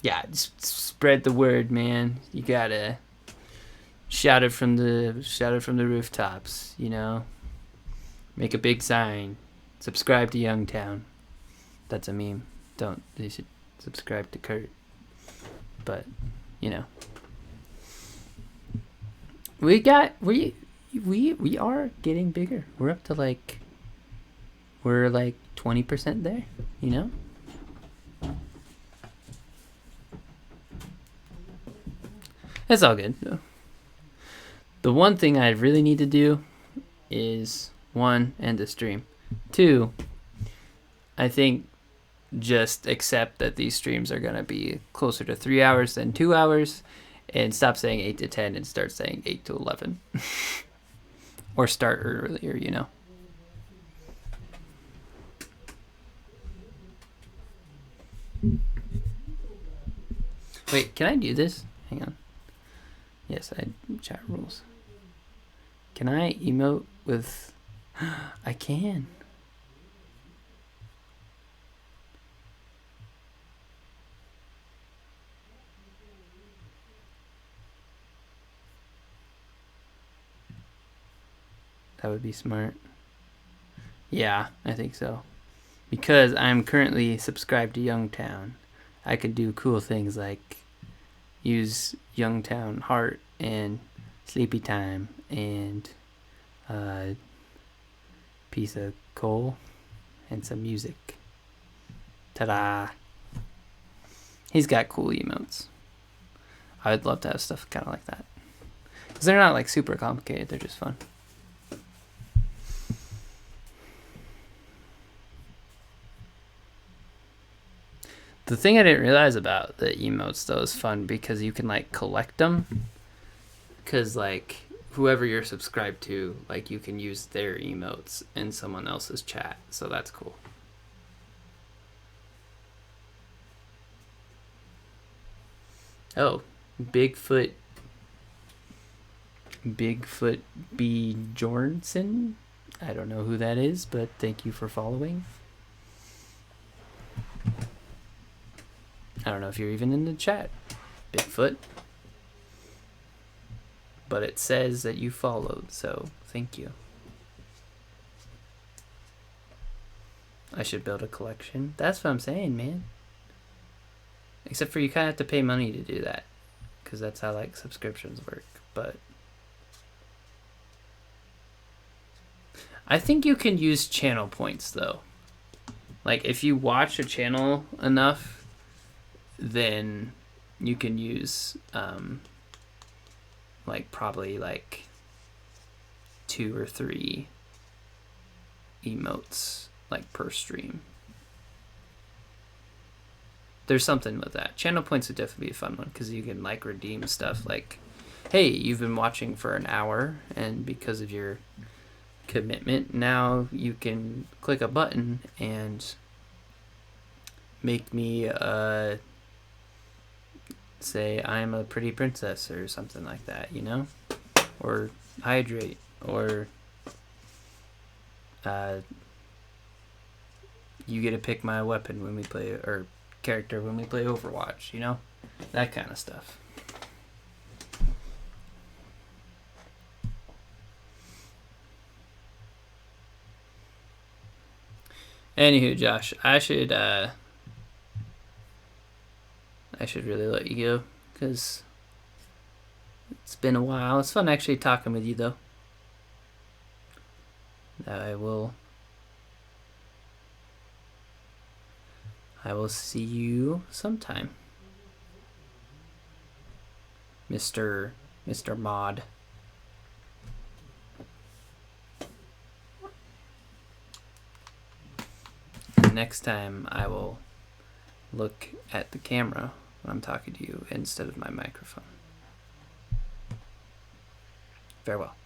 Yeah, just spread the word, man. You gotta shout it from the rooftops, you know. Make a big sign. Subscribe to Youngtown. That's a meme. You should subscribe to Kurt. But, you know. We are getting bigger. We're up to like 20% there, you know? That's all good, though. The one thing I really need to do is, 1, end the stream. 2, I think just accept that these streams are going to be closer to 3 hours than 2 hours, and stop saying 8 to 10 and start saying 8 to 11. Or start earlier, you know? Wait, can I do this? Hang on. Yes, chat rules. Can I emote with... I can. That would be smart. Yeah, I think so. Because I'm currently subscribed to Youngtown, I could do cool things like use Youngtown Heart and Sleepy Time and piece of coal, and some music. Ta-da! He's got cool emotes. I would love to have stuff kind of like that. Because they're not like super complicated, they're just fun. The thing I didn't realize about the emotes though is fun because you can like collect them. Because like whoever you're subscribed to, like you can use their emotes in someone else's chat. So that's cool. Oh, Bigfoot B. Jornson? I don't know who that is, but thank you for following. I don't know if you're even in the chat, Bigfoot. But it says that you followed, so thank you. I should build a collection. That's what I'm saying, man. Except for you kind of have to pay money to do that. Because that's how like subscriptions work. But I think you can use channel points though. Like if you watch a channel enough, then you can use like probably like 2 or 3 emotes like per stream. There's something with that. Channel points would definitely be a fun one because you can like redeem stuff like, hey, you've been watching for an hour and because of your commitment, now you can click a button and make me say I'm a pretty princess or something like that, you know? Or hydrate or you get to pick my weapon when we play, or character when we play Overwatch, you know? That kind of stuff. Anywho, Josh, I should really let you go because it's been a while. It's fun actually talking with you though. I will see you sometime, Mr. Mod. And next time I will look at the camera when I'm talking to you instead of my microphone. Farewell.